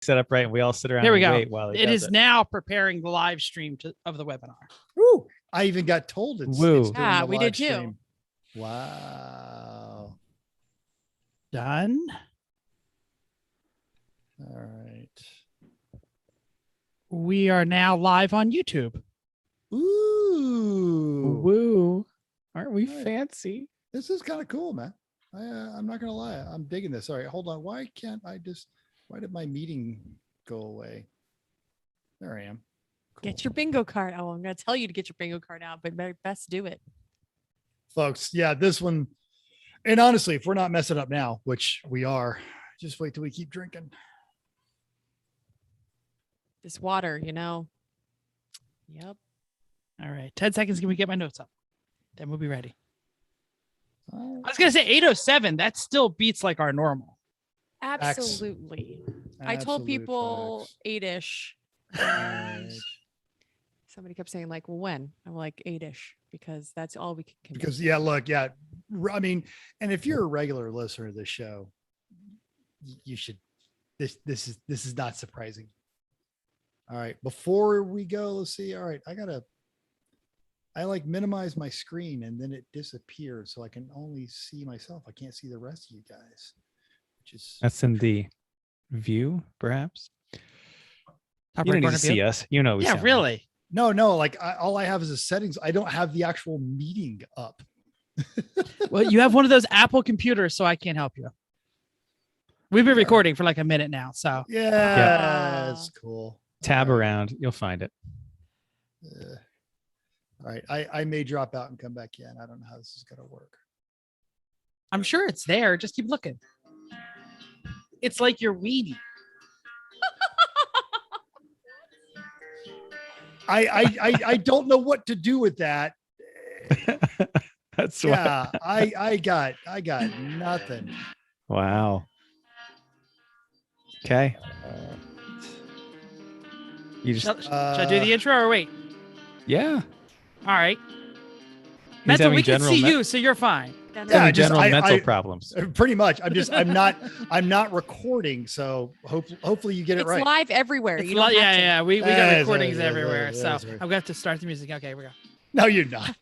set up right, and we all sit around There we and go. wait while It is now preparing the live stream of the webinar. Woo! I even got told it's Woo. doing Yeah, the we live did too. stream. Wow. Done. All right. We are now live on YouTube. Ooh. Woo. Aren't we Right. fancy? This is kind of cool, man. I'm not going to lie. I'm digging this. All right, hold on. Why did my meeting go away? There I am. Cool. Get your bingo card. Oh, I'm going to tell you to get your bingo card out, but best do it. Folks. Yeah, this one. And honestly, if we're not messing up now, which we are, just wait till we keep drinking. This water, Yep. All right. 10 seconds. Can we get my notes up? Then we'll be ready. All I right. was going to say 8:07. That still beats like our normal. Absolutely. I told Absolute people facts. 8-ish. All And right. somebody kept saying like, well, when? I'm like 8-ish because that's all we can commit. Because I mean, and if you're a regular listener to this show, you should, this is not surprising. All right. Before we go, let's see. All right. I like minimize my screen and then it disappears. So I can only see myself. I can't see the rest of you guys, which is That's in the view, perhaps. Top You don't right need corner to see view. us. You know, we Yeah, sound really. no. Like all I have is a settings. I don't have the actual meeting up. Well, you have one of those Apple computers, so I can't help you. We've been Yeah. recording for like a minute now. So Yeah, it's cool. Tab All right. around, you'll find it. All right. I may drop out and come back in. I don't know how this is going to work. I'm sure it's there. Just keep looking. It's like your weenie. I don't know what to do with that. That's why. Yeah, I got nothing. Wow. Okay. You just Should I do the intro or wait? yeah. All right. He's Mental, having we can general see me- you, so you're fine. Then Yeah, having just- general I- mental I- problems. Pretty much. I'm not recording. So hopefully you get it it's right. live everywhere. It's You don't have to. yeah. We got Yeah, recordings yeah, everywhere. yeah, So that's right. I'm gonna have to start the music. Okay, here we go. No, you're not.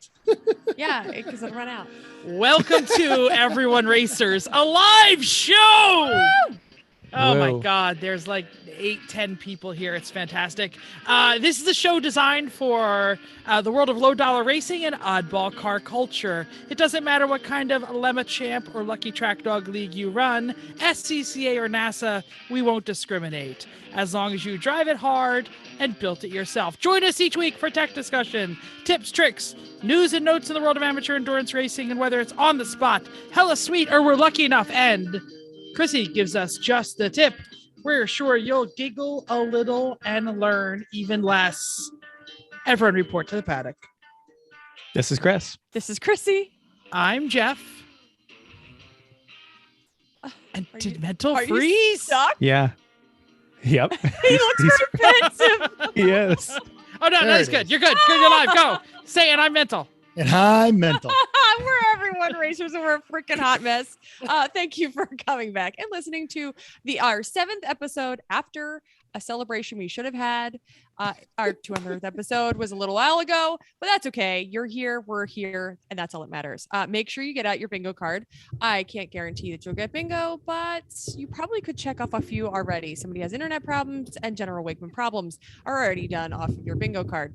Yeah, because it'll run out. Welcome to Everyone Racers, a live show. Oh my Whoa. God, there's like 8-10 people here. It's fantastic. This is a show designed for the world of low dollar racing and oddball car culture. It doesn't matter what kind of Lemma Champ or Lucky Track Dog League you run, SCCA or NASA, we won't discriminate. As long as you drive it hard and built it yourself. Join us each week for tech discussion, tips, tricks, news and notes in the world of amateur endurance racing, and whether it's on the spot, hella sweet, or we're lucky enough, and Chrissy gives us just the tip. We're sure you'll giggle a little and learn even less. Everyone report to the paddock. This is Chris. This is Chrissy. I'm Jeff. And Are did you- mental Are you freeze? stuck? Yeah. Yep. He looks defensive. Yes. Oh, no, There that's it good. is. You're good. Good, you're live. Go. Say it. I'm mental. And I'm mental. We're Everyone Racers and we're a freaking hot mess. Thank you for coming back and listening to our 7th episode after a celebration we should have had. Our 200th episode was a little while ago, but that's okay. You're here, we're here, and that's all that matters. Make sure you get out your bingo card. I can't guarantee that you'll get bingo, but you probably could check off a few already. Somebody has internet problems and general Wakeman problems are already done off of your bingo card.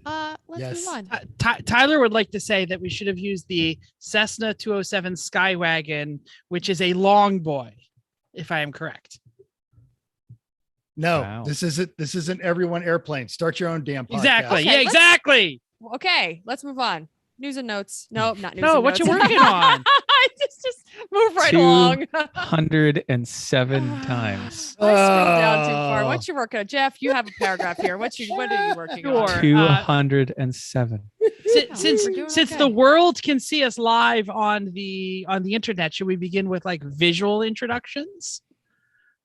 Let's Yes. move on. Tyler would like to say that we should have used the Cessna 207 Skywagon, which is a long boy, if I am correct. No, Wow. this isn't everyone airplane. Start your own damn podcast. Exactly. Okay, Yeah, let's- exactly. Okay, let's move on. News and notes. Nope, not news. No, and what you notes. working on? just move right along. 107 times. I scrolled down too far. Oh. What you working on, Jeff? You have a paragraph here. What are you working Sure. on? 207. Since we're doing since okay. the world can see us live on the internet, should we begin with like visual introductions?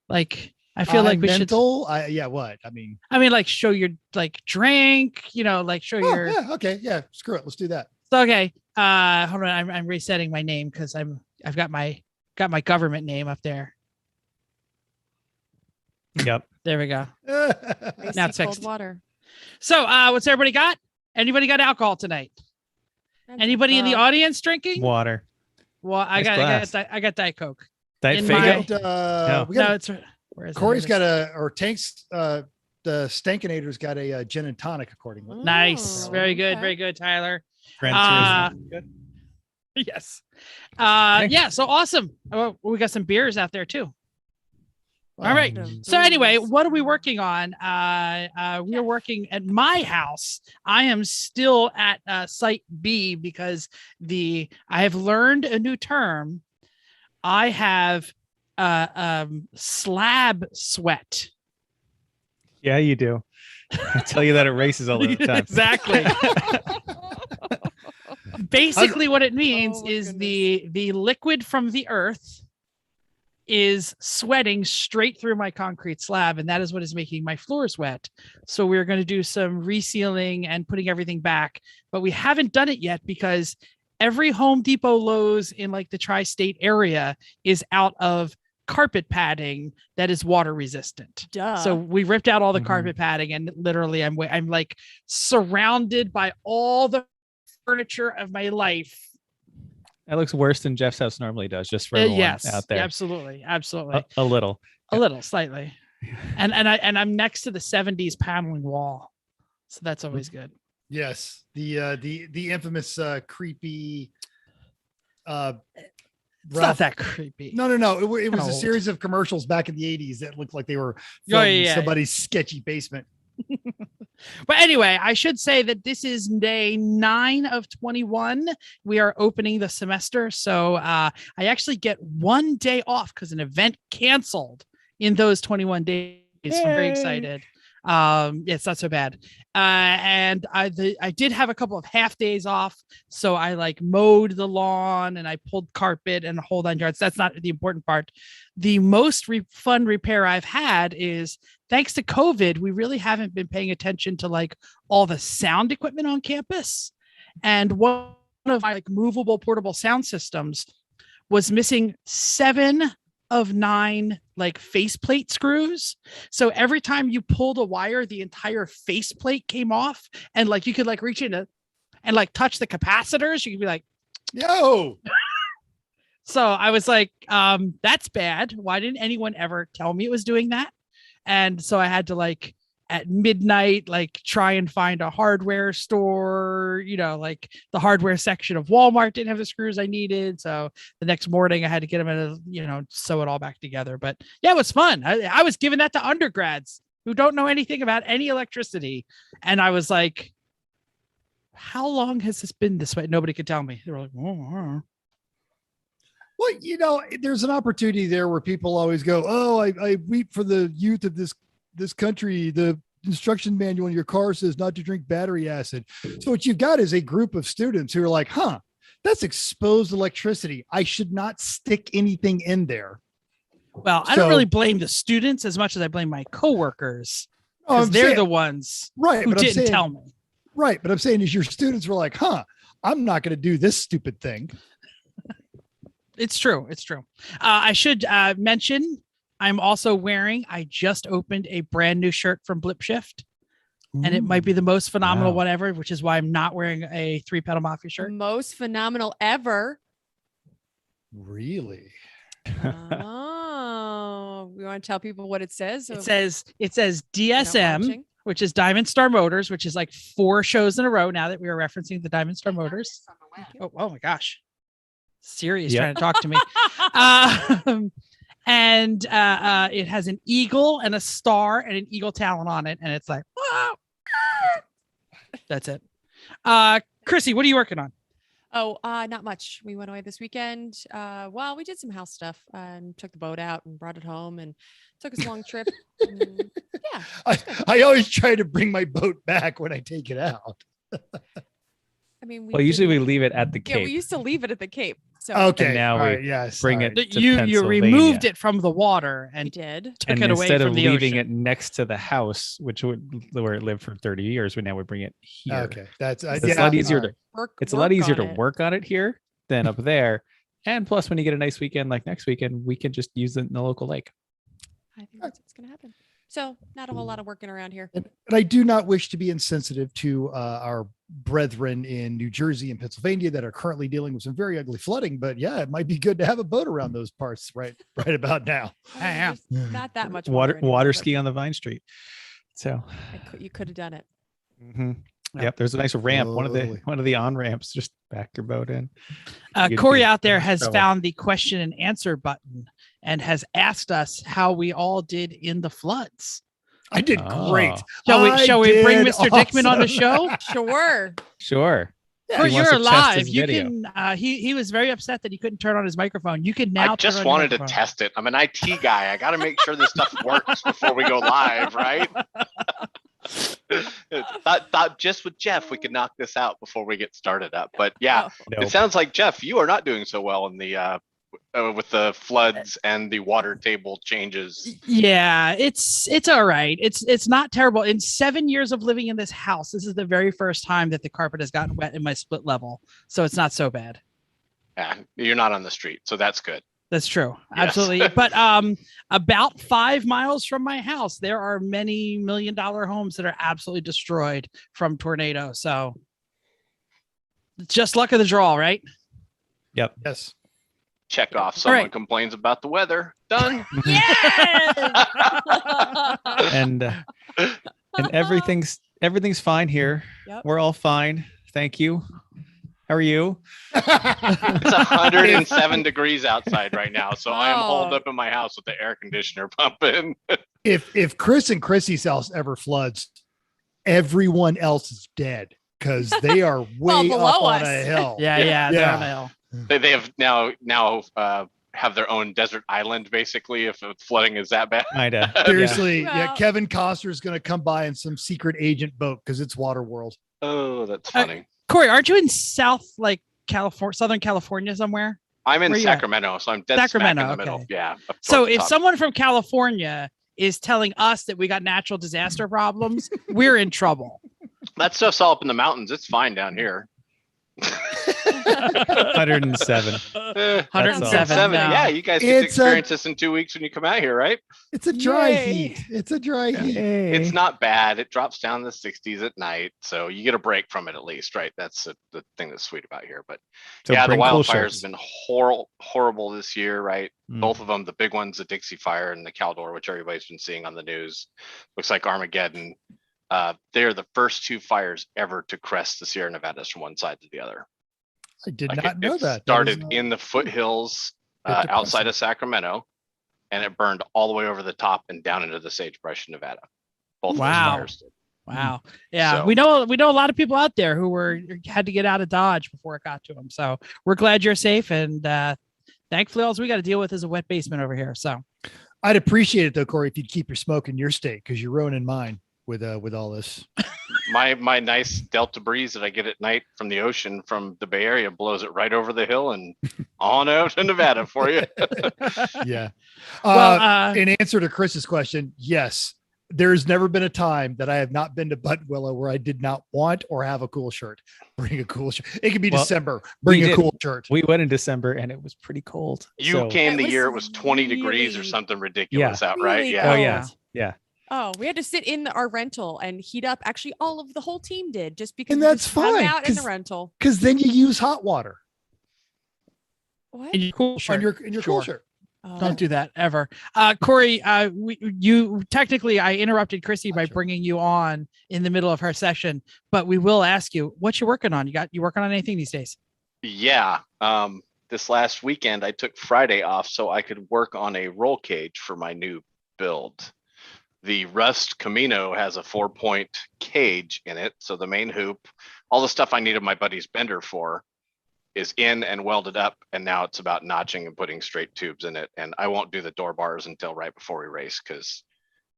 Like I feel like we mental. Yeah. What? I mean. should. I mean, like show your like drink. You know, like show Oh, your. yeah. Okay. Yeah. Screw it. Let's do that. Okay. Hold on. I'm resetting my name because I've got my government name up there. Yep. There we go. Icy Now it's cold fixed. water. So, what's everybody got? Anybody got alcohol tonight? Anybody in the audience drinking? Water. Well, I Nice got Diet Coke. Diet In we Fago. got, we No, got it's where is it? Corey's Here it got or Tank's, the Stankinator's got a gin and tonic, accordingly. is. Nice, Oh, very good, okay. very good, Tyler. Gran Uh, Turismo. Good. Yes. Okay. Yeah. So awesome. Oh, we got some beers out there too. All right. Um, So anyway, what are we working on? We are working at my house. I am still at site B because I have learned a new term. I have slab sweat. Yeah, you do. I tell you that at races all the time. Exactly. Basically, what it means Oh my is goodness. the liquid from the earth is sweating straight through my concrete slab, and that is what is making my floors wet. So we're going to do some resealing and putting everything back, but we haven't done it yet because every Home Depot, Lowe's in like the tri-state area is out of carpet padding that is water resistant. Duh. So we ripped out all the Mhm. carpet padding, and literally I'm like surrounded by all the furniture of my life. That looks worse than Jeff's house normally does, just for everyone Yes, out there. absolutely, A little. a little, slightly, and I'm next to the '70s paneling wall, so that's always good. Yes, the infamous creepy. It's not that creepy. No. It was a old. series of commercials back in the '80s that looked like they were Oh, filming yeah. somebody's sketchy basement. But anyway, I should say that this is day 9 of 21. We are opening the semester. So I actually get 1 day off because an event canceled in those 21 days. So I'm very Yay. excited. Yeah, it's not so bad. And I did have a couple of half days off. So I like mowed the lawn and I pulled carpet and the whole 9 yards. That's not the important part. The most fun repair I've had is thanks to COVID, we really haven't been paying attention to like all the sound equipment on campus. And one of my like movable portable sound systems was missing 7 of 9 like faceplate screws. So every time you pulled a wire, the entire faceplate came off, and like you could like reach in and like touch the capacitors. You could be like, Yo, so I was like, that's bad. Why didn't anyone ever tell me it was doing that? And so I had to like at midnight, like try and find a hardware store, like the hardware section of Walmart didn't have the screws I needed. So the next morning I had to get them and, sew it all back together. But yeah, it was fun. I was giving that to undergrads who don't know anything about any electricity. And I was like, how long has this been this way? Nobody could tell me. They were like, oh. well, there's an opportunity there where people always go, "Oh, I weep for the youth of this country. The instruction manual in your car says not to drink battery acid." So what you've got is a group of students who are like, that's exposed electricity. I should not stick anything in there. Well, I So- don't really blame the students as much as I blame my coworkers Oh, because I'm they're saying- the ones right, who but I'm didn't saying, tell me. right. But I'm saying is your students were like, I'm not going to do this stupid thing. It's true. It's true. I should mention I'm also wearing, I just opened a brand new shirt from Blip Shift, and it might be the most phenomenal Wow. one ever, which is why I'm not wearing a 3 Pedal Mafia shirt. Most phenomenal ever. Really? Oh, we want to tell people what it says. It so says they're not DSM, watching. which is Diamond Star Motors, which is like 4 shows in a row now that we are referencing the Diamond Star Motors. Oh my gosh. Siri is Yep. trying to talk to me. And it has an eagle and a star and an eagle talon on it. And it's like, wow. That's it. Chrissy, what are you working on? Oh, not much. We went away this weekend. Well, we did some house stuff and took the boat out and brought it home and took us a long trip. And, yeah. I always try to bring my boat back when I take it out. I mean, Well, usually we didn't- leave it at the Yeah, Cape. we used to leave it at the Cape. So Okay. And now all we right, yes. bring all it right. to You Pennsylvania. removed it from the water we and did. took and it away instead from of the leaving ocean. it next to the house, where it lived for 30 years, we bring it here. Okay. That's It's a lot easier all to right. it's a lot easier to on it. work on it here than up there. And plus, when you get a nice weekend like next weekend, we can just use it in the local lake. I think that's what's going to happen. So not a whole lot of working around here. And I do not wish to be insensitive to our brethren in New Jersey and Pennsylvania that are currently dealing with some very ugly flooding. But yeah, it might be good to have a boat around those parts right about now. Yeah. There's not that much water anymore, but ski on the Vine Street. So you could have done it. Yep, there's a nice ramp. Totally. One of the on ramps. Just back your boat in. Corey out there has trouble. found the question and answer button and has asked us how we all did in the floods. I did great. Shall we bring did Mr. Dickman on the show? Sure. Sure. For He wants you're to test alive. his You video. can. He was very upset that he couldn't turn on his microphone. You can now. I just turn on your wanted to microphone. test it. I'm an IT guy. I got to make sure this stuff works before we go live, right? thought just with Jeff we could knock this out before we get started up. But yeah, Nope. it sounds like Jeff, you are not doing so well in the with the floods and the water table changes. Yeah, it's all right. It's not terrible. In 7 years of living in this house, this is the very first time that the carpet has gotten wet in my split level. So it's not so bad. Yeah, you're not on the street, so that's good. That's true. Yes. Absolutely. But about 5 miles from my house, there are many $1 million homes that are absolutely destroyed from tornado. So just luck of the draw, right? Yep. Yes. Check off. Someone right. complains about the weather. Done. Yes! And everything's fine here. Yep. We're all fine. Thank you. How are you? It's 107 degrees outside right now, so I am holed Oh. up in my house with the air conditioner pumping. If Chris and Chrissy's house ever floods, everyone else is dead because they are way below up on us. a hill. Yeah. They're on the hill. They have now have their own desert island, basically, if flooding is that bad. Kinda. Seriously, Well- yeah. Kevin Costner is going to come by in some secret agent boat because it's water world. Oh, that's funny. Corey, aren't you in Southern California somewhere? I'm in Where you at? Sacramento, so I'm dead smack Sacramento, in the middle. okay. Yeah. up So toward the if top. someone from California is telling us that we got natural disaster problems, we're in trouble. That stuff's all up in the mountains, it's fine down here. 107. 107. No. Yeah, you guys get to It's a- experience this in 2 weeks when you come out here, right? It's a dry Yay. heat. It's a dry heat. It's not bad. It drops down the 60s at night, so you get a break from it at least, right? That's the thing that's sweet about here. But So yeah, the bring cool wildfires shirts. have been horrible this year, right? Mm. Both of them, the big ones, the Dixie Fire and the Caldor, which everybody's been seeing on the news. Looks like Armageddon. They're the first two fires ever to crest the Sierra Nevadas from one side to the other. I did Like not know it that. That started is, in the foothills bit outside depressing. of Sacramento, and it burned all the way over the top and down into the sagebrush in Nevada. Both Wow. of those fires did. Wow. Yeah, So- we know a lot of people out there who had to get out of Dodge before it got to them. So we're glad you're safe, and thankfully, all we got to deal with is a wet basement over here. So I'd appreciate it though, Corey, if you'd keep your smoke in your state because you're ruining mine with all this. My nice Delta breeze that I get at night from the ocean from the Bay Area blows it right over the hill and on out to Nevada for you. Yeah. well, In answer to Chris's question, yes, there's never been a time that I have not been to Buttonwillow where I did not want or have a cool shirt. Bring a cool shirt. It could be Well, December. Bring we a did. cool shirt. We went in December and it was pretty cold. You So- came It the was year it was 20 degrees or really- something ridiculous out, right? really Yeah. Oh cold. yeah. Yeah. Oh, we had to sit in our rental and heat up. Actually, all of the whole team did just because And we that's just hung fine, out in the 'cause- rental. Because then you use hot water What? in your cool shirt. on your cool Sure. shirt. Oh. Don't do that ever. Corey, you technically, I interrupted Chrissy by Gotcha. bringing you on in the middle of her session, but we will ask you what you working on. You working on anything these days? Yeah. This last weekend I took Friday off so I could work on a roll cage for my new build. The Rust Camino has a 4-point cage in it. So the main hoop, all the stuff I needed my buddy's bender for is in and welded up. And now it's about notching and putting straight tubes in it. And I won't do the door bars until right before we race because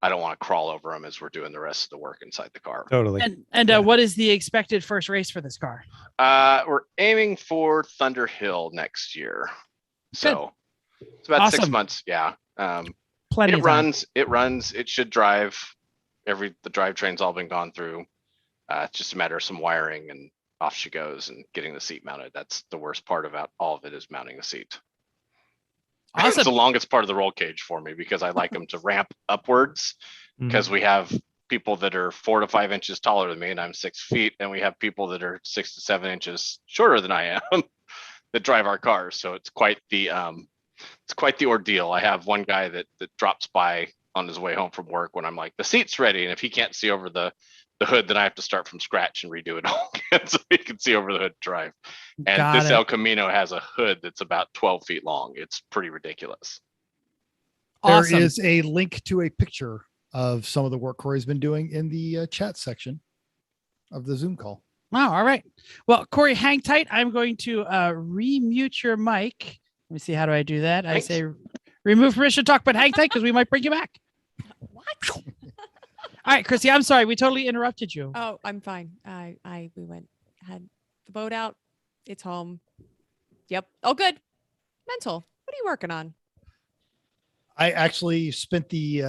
I don't want to crawl over them as we're doing the rest of the work inside the car. Totally. And Yeah. what is the expected first race for this car? We're aiming for Thunder Hill next year. So it's about 6 Awesome. months. Yeah. Plenty It of time. runs, it should drive. The drivetrain's all been gone through. It's just a matter of some wiring and off she goes and getting the seat mounted. That's the worst part about all of it is mounting the seat. It's the Awesome. longest part of the roll cage for me because I like them to ramp upwards because we have people that are 4 to 5 inches taller than me and I'm 6 feet. And we have people that are 6 to 7 inches shorter than I am that drive our cars. So it's quite the ordeal. I have one guy that drops by on his way home from work when I'm like, the seat's ready. And if he can't see over the hood, then I have to start from scratch and redo it all again so he can see over the hood drive. And Got this it. El Camino has a hood that's about 12 feet long. It's pretty ridiculous. Awesome. There is a link to a picture of some of the work Corey's been doing in the chat section of the Zoom call. Wow. All right. Well, Corey, hang tight. I'm going to remute your mic. Let me see. How do I do that? Thanks. I say remove permission to talk, but hang tight because we might bring you back. What? All right, Chrissy, I'm sorry. We totally interrupted you. Oh, I'm fine. We had the boat out. It's home. Yep. Oh, good. Mental. What are you working on? I actually spent it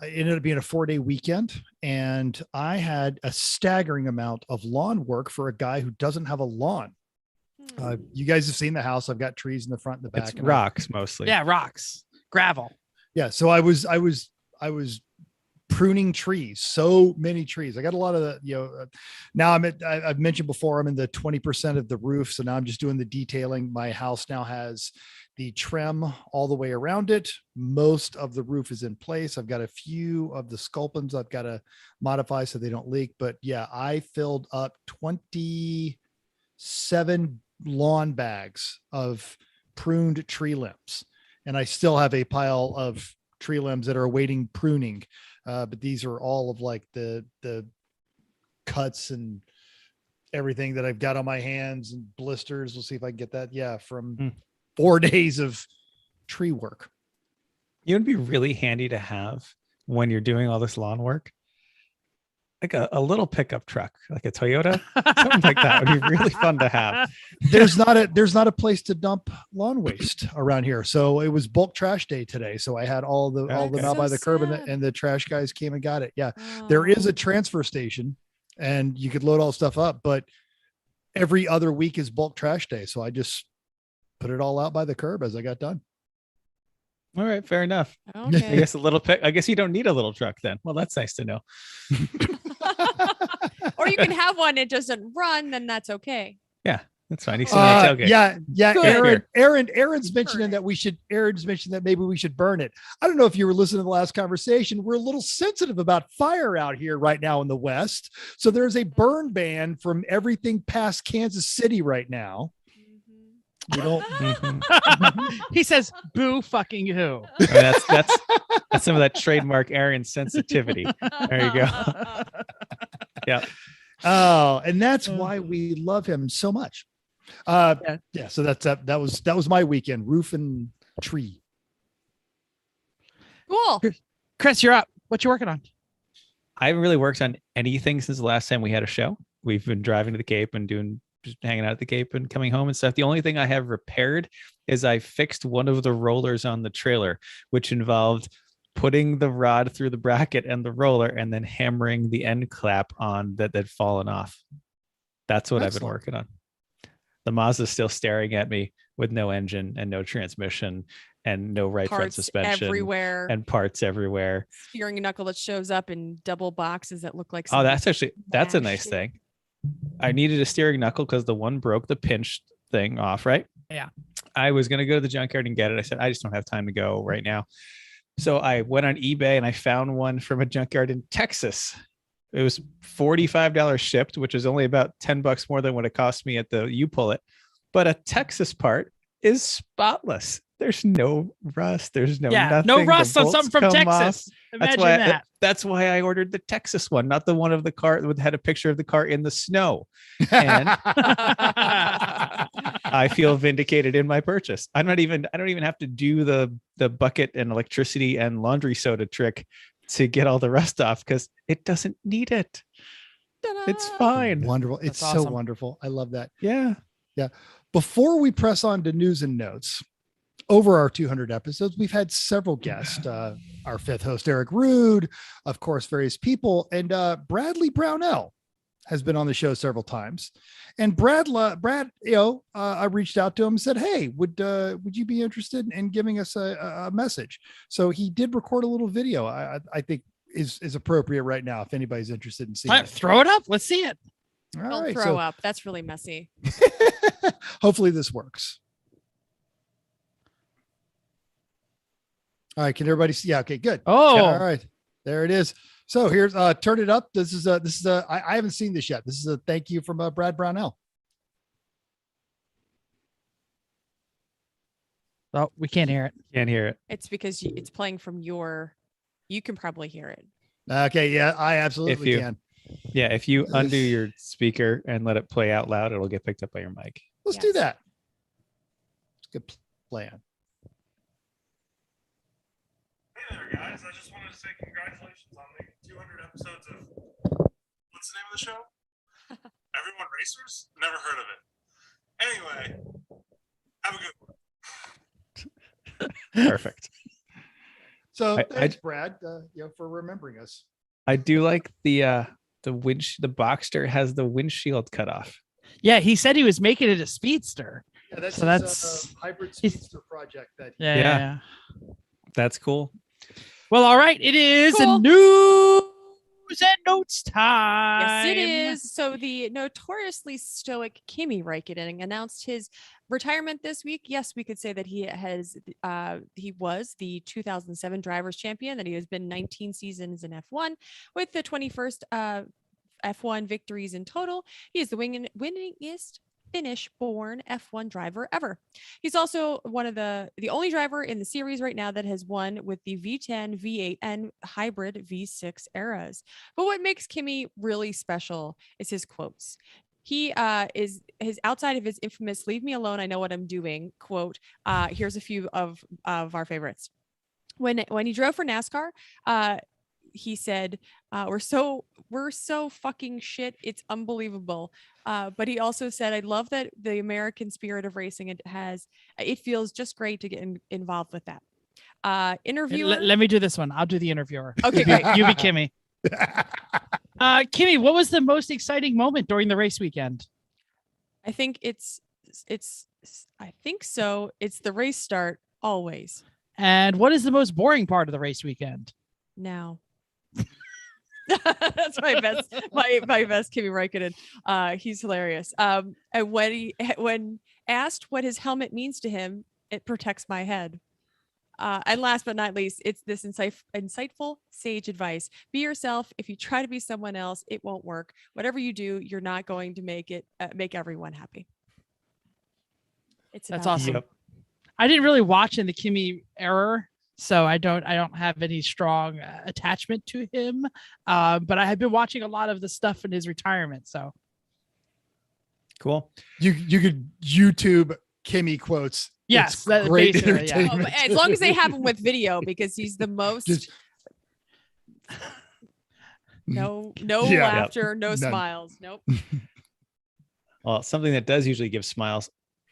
ended up being a 4-day weekend, and I had a staggering amount of lawn work for a guy who doesn't have a lawn. You guys have seen the house. I've got trees in the front and the back. It's rocks mostly. Yeah, rocks, gravel. Yeah. So I was pruning trees, so many trees. I got a lot of the, now I've mentioned before, I'm in the 20% of the roof. So now I'm just doing the detailing. My house now has the trim all the way around it. Most of the roof is in place. I've got a few of the sculpins I've got to modify so they don't leak. But yeah, I filled up 27 lawn bags of pruned tree limbs. And I still have a pile of tree limbs that are awaiting pruning. But these are all of like the cuts and everything that I've got on my hands and blisters. We'll see if I can get that. Yeah. From 4 days of tree work. It would be really handy to have when you're doing all this lawn work, like a little pickup truck, like a Toyota, something like that would be really fun to have. There's not a place to dump lawn waste around here. So it was bulk trash day today. So I had all them Okay. out So by the curb sad. and the trash guys came and got it. Yeah. There is a transfer station and you could load all stuff up, but every other week is bulk trash day. So I just put it all out by the curb as I got done. All right, fair enough. I Okay. guess I guess you don't need a little truck then. Well, that's nice to know. Or you can have one, it doesn't run, then that's okay. That's fine. He's my tailgate. Yeah. Good. Aaron's mentioning that Aaron's mentioned that maybe we should burn it. I don't know if you were listening to the last conversation. We're a little sensitive about fire out here right now in the West. So there's a burn ban from everything past Kansas City right now. We don't. He says, "Boo, fucking who." I mean, that's some of that trademark Aaron sensitivity. There you go. Yeah. Oh, and that's why we love him so much. Yeah. So that was my weekend, roof and tree. Cool. Chris, you're up. What you working on? I haven't really worked on anything since the last time we had a show. We've been driving to the Cape and just hanging out at the Cape and coming home and stuff. The only thing I have repaired is I fixed one of the rollers on the trailer, which involved putting the rod through the bracket and the roller and then hammering the end clap on that had fallen off. That's what I've been working on. The Mazda's still staring at me with no engine and no transmission and no right front Parts suspension everywhere. and parts everywhere. Steering knuckle that shows up in double boxes that look like. Oh, that's a nice smashed it. thing. I needed a steering knuckle because the one broke the pinch thing off, right? Yeah. I was going to go to the junkyard and get it. I said, I just don't have time to go right now. So I went on eBay and I found one from a junkyard in Texas. It was $45 shipped, which is only about $10 more than what it cost me at the U-Pull-It. But a Texas part is spotless. There's no rust. There's no nothing. No rust The on bolts something from come off. Texas. Imagine that. That's why I ordered the Texas one, not the one of the car that had a picture of the car in the snow. And I feel vindicated in my purchase. I don't even have to do the bucket and electricity and laundry soda trick to get all the rust off because it doesn't need it. It's fine. Wonderful. It's That's so awesome. wonderful. I love that. Yeah. Before we press on to news and notes, over our 200 episodes, we've had several guests. Our fifth host, Eric Rude, of course, various people, and Bradley Brownell has been on the show several times, and Brad, I reached out to him and said, "Hey, would you be interested in giving us a message?" So he did record a little video. I think is appropriate right now if anybody's interested in seeing it. Throw it up. Let's see it. All Don't right, throw up. That's really messy. hopefully this works. All right, can everybody see? Yeah, okay, good. Oh, All right, there it is. So here's turn it up. This is I haven't seen this yet. This is a thank you from Brad Brownell. oh, we can't hear it. Can't hear it. It's because it's playing from your. You can probably hear it. Okay, yeah, I absolutely can. Yeah, if you undo your speaker and let it play out loud, it'll get picked up by your mic. Let's do Yes. that. It's a good plan. Hey there, guys. I just wanted to say congratulations on the 200 episodes of what's the name of the show? Everyone Racers? Never heard of it. Anyway, have a good one. Perfect. So I- thanks, Brad, for remembering us. I do like the Boxster has the windshield cut off. Yeah, he said he was making it a speedster. Yeah, that's So his, that's- hybrid he's- speedster project. That Yeah. That's cool. Well, all right. It is Cool. news and notes time. Yes, it is. So the notoriously stoic Kimi Räikkönen announced his retirement this week. Yes, we could say that he was the 2007 drivers champion, that he has been 19 seasons in F1 with the 21st F1 victories in total. He is the winningest Finnish born F1 driver ever. He's also one of the only driver in the series right now that has won with the V10, V8 and hybrid V6 eras. But what makes Kimi really special is his quotes. He is his outside of his infamous "leave me alone, I know what I'm doing" quote. Here's a few of our favorites. When he drove for NASCAR, he said, we're so fucking shit, it's unbelievable. But he also said, I love that the American spirit of racing it feels just great to get involved with that. Interviewer. Let me do this one. I'll do the interviewer. Okay, You great. be Kimi. Kimi, what was the most exciting moment during the race weekend? I think it's the race start always. And what is the most boring part of the race weekend? Now. That's my best my best Kimi Räikkönen. He's hilarious. And when asked what his helmet means to him, it protects my head. And last but not least, it's this insightful sage advice. Be yourself. If you try to be someone else, it won't work. Whatever you do, you're not going to make everyone happy. That's about awesome. Yep. I didn't really watch in the Kimi era, so I don't have any strong attachment to him. But I have been watching a lot of the stuff in his retirement. So Cool. you could YouTube Kimi quotes. yes, It's that great basically, yeah. entertainment. as long as they have him with video, because he's the most Just- no Yeah. laughter, no None. smiles. Nope. Well, something that does usually give smiles.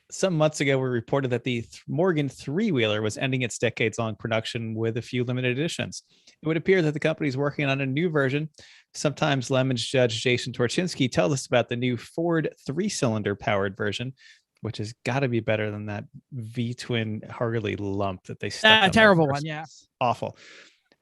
Some months ago, we reported that the Morgan three-wheeler was ending its decades-long production with a few limited editions. It would appear that the company is working on a new version. Sometimes Lemons judge Jason Torchinsky tells us about the new Ford three-cylinder powered version, which has got to be better than that V-twin Harley lump that they stuck on there terrible first. one, yeah. Awful.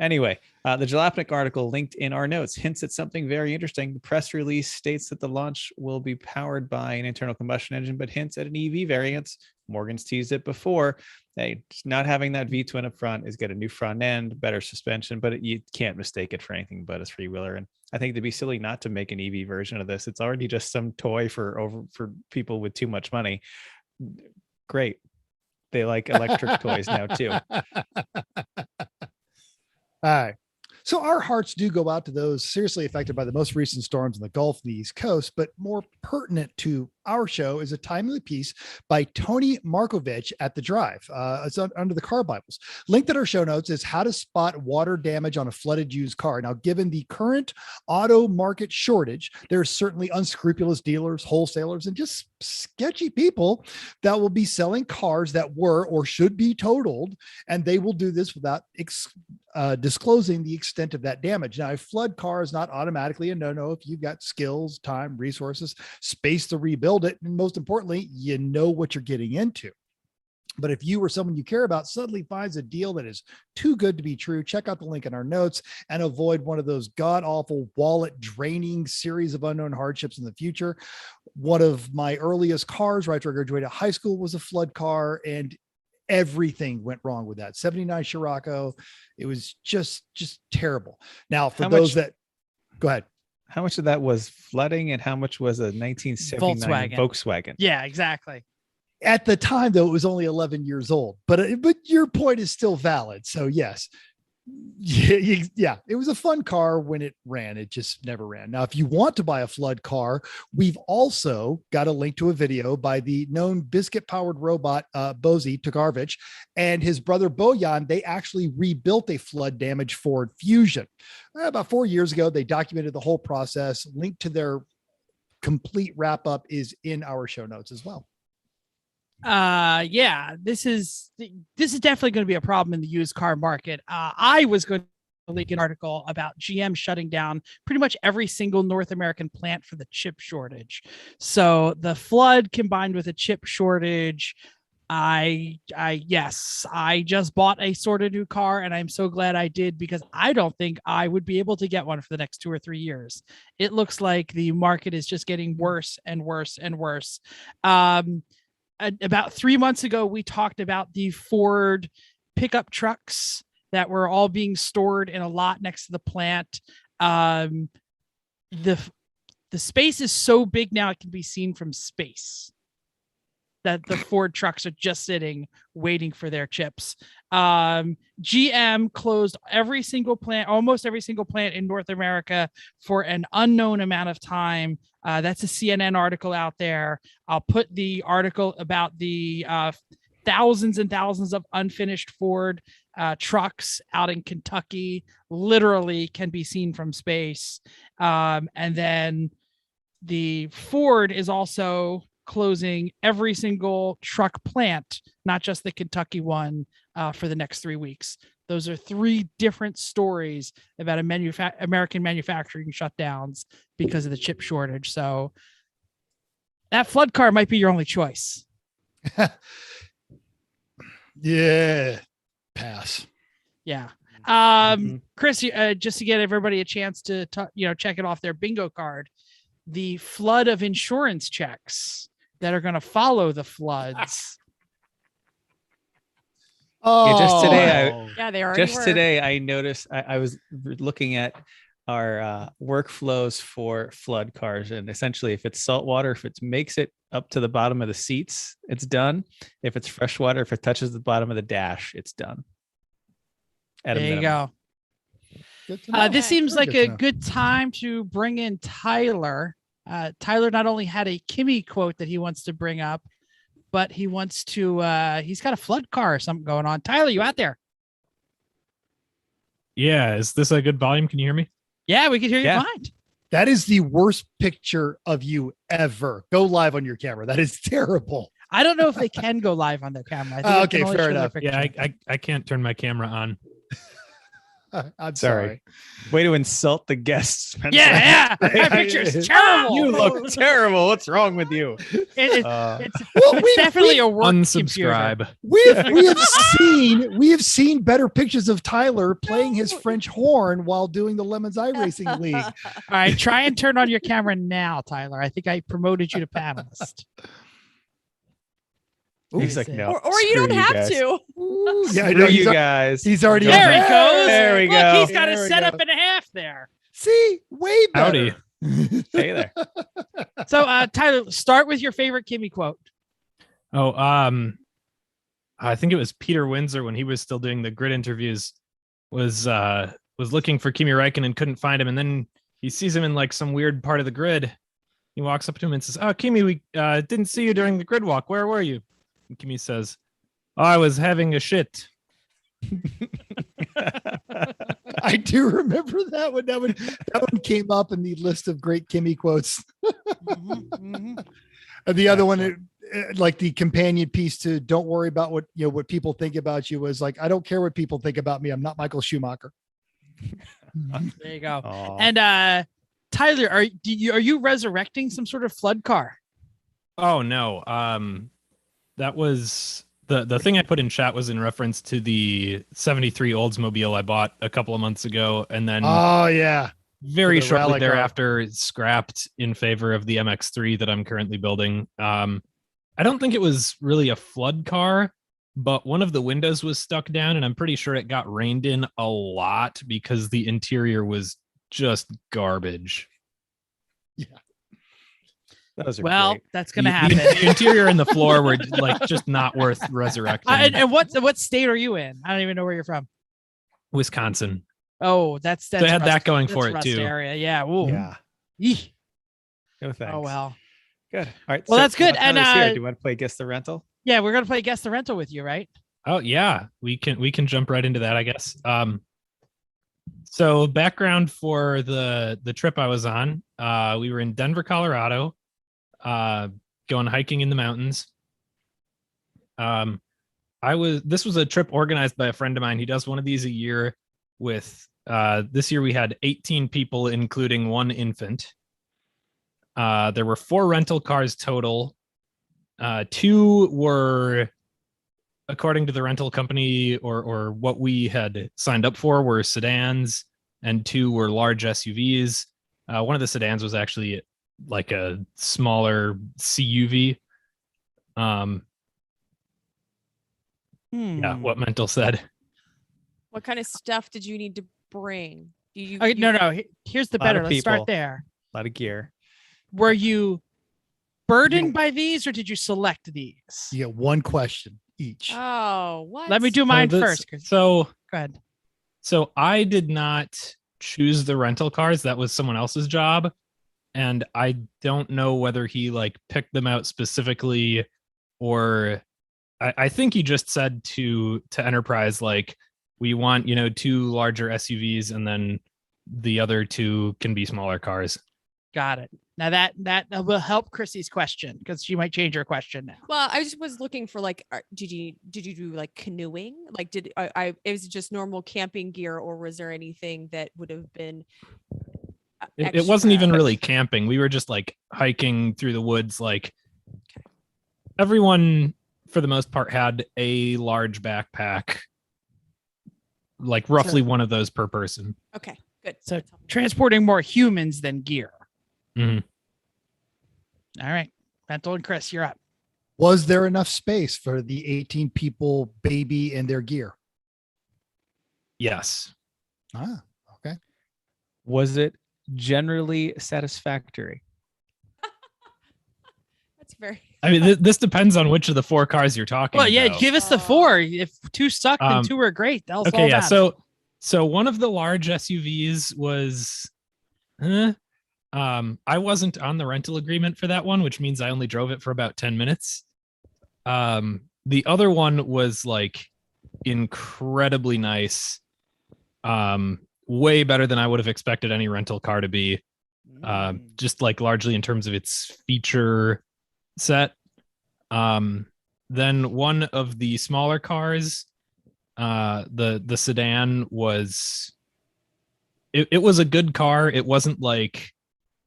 Anyway, the Jalopnik article linked in our notes hints at something very interesting. The press release states that the launch will be powered by an internal combustion engine, but hints at an EV variant. Morgan's teased it before. Hey, just not having that V-twin up front is got a new front end, better suspension, but you can't mistake it for anything but a three-wheeler. And I think it'd be silly not to make an EV version of this. It's already just some toy for people with too much money. Great. They like electric toys now too. All right. So our hearts do go out to those seriously affected by the most recent storms in the Gulf and the East Coast, but more pertinent to our show is a timely piece by Tony Markovich at The Drive. It's under the Car Bibles. Linked in our show notes is how to spot water damage on a flooded used car. Now, given the current auto market shortage, there's certainly unscrupulous dealers, wholesalers, and just sketchy people that will be selling cars that were or should be totaled, and they will do this without disclosing the extent of that damage. Now, a flood car is not automatically a no-no if you've got skills, time, resources, space to rebuild it, and most importantly, you know what you're getting into. But if you or someone you care about suddenly finds a deal that is too good to be true, check out the link in our notes and avoid one of those god-awful wallet-draining series of unknown hardships in the future. One of my earliest cars right after I graduated high school was a flood car, and everything went wrong with that 79 Scirocco. It was just terrible. Now, for those that go ahead. How much of that was flooding and how much was a 1979 Volkswagen? Yeah, exactly. At the time, though, it was only 11 years old, but your point is still valid. So yes, yeah, it was a fun car when it ran. It just never ran. Now, if you want to buy a flood car, we've also got a link to a video by the known biscuit-powered robot Bozy Tokarovich and his brother Bojan. They actually rebuilt a flood-damaged Ford Fusion about 4 years ago. They documented the whole process. Link to their complete wrap-up is in our show notes as well. Yeah, this is definitely going to be a problem in the used car market. I was going to link an article about GM shutting down pretty much every single North American plant for the chip shortage. So the flood combined with a chip shortage, I just bought a sort of new car, and I'm so glad I did, because I don't think I would be able to get one for the next 2 or 3 years. It looks like the market is just getting worse and worse and worse. About 3 months ago, we talked about the Ford pickup trucks that were all being stored in a lot next to the plant. The space is so big now it can be seen from space, that the Ford trucks are just sitting waiting for their chips. GM closed almost every single plant in North America for an unknown amount of time. That's a CNN article out there. I'll put the article about the thousands and thousands of unfinished Ford trucks out in Kentucky, literally can be seen from space. And then the Ford is also closing every single truck plant, not just the Kentucky one, for the next 3 weeks. Those are 3 different stories about American manufacturing shutdowns because of the chip shortage. So that flood car might be your only choice. Yeah. Pass. Yeah. Chris, just to get everybody a chance to check it off their bingo card, the flood of insurance checks that are going to follow the floods. Today I noticed I was looking at our workflows for flood cars, and essentially if it's salt water, if it makes it up to the bottom of the seats, it's done. If it's fresh water, if it touches the bottom of the dash, it's done. There you go. This seems like a good time to bring in Tyler. Tyler not only had a Kimi quote that he wants to bring up, but he wants to, he's got a flood car or something going on. Tyler, you out there? Yeah. Is this a good volume? Can you hear me? Yeah, we can hear you fine. That is the worst picture of you ever. Go live on your camera. That is terrible. I don't know if they can go live on their camera. I think okay, fair enough. Yeah, I can't turn my camera on. I'm sorry. Way to insult the guests, Spencer. Yeah. That picture's terrible. You look terrible. What's wrong with you? It's definitely a work unsubscribe. We have seen better pictures of Tyler playing his French horn while doing the Lemons iRacing League. All right, try and turn on your camera now, Tyler. I think I promoted you to panelist. He's like, no. Or you don't have to. Ooh, yeah, I know you guys. He's already there. He goes. There we go. Look, he's got a setup and a half there. See, way better. Howdy. Hey there. So, Tyler, start with your favorite Kimi quote. Oh, I think it was Peter Windsor when he was still doing the grid interviews. Was looking for Kimi Räikkönen and couldn't find him, and then he sees him in like some weird part of the grid, He walks up to him and says, "Oh, Kimi, we didn't see you during the grid walk. Where were you?" And Kimi says, "Oh, I was having a shit." I do remember that one. That one came up in the list of great Kimi quotes. And the other one, like the companion piece to "Don't worry about what people think about you," was like, "I don't care what people think about me. I'm not Michael Schumacher." There you go. Aw. And Tyler, are you resurrecting some sort of flood car? Oh no. That was the thing I put in chat was in reference to the 73 Oldsmobile I bought a couple of months ago, and then Oh yeah. very the shortly rally car. thereafter scrapped in favor of the MX3 that I'm currently building. I don't think it was really a flood car, but one of the windows was stuck down, and I'm pretty sure it got rained in a lot because the interior was just garbage. Those are Well, great. that's gonna The- happen. The interior and the floor were like just not worth resurrecting. And what state are you in? I don't even know where you're from. Wisconsin. Oh, that's it had Rust- that going that's for it, Rust too. Area. Yeah. Ooh. Yeah. Eeh. No thanks. Oh well. Good. All right. Well, that's good. And And, do you want to play Guess the Rental? Yeah, we're gonna play Guess the Rental with you, right? Oh yeah, we can jump right into that, I guess. So background for the trip I was on, we were in Denver, Colorado, going hiking in the mountains. This was a trip organized by a friend of mine. He does one of these a year with this year we had 18 people, including one infant. There were 4 rental cars total. 2 were, according to the rental company or what we had signed up for, were sedans, and 2 were large SUVs. One of the sedans was actually like a smaller CUV. Yeah, what Mental said. What kind of stuff did you need to bring? Okay, no. Here's the Lot better. of Let's start people. there. A lot of gear. Were you burdened by these, or did you select these? You get one question each. Oh, what? Let me do mine So first. Chris. So Go ahead. So I did not choose the rental cars. That was someone else's job. And I don't know whether he like picked them out specifically, or I think he just said to Enterprise, like, we want, 2 larger SUVs and then the other 2 can be smaller cars. Got it. Now that will help Chrissy's question, because she might change her question now. Well, I just was looking for like, did you do like canoeing? Like, did is it just normal camping gear, or was there anything that would have been? It wasn't even extra? really camping. We were just like hiking through the woods. Like everyone, for the most part, had a large backpack, like roughly one of those per person. Okay, good. So transporting more humans than gear. Mhm. All right. Mental and Chris, you're up. Was there enough space for the 18 people, baby, and their gear? Yes. Ah, okay. Was it generally satisfactory? That's very. I mean, this depends on which of the 4 cars you're talking Well, yeah, about. give us the 4. If 2 sucked and 2 were great, that's Okay, all yeah. that. So one of the large SUVs was, I wasn't on the rental agreement for that one, which means I only drove it for about 10 minutes. The other one was like incredibly nice, way better than I would have expected any rental car to be. Just like largely in terms of its feature set. Then one of the smaller cars, the sedan was, it was a good car. It wasn't like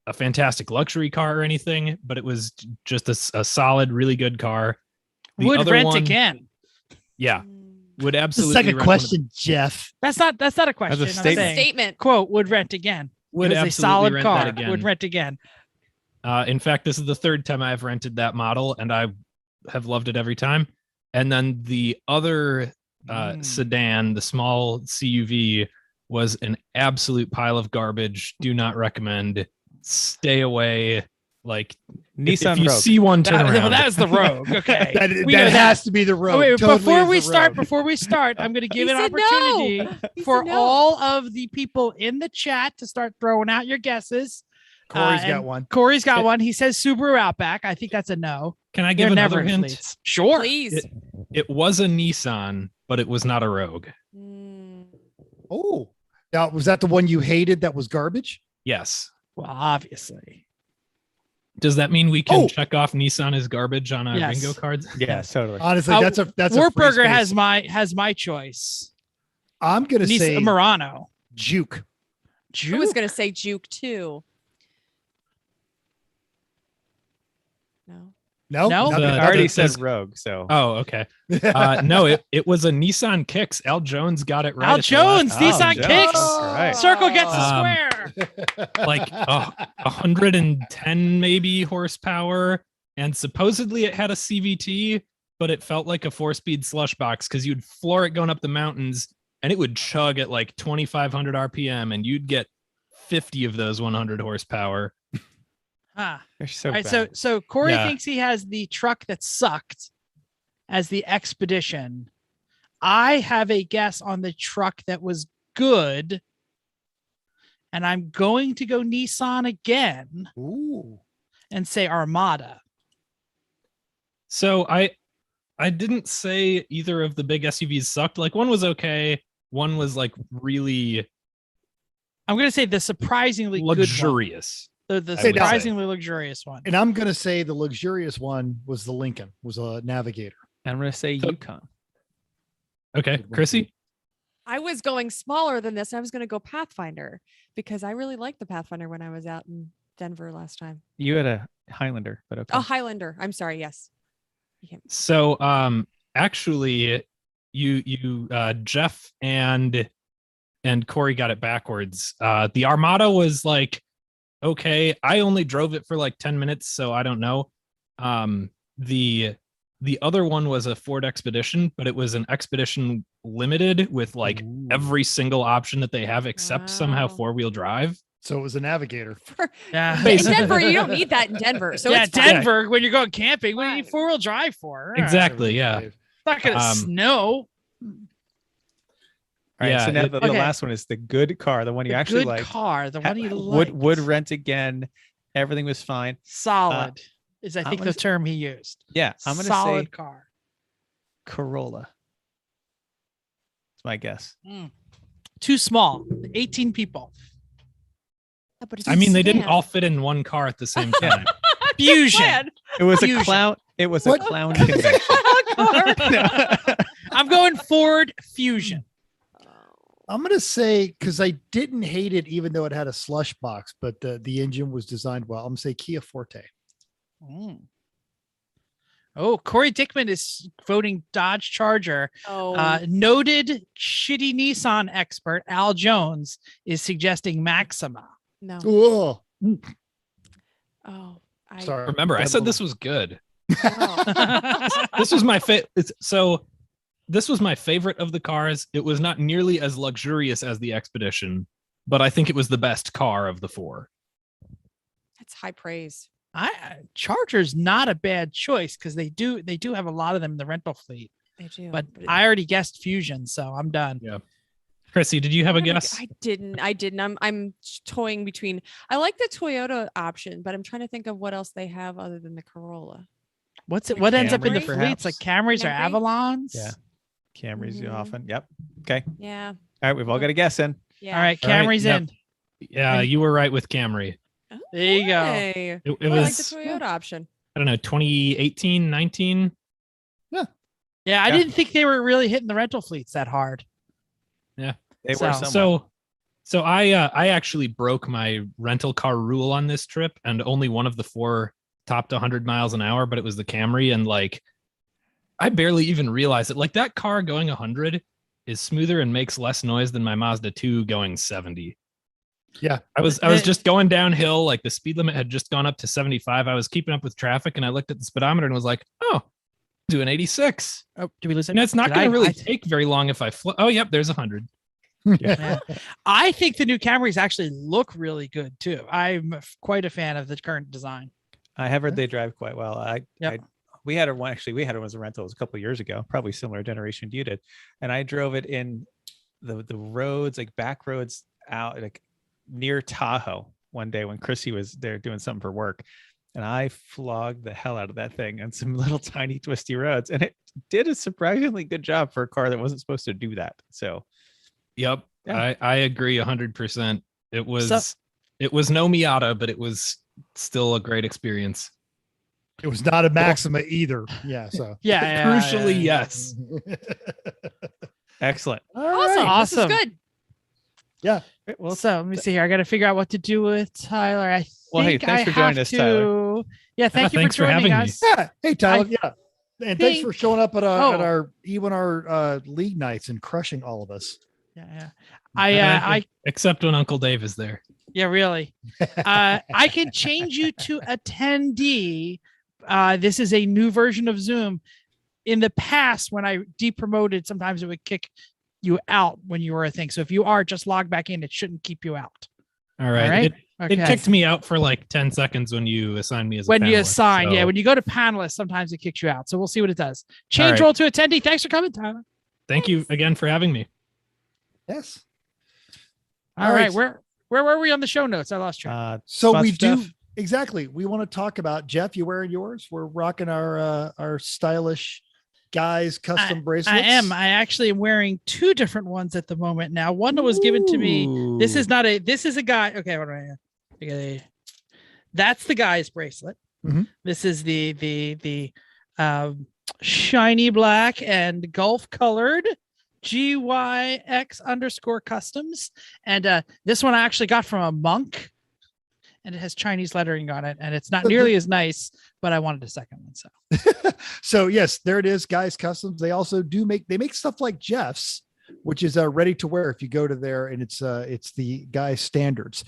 a fantastic luxury car or anything, but it was just a solid, really good car. The Would other rent one- again. Yeah, would The absolutely. second rent one of the- question, Jeff. That's not a question. That's a I'm statement. saying, Statement. quote, would rent again. would It was a absolutely solid rent car. that again. Would rent again. In fact, this is the 3rd time I've rented that model, and I have loved it every time. And then the other sedan, the small CUV, was an absolute pile of garbage. Do not recommend. Stay away. Like, Nissan if you Rogue. see one, turn around. That was the Rogue. Okay. That We know has to be the road. Oh, wait, Totally before is we the road. start, I'm going to give He an said no. opportunity He for said no. all of the people in the chat to start throwing out your guesses. Corey's got and one. Corey's got one. He says Subaru Outback. I think that's a no. Can I They're give never another in hint? fleets. Sure. Please. It was a Nissan, but it was not a Rogue. Mm. Oh, now was that the one you hated that was garbage? Yes. Well, obviously. Does that mean we can Oh. check off Nissan as garbage on our Yes. bingo cards? Yeah, totally. Honestly, that's a free Wartburger space. has my choice. I'm gonna say Murano. Juke. I was gonna say Juke too. No. No, No? Nothing- Uh, I already that said says- Rogue, so Oh, okay. No, it was a Nissan Kicks. Al Jones got it right. Al at the last- Jones, Oh, Nissan Jones. Kicks. All right. Circle gets the Um, square. Like 110 maybe horsepower, and supposedly it had a CVT, but it felt like a 4-speed slush box because you'd floor it going up the mountains, and it would chug at like 2,500 RPM, and you'd get 50 of those 100 horsepower. Huh. they're so All right, bad. so Corey Yeah. thinks he has the truck that sucked as the Expedition. I have a guess on the truck that was good, and I'm going to go Nissan again Ooh. and say Armada. So I didn't say either of the big SUVs sucked. Like one was okay, one was like really I'm going to say the surprisingly good luxurious. one. The I would say. surprisingly luxurious one. And I'm gonna say the luxurious one was the Lincoln, was a Navigator. I'm gonna say So- Yukon. Okay, Chrissy. I was going smaller than this. I was going to go Pathfinder because I really liked the Pathfinder when I was out in Denver last time. You had a Highlander, but okay. Oh, Highlander. I'm sorry. Yes. So actually you Jeff and Corey got it backwards. The Armada was like okay. I only drove it for like 10 minutes, so I don't know. The other one was a Ford Expedition, but it was an Expedition Limited with like Ooh. every single option that they have except somehow Wow. 4-wheel drive. So it was a Navigator. Yeah. In Basically. Denver, you don't need that in Denver. So yeah, it's fine. Denver, when you're going camping, what do you need Right. 4-wheel drive for? Exactly. Yeah. It's not going to snow. All right, Yeah, so now it- the Okay. last one is the good car, the one you The actually good like. car, the one you would liked. rent again. Everything was fine. Solid is I I'm think gonna the term he used. Yeah, I'm gonna Solid say car. Corolla. That's my guess. Too small. 18 people. Yeah, but it's I a mean, they didn't sedan. all fit in one car at the same Yeah. time. Fusion. Plan. It was Fusion. a clown. It was What? a clown convention. I'm going Ford Fusion. I'm gonna say because I didn't hate it, even though it had a slush box, but the engine was designed well. I'm gonna say Kia Forte. Oh, Corey Dickman is voting Dodge Charger. Oh, Noted shitty Nissan expert Al Jones is suggesting Maxima. no. Oh, Oh, I, sorry. Remember, I said this was good. oh. This was my favorite. So this was my favorite of the cars. It was not nearly as luxurious as the Expedition, but I think it was the best car of the four. That's high praise. Charger's not a bad choice because they do have a lot of them in the rental fleet. They do. But I already guessed Fusion, so I'm done. Yeah. Chrissy, did you have a guess? I didn't. I'm toying between. I like the Toyota option, but I'm trying to think of what else they have other than the Corolla. What's it? Like What ends up in the Camry, fleets? Like Camrys or Camry? Avalons? Yeah. Camrys Mhm. often. Yep. Okay. Yeah. All right, we've all got a guess in. Yeah. All right, All right, Camry's yep. in. Yeah, you were right with Camry. There you go. Hey. It I like the was, Toyota option. I don't know, 2018, 19. Yeah, I Yeah. didn't think they were really hitting the rental fleets that hard. They So- were somewhat. So I actually broke my rental car rule on this trip, and only one of the four topped 100 miles an hour, but it was the Camry, and like I barely even realized it. Like that car going 100 is smoother and makes less noise than my Mazda 2 going 70. Yeah. I was just going downhill, like the speed limit had just gone up to 75. I was keeping up with traffic, and I looked at the speedometer and was like, "Oh, I'm doing 86." Oh, did we lose it? And it's not Did going I- to really I- take very long if I oh, yep, there's 100. Yeah. I think the new Camrys actually look really good too. I'm quite a fan of the current design. I have heard they drive quite well. Yep. We had one actually. We had it as a rental a couple of years ago, probably similar generation to you did, and I drove it in the roads, like back roads out like near Tahoe one day when Chrissy was there doing something for work, and I flogged the hell out of that thing on some little tiny twisty roads, and it did a surprisingly good job for a car that wasn't supposed to do that. So, Yep. Yeah. I agree 100%. It was no Miata, but it was still a great experience. It was not a Maxima either. Yeah. So Crucially, yes. excellent. Awesome. This is good. Yeah. Well, so let me see here. I got to figure out what to do with Tyler. I Well, hey, think thanks I for joining have us, to. Tyler. Yeah, thank you for thanks for joining having me. us. Yeah. Hey, Tyler. Yeah. And thanks for think- showing up at Oh. our E1R league nights and crushing all of us. Yeah. I Except when Uncle Dave is there. yeah, really. I can change you to attendee. This is a new version of Zoom. In the past, when I depromoted, sometimes it would kick you out when you were a thing. So if you are, just log back in. It shouldn't keep you out. All right. All right. It kicked me out for like 10 seconds when you assigned me as a When you panelist, assign, so when you go to panelist, sometimes it kicks you out. So we'll see what it does. Change right. role to attendee. Thanks for coming, Tyler. Thank you again for having me. Yes. All right. Where were we on the show notes? I lost track. So we sponsor do stuff? exactly. We want to talk about Jeff. You wearing yours? We're rocking our stylish guys custom bracelets. I am. I actually am wearing two different ones at the moment now. One that was given to me. This is a guy. Okay, what am I? Okay, that's the guy's bracelet. Mhm. This is the shiny black and Gulf colored GYX _ customs. And this one I actually got from a monk, and it has Chinese lettering on it, and it's not nearly as nice, but I wanted a second one. So So yes, there it is, guys customs. They also make stuff like Jeff's, which is ready to wear if you go to there, and it's the guy standards,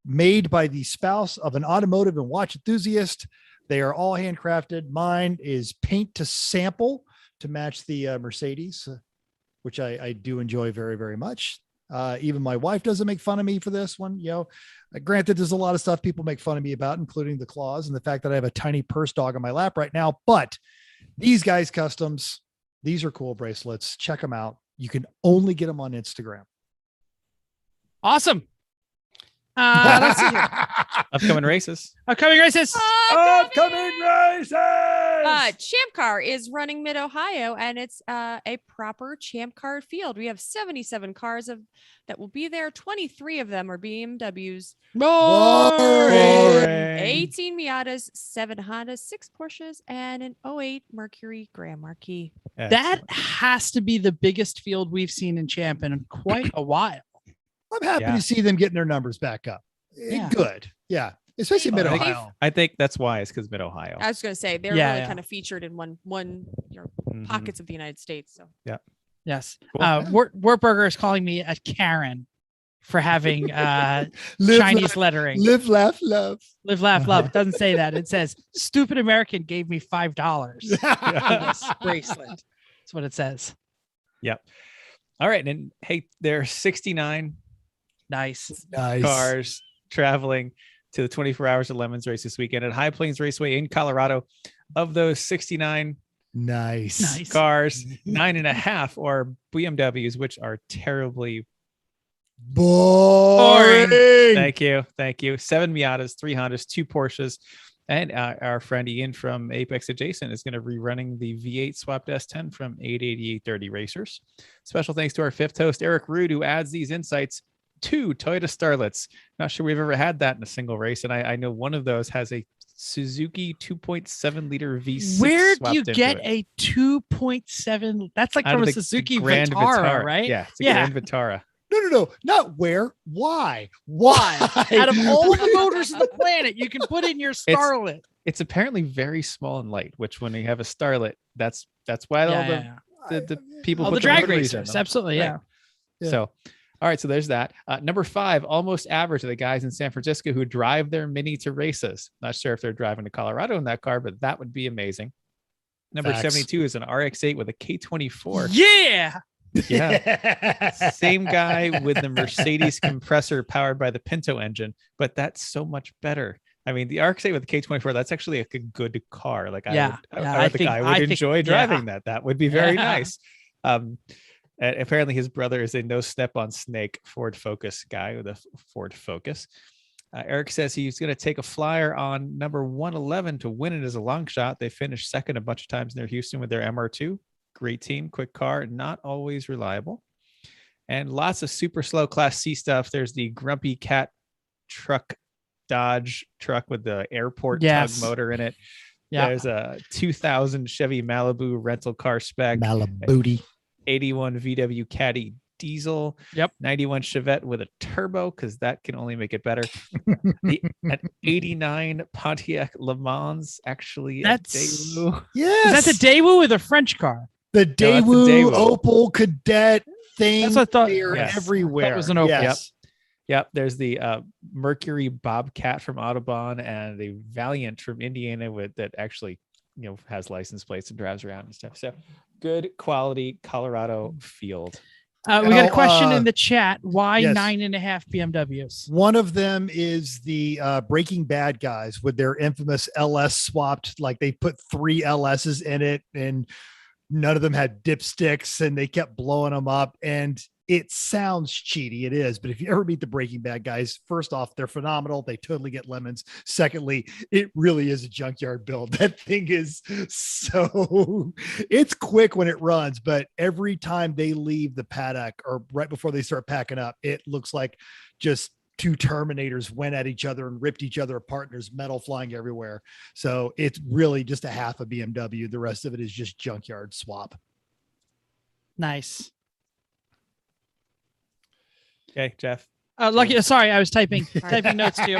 made by the spouse of an automotive and watch enthusiast. They are all handcrafted. Mine is paint to sample to match the Mercedes, which I do enjoy very, very much. Even my wife doesn't make fun of me for this one. Granted, there's a lot of stuff people make fun of me about, including the claws and the fact that I have a tiny purse dog on my lap right now. But these guys customs, these are cool bracelets. Check them out. You can only get them on Instagram. awesome. Let's see here. Upcoming races. Upcoming races. Upcoming races. Champ Car is running Mid Ohio, and it's a proper Champ Car field. We have 77 cars that will be there. 23 of them are BMWs, Boring. 18 Miatas, 7 Hondas, 6 Porsches, and an '08 Mercury Grand Marquis. That has to be the biggest field we've seen in Champ in quite a while. I'm happy Yeah. to see them getting their numbers back up. Yeah. Good. Yeah. Especially They've- Mid I think- Ohio. I think that's why it's because Mid Ohio. I was going to say they're Yeah, really yeah. kind of featured in one Mhm. pockets of the United States. So Yes. Cool. Wartburger is calling me a Karen for having Live, Chinese laugh, lettering. live, laugh, love. Live, laugh, love. It doesn't say that. It says stupid American gave me $5 for this bracelet. That's what it says. Yep. All right. And hey, there are 69 Nice. Nice. cars traveling to the 24 Hours of Lemons race this weekend at High Plains Raceway in Colorado. Of those 69 Nice. Nice. cars, 9.5 are BMWs, which are terribly. Boring. Thank you. 7 Miatas, 3 Hondas, 2 Porsches. And our friend Ian from Apex Adjacent is going to be running the V8 swapped S10 from 88830 Racers. Special thanks to our fifth host, Eric Rude, who adds these insights to Toyota Starlets. Not sure we've ever had that in a single race. And I know one of those has a Suzuki 2.7 liter V6. Where do swapped you into get it. a 2.7? That's like Out from of a the Suzuki Grand Vitara, right? Yeah, it's a Yeah. Grand Vitara. No. Not where. Why? Out of all the motors on the planet, you can put in your Starlet. It's apparently very small and light, which when you have a Starlet, that's why all the people All put the drag motories in racers. them. Absolutely. Right. Yeah. So, all right. So there's that. Number 5, almost average, are the guys in San Francisco who drive their Mini to races. Not sure if they're driving to Colorado in that car, but that would be amazing. Number Facts. 72 is an RX-8 with a K24. Yeah. Yeah. Same guy with the Mercedes compressor powered by the Pinto engine, but that's so much better. I mean, the RX-8 with the K24, that's actually a good car. Like I would enjoy driving that. That would be very nice. And apparently his brother is a no step on snake Ford Focus guy with a Ford Focus. Eric says he's going to take a flyer on number 111 to win it as a long shot. They finished second a bunch of times near Houston with their MR2. Great team, quick car, not always reliable. And lots of super slow Class C stuff. There's the Grumpy Cat truck, Dodge truck with the airport tug motor in it. Yeah. There's a 2000 Chevy Malibu rental car spec. Malibu. 81 VW Caddy diesel. Yep. 91 Chevette with a turbo, because that can only make it better. An 89 Pontiac Le Mans, actually. That's Daewoo. Yes. Is that the Daewoo with a French car? The that's the Daewoo Daewoo. Opel Cadet thing. That's what I thought. They are Yes. everywhere. That was an Opel. Yes. Yep. There's the Mercury Bobcat from Audubon and the Valiant from Indiana that actually, has license plates and drives around and stuff. So good quality Colorado field. We got a Oh, question in the chat. Why yes. 9.5 BMWs? One of them is the Breaking Bad guys with their infamous LS swapped. Like they put 3 LSs in it and none of them had dipsticks and they kept blowing them up. And it sounds cheaty. It is. But if you ever meet the Breaking Bad guys, first off, they're phenomenal. They totally get lemons. Secondly, it really is a junkyard build. That thing is it's quick when it runs, but every time they leave the paddock or right before they start packing up, it looks like just 2 Terminators went at each other and ripped each other apart. And there's metal flying everywhere. So it's really just a half a BMW. The rest of it is just junkyard swap. Nice. Okay, Jeff. Lucky. Sorry, I was typing notes to you.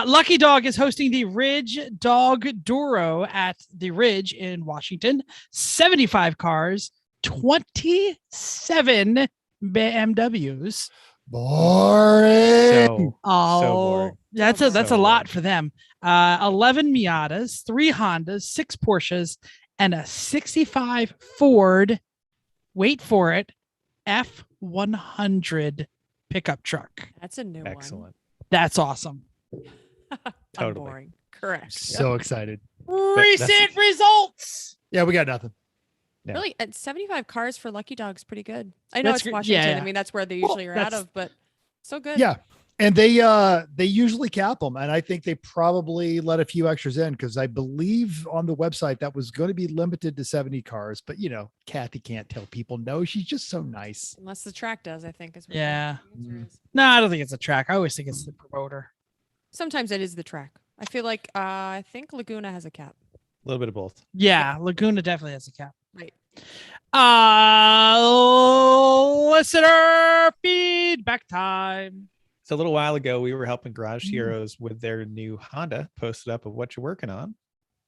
Lucky Dog is hosting the Ridge Dog Duro at the Ridge in Washington. 75 cars, 27 BMWs. Boring. So boring. That's So a lot for them. 11 Miatas, 3 Hondas, 6 Porsches, and a 65 Ford. Wait for it, F100 pickup truck. That's a new one. Excellent. That's awesome. Totally. Unboring. Correct. So excited. Recent results. Yeah, we got nothing. Yeah. Really, at 75 cars for Lucky Dog's pretty good. I know That's it's great. Washington. Yeah. I mean, that's where they usually are out that's- of, but so good. Yeah. And they usually cap them. And I think they probably let a few extras in because I believe on the website that was going to be limited to 70 cars. But, Kathy can't tell people no. She's just so nice. Unless the track does, I think. Is what Yeah. the answer is. No, I don't think it's a track. I always think it's the promoter. Sometimes it is the track. I feel like I think Laguna has a cap. A little bit of both. Yeah, Laguna definitely has a cap. Right. Listener feedback time. So a little while ago, we were helping Garage Mm. Heroes with their new Honda, posted up of what you're working on.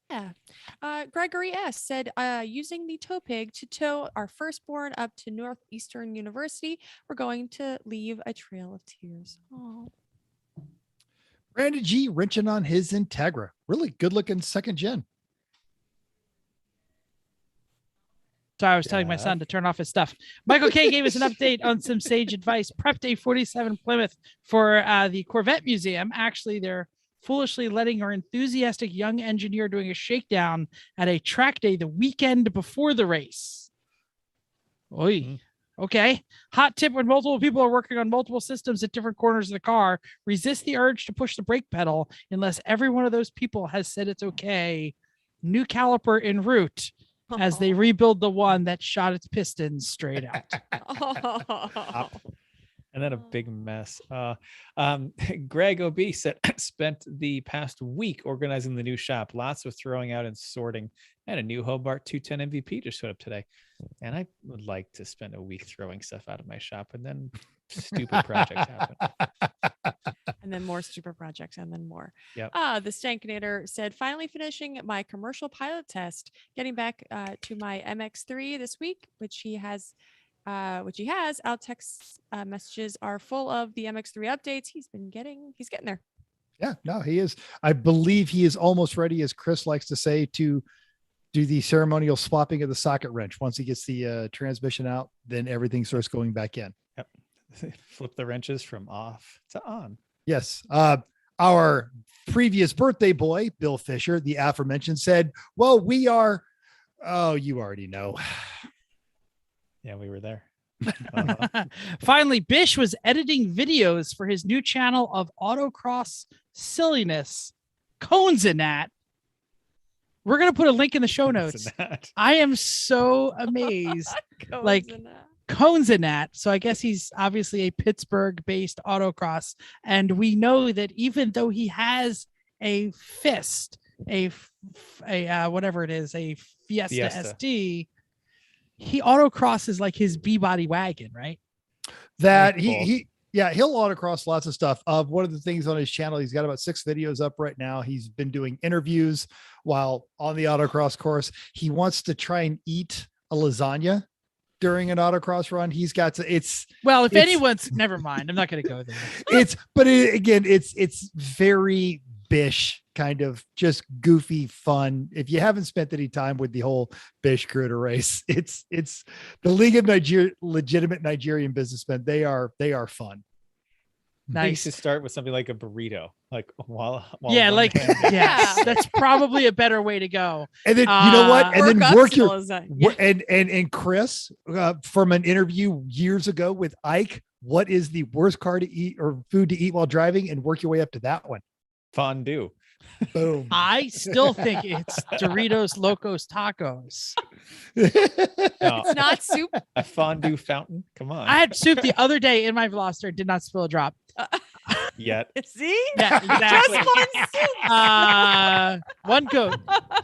Yeah. Gregory S. said, using the tow pig to tow our firstborn up to Northeastern University, we're going to leave a trail of tears. Oh. Brandon G wrenching on his Integra. Really good looking second gen. Sorry, I was telling my son to turn off his stuff. Michael K gave us an update on some sage advice. Prepped a 47 Plymouth for the Corvette Museum. Actually, they're foolishly letting our enthusiastic young engineer doing a shakedown at a track day the weekend before the race. Oy. Okay. Hot tip: when multiple people are working on multiple systems at different corners of the car, resist the urge to push the brake pedal unless every one of those people has said it's okay. New caliper en route as they rebuild the one that shot its pistons straight out. And then a big mess. Greg OB said, spent the past week organizing the new shop. Lots of throwing out and sorting. And a new Hobart 210 MVP just showed up today. And I would like to spend a week throwing stuff out of my shop, and then stupid projects happen. And then more stupid projects, and then more. Yep. The Stankinator said, finally finishing my commercial pilot test, getting back to my MX3 this week, which he has. Out text messages are full of the MX3 updates. He's getting there. Yeah, no, he is. I believe he is almost ready, as Chris likes to say, to do the ceremonial swapping of the socket wrench. Once he gets the transmission out, then everything starts going back in. Yep. Flip the wrenches from off to on. Yes. Our previous birthday boy, Bill Fisher, the aforementioned, said, well, we are, oh, you already know. Yeah, we were there. Finally, Bish was editing videos for his new channel of autocross silliness. Cones in that. We're going to put a link in the show notes. I am so amazed. Cones in that. So I guess he's obviously a Pittsburgh-based autocross. And we know that even though he has a fist, a whatever it is, a Fiesta. ST, he autocrosses like his B-body wagon, right? That he'll autocross lots of stuff. One of the things on his channel, he's got about 6 videos up right now. He's been doing interviews while on the autocross course. He wants to try and eat a lasagna during an autocross run. He's got to, if anyone's, never mind. I'm not going to go there. It's very Bish, kind of just goofy fun. If you haven't spent any time with the whole Bish crew to race, it's the League of Legitimate Nigerian Businessmen. They are fun. Nice to start with something like a burrito, like while that's probably a better way to go. And then you know what? And then work your and Chris from an interview years ago with Ike. What is the worst car to eat or food to eat while driving? And work your way up to that one. Fondue. Boom. I still think it's Doritos Locos Tacos. It's not soup. A fondue fountain. Come on. I had soup the other day in my Veloster. Did not spill a drop. Yet. See? Yeah, exactly. Just one soup. One goat.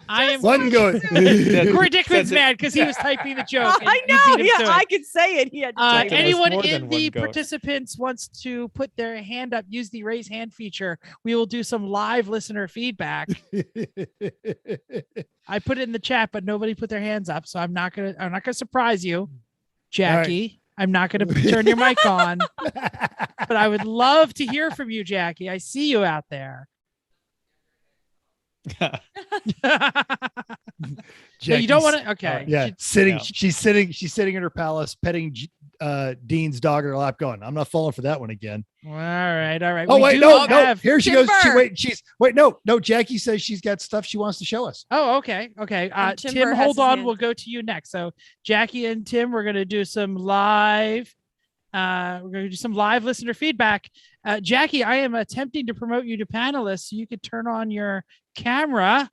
I am one goat. Corey Dickman's mad because he was typing the joke. I know. Yeah, I could say it. He had to anyone in the participants wants to put their hand up, use the raise hand feature. We will do some live listener feedback. I put it in the chat, but nobody put their hands up, so I'm not gonna surprise you, Jackie. I'm not going to turn your mic on, but I would love to hear from you, Jackie. I see you out there. You don't want to. Okay. She's sitting in her palace, petting Dean's dog in her lap, going, "I'm not falling for that one again." All right. Oh, wait, no. Here she goes. No. Jackie says she's got stuff she wants to show us. Oh, okay. Tim, hold on. We'll go to you next. So Jackie and Tim, we're going to do some live. Listener feedback. Jackie, I am attempting to promote you to panelists. So you could turn on your camera.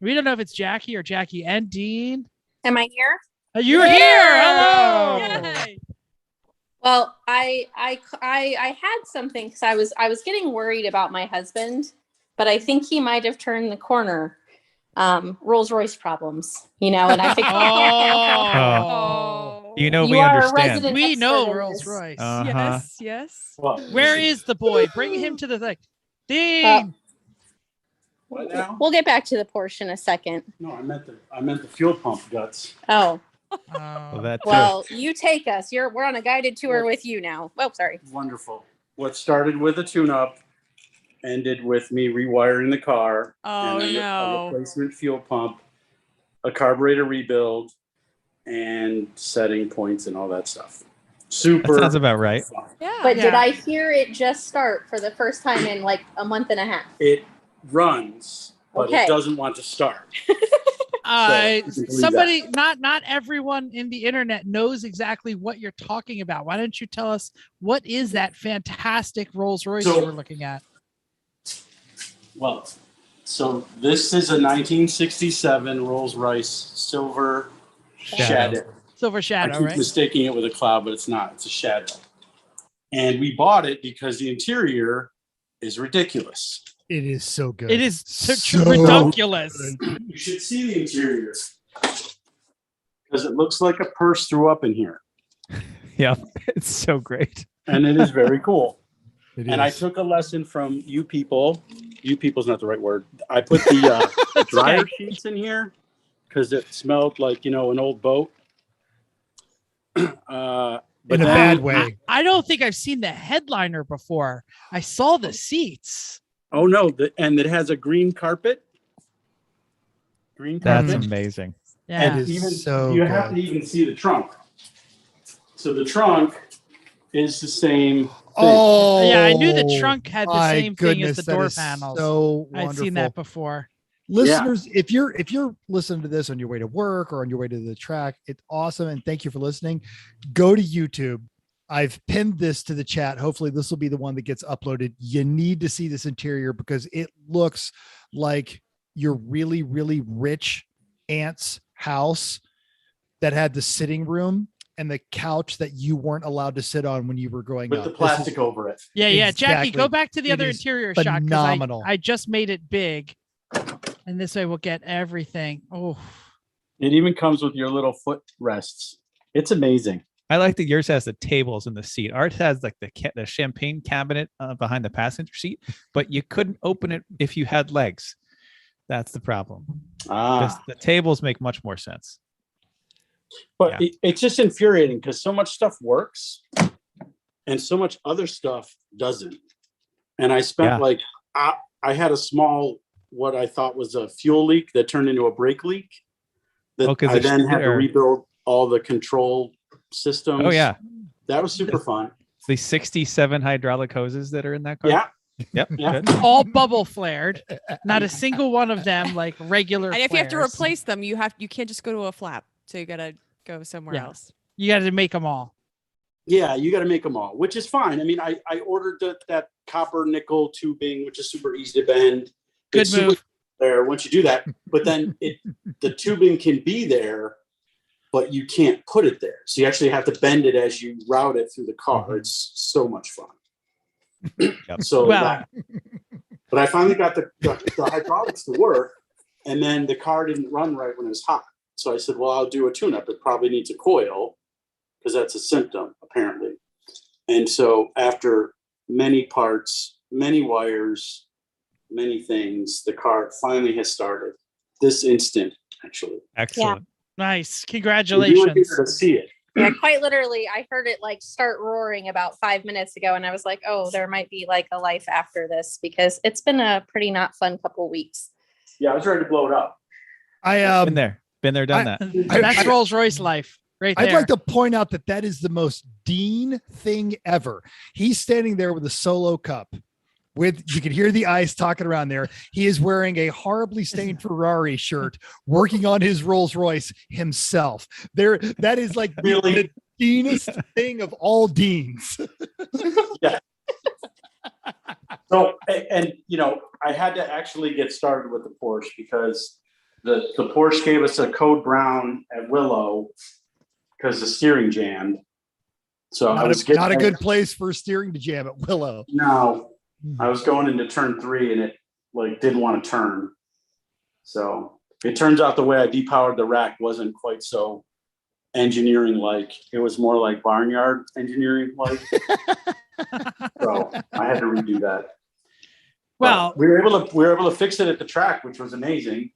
We don't know if it's Jackie or Jackie and Dean. Am I here? You're here. Hello. Yay. Well, I had something because I was getting worried about my husband, but I think he might have turned the corner. Rolls Royce problems, and I think we understand. We know Rolls Royce. Yes. Well, Where is the boy? Bring him to the thing. Dean. What now? We'll get back to the Porsche in a second. No, I meant the fuel pump guts. Oh. Well, you take us. We're on a guided tour with you now. Oh, sorry. Wonderful. What started with a tune-up ended with me rewiring the car. Oh, and no. A replacement fuel pump, a carburetor rebuild, and setting points and all that stuff. Super. That sounds about right. Fun. Yeah. But did I hear it just start for the first time in like a month and a half? It runs, but Okay. it doesn't want to start. Somebody, not everyone in the internet knows exactly what you're talking about. Why don't you tell us what is that fantastic Rolls Royce we're looking at? Well, so this is a 1967 Rolls Royce Silver Shadow. Silver I Shadow, keep right? mistaking it with a cloud, but it's not. It's a shadow. And we bought it because the interior is ridiculous. It is so good. It is So ridiculous. You should see the interior because it looks like a purse threw up in here. Yeah, it's so great. And it is very cool. It I is. took a lesson from you people. You people's not the right word. I put the dryer sheets in here because it smelled like, an old boat. In a bad way. I don't think I've seen the headliner before. I saw the seats. Oh, no. And it has a green carpet. That's amazing. Yeah. It is so you good. have to even see the trunk. So the trunk is the same thing. Oh, Yeah, I knew the trunk had the my same thing as goodness, the that door is panels. So I'd seen that before. Listeners, if you're listening to this on your way to work or on your way to the track, it's awesome. And thank you for listening. Go to YouTube. I've pinned this to the chat. Hopefully this will be the one that gets uploaded. You need to see this interior because it looks like your really, really rich aunt's house that had the sitting room and the couch that you weren't allowed to sit on when you were growing with up. the plastic over it. Yeah. Jackie, Exactly. go back to the It other is interior shot. 'Cause phenomenal. I just made it big. And this way we'll get everything. Oh, It even comes with your little foot rests. It's amazing. I like that yours has the tables in the seat. Ours has like the champagne cabinet behind the passenger seat, but you couldn't open it if you had legs. That's the problem. The tables make much more sense. But it's just infuriating because so much stuff works and so much other stuff doesn't. And I spent I had a small, what I thought was a fuel leak that turned into a brake leak. That I then had to rebuild all the control systems. Oh yeah. That was super fun. The 67 hydraulic hoses that are in that car. Yeah. Yep. Yeah. Good. all bubble flared. Not a single one of them like regular. And if you have to flares. replace them, you can't just go to a flap. So you gotta go somewhere else. You got to make them all. Yeah, you got to make them all, which is fine. I mean, I ordered that copper nickel tubing, which is super easy to bend. Good It's super move. there once you do that, but then the tubing can be there, but you can't put it there. So you actually have to bend it as you route it through the car. It's so much fun. Yep. So, Well. but I finally got the hydraulics to work, and then the car didn't run right when it was hot. So I said, well, I'll do a tune-up. It probably needs a coil because that's a symptom, apparently. And so after many parts, many wires, many things, the car finally has started this instant, actually. Excellent. Nice. You want Congratulations. to see it. Yeah, quite literally, I heard it like start roaring about 5 minutes ago, and I was like, "Oh, there might be like a life after this," because it's been a pretty not fun couple weeks. Yeah, I was ready to blow it up. Been there, done that. That's Rolls Royce life right there. I'd like to point out that is the most Dean thing ever. He's standing there with a solo cup. You can hear the ice talking around there. He is wearing a horribly stained Ferrari shirt, working on his Rolls Royce himself. That is like Really? the Deanest thing of all Deans. Yeah. So, and I had to actually get started with the Porsche because the Porsche gave us a code brown at Willow because the steering jammed. So Not a good place for steering to jam at Willow. No, I was going into turn 3 and it didn't want to turn. So it turns out the way I depowered the rack wasn't quite so engineering like. It was more like barnyard engineering like. So I had to redo that. Well, but we were able to fix it at the track, which was amazing.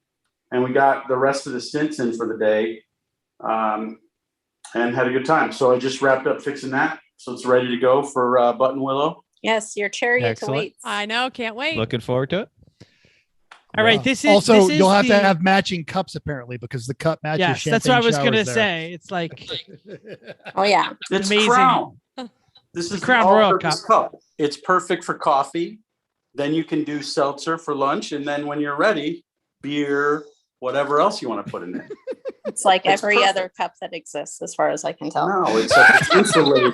And we got the rest of the stints in for the day, and had a good time. So I just wrapped up fixing that. So it's ready to go for Button Willow. Yes, your chariot Excellent. awaits. I know, can't wait. Looking forward to it. all right. This is Also, this is you'll have the- to have matching cups apparently because the cup matches. Yes, that's what I was going to say. It's like Oh yeah. It's Amazing. Crown. This is the Crown Royal all-purpose cup. It's perfect for coffee. Then you can do seltzer for lunch, and then when you're ready, beer, whatever else you want to put in there. It's like It's every perfect. other cup that exists, as far as I can tell. No, it's insulated.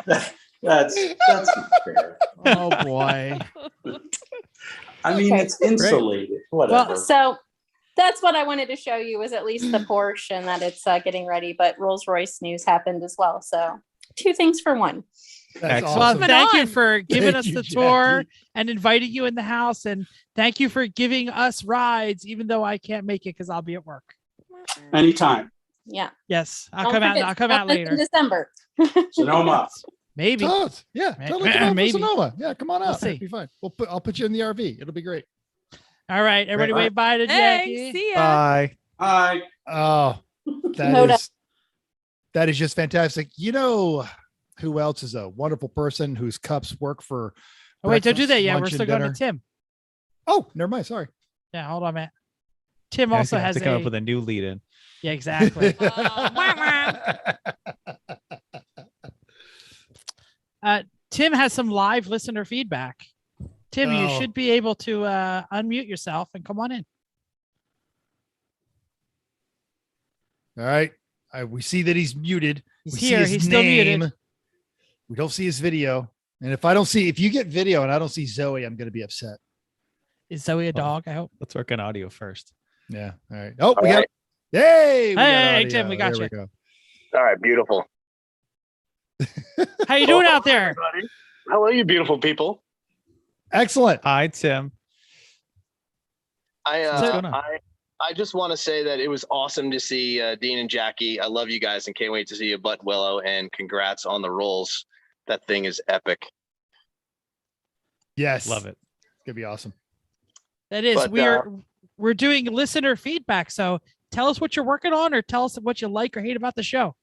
That's not fair. oh boy. I mean, Okay. it's insulated. Whatever. So that's what I wanted to show you, was at least the Porsche and that it's getting ready. But Rolls-Royce news happened as well. So 2 things for one. That's Excellent. Well, awesome. Moving thank you on. for giving Thank us you, the tour Jackie. and inviting you in the house, and thank you for giving us rides, even though I can't make it because I'll be at work. Anytime. Yeah. Yes, I'll Don't come out. forget I'll come out Sonoma in later. December. Sonoma. Maybe. Tell us. Yeah, May- totally come out maybe. for Sonoma. Yeah, come on We'll out. see. It'll be fine. I'll put you in the RV. It'll be great. All right, everybody, Right. wave bye to Thanks. Jackie. See ya. Bye. Hi. Oh, No doubt. that is just fantastic. You know who else is a wonderful person whose cups work for? Oh, wait, don't do breakfast, that yet. We're lunch, still and going to dinner? Tim. Oh, never mind. Sorry. Yeah, hold on, Matt. Tim I also have has to come up with a new lead in. Yeah, exactly. Tim has some live listener feedback. Tim, you Oh. should be able to unmute yourself and come on in. All right. We see that he's muted. He's we here. See his He's still name. muted. We don't see his video. And if you get video and I don't see Zoe, I'm going to be upset. Is Zoe a dog? I hope. Let's work on audio first. Yeah. All right. Oh, All we got. right. Hey, we got Hey, audio. Tim, we got There you. We go. All right, beautiful. How you doing out there? Everybody. Hello, you beautiful people. Excellent. Hi, Tim. I What's going on? I just want to say that it was awesome to see Dean and Jackie. I love you guys and can't wait to see you butt Willow, and congrats on the roles. That thing is epic. Yes. Love it. It's going to be awesome. That is. But, We're doing listener feedback. So tell us what you're working on, or tell us what you like or hate about the show.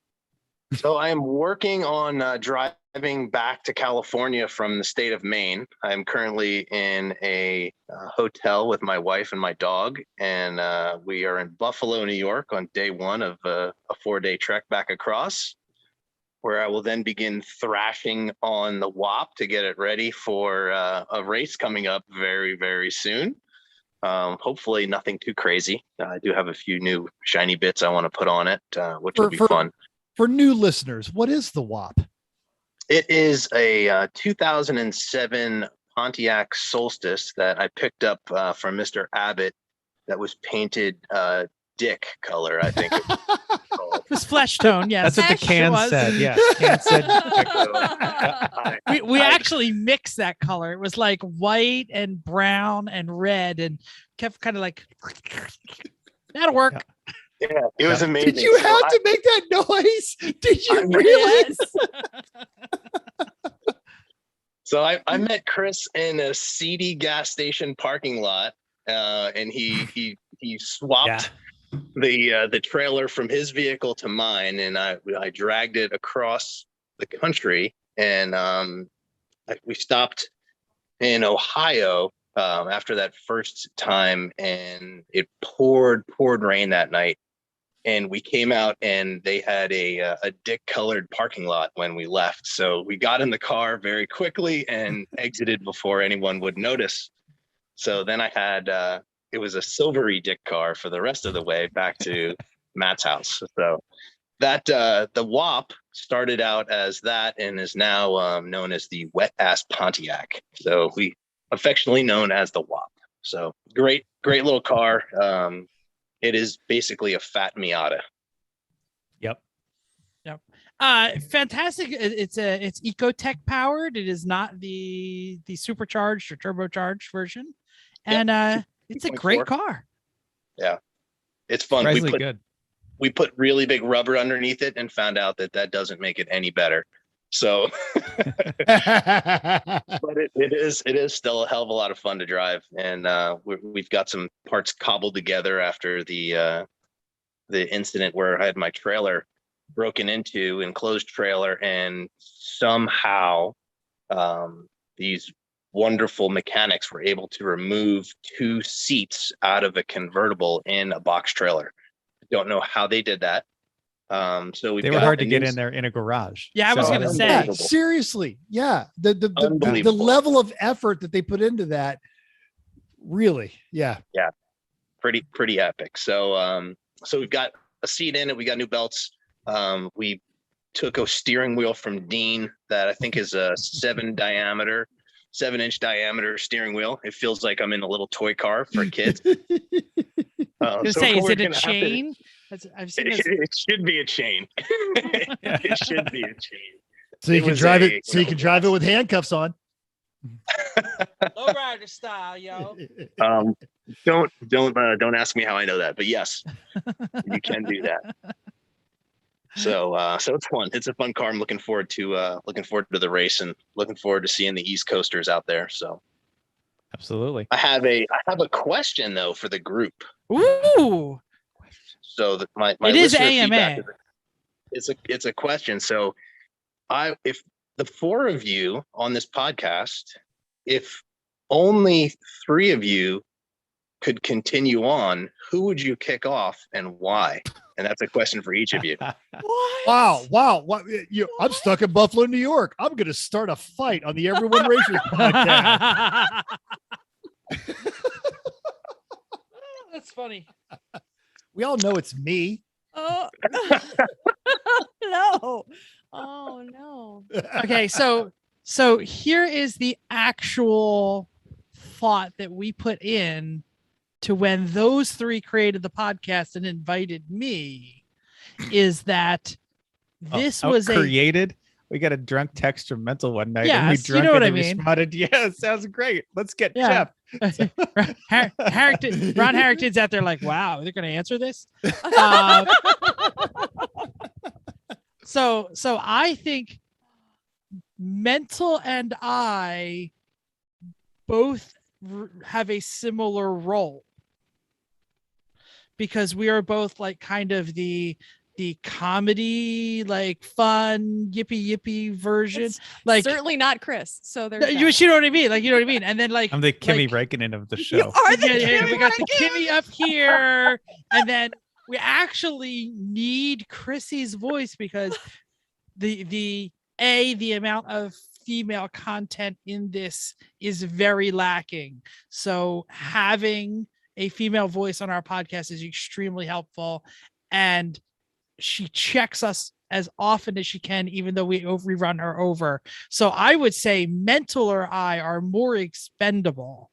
So I am working on driving back to California from the state of Maine. I'm currently in a hotel with my wife and my dog, and we are in Buffalo, New York on day one of a 4-day trek back across, where I will then begin thrashing on the WAP to get it ready for a race coming up very, very soon. Hopefully nothing too crazy. I do have a few new shiny bits I want to put on it, which will be fun. For new listeners, what is the WAP? It is a 2007 Pontiac Solstice that I picked up from Mr. Abbott that was painted dick color, I think. It was called. It was flesh tone. Yes. That's what the can said. Yeah. Can said. We actually mixed that color. It was like white and brown and red, and kept kind of like, that'll work. Yeah. Yeah, it was amazing. Did you have to make that noise? Did you really? So I met Chris in a seedy gas station parking lot, and he swapped the trailer from his vehicle to mine, and I dragged it across the country, and we stopped in Ohio after that first time, and it poured rain that night. And we came out and they had a dick colored parking lot when we left. So we got in the car very quickly and exited before anyone would notice. So then I had, it was a silvery dick car for the rest of the way back to Matt's house. So that, the WAP started out as that and is now known as the wet ass Pontiac. So we affectionately known as the WAP. So great little car. It is basically a fat Miata. Yep. Fantastic. It's Ecotech powered. It is not the supercharged or turbocharged version. And it's a great car. Yeah. It's fun. We put really big rubber underneath it and found out that doesn't make it any better. So but it is still a hell of a lot of fun to drive, and we've got some parts cobbled together after the incident where I had my trailer broken into, enclosed trailer, and somehow these wonderful mechanics were able to remove 2 seats out of a convertible in a box trailer. I don't know how they did that. So they were hard to get in there in a garage. Yeah, I was going to say. Yeah, seriously. Yeah. The level of effort that they put into that. Really. Yeah. Yeah. Pretty epic. So, so we've got a seat in it. We got new belts. We took a steering wheel from Dean that I think is a 7-inch diameter steering wheel. It feels like I'm in a little toy car for kids. Is it a chain? I've seen this. It should be a chain. It should be a chain. So you can drive it. So you can drive it with handcuffs on. Lowrider style, yo. Don't ask me how I know that, but yes, you can do that. So it's fun. It's a fun car. I'm looking forward to the race and looking forward to seeing the East Coasters out there. So absolutely. I have a question though for the group. Ooh. So my it is AMA. It's a question. So if the 4 of you on this podcast, if only 3 of you could continue on, who would you kick off and why? And that's a question for each of you. What? Wow. What? I'm stuck in Buffalo, New York. I'm going to start a fight on the Everyone Racers podcast. That's funny. We all know it's me. Oh no. Oh no. Okay, so here is the actual thought that we put in to when those three created the podcast and invited me, is that this was created. We got a drunk texter mental one night. Yes, and we you drunk know what and I he mean. responded, yeah, sounds great. Let's get Yeah. Jeff. Ron Harrington's out there like, wow, they're going to answer this. So I think Mental and I both have a similar role, because we are both like kind of the comedy, like fun, yippee version. It's like certainly not Chris. So there's you that. know what I mean? Like, you know what I mean? And then like I'm the Kimi like, Räikkönen of the You show. are the Kimi we got the Räikkönen. Kimi up here, and then we actually need Chrissy's voice because the amount of female content in this is very lacking. So having a female voice on our podcast is extremely helpful, and she checks us as often as she can, even though we run her over. So I would say Mental or I are more expendable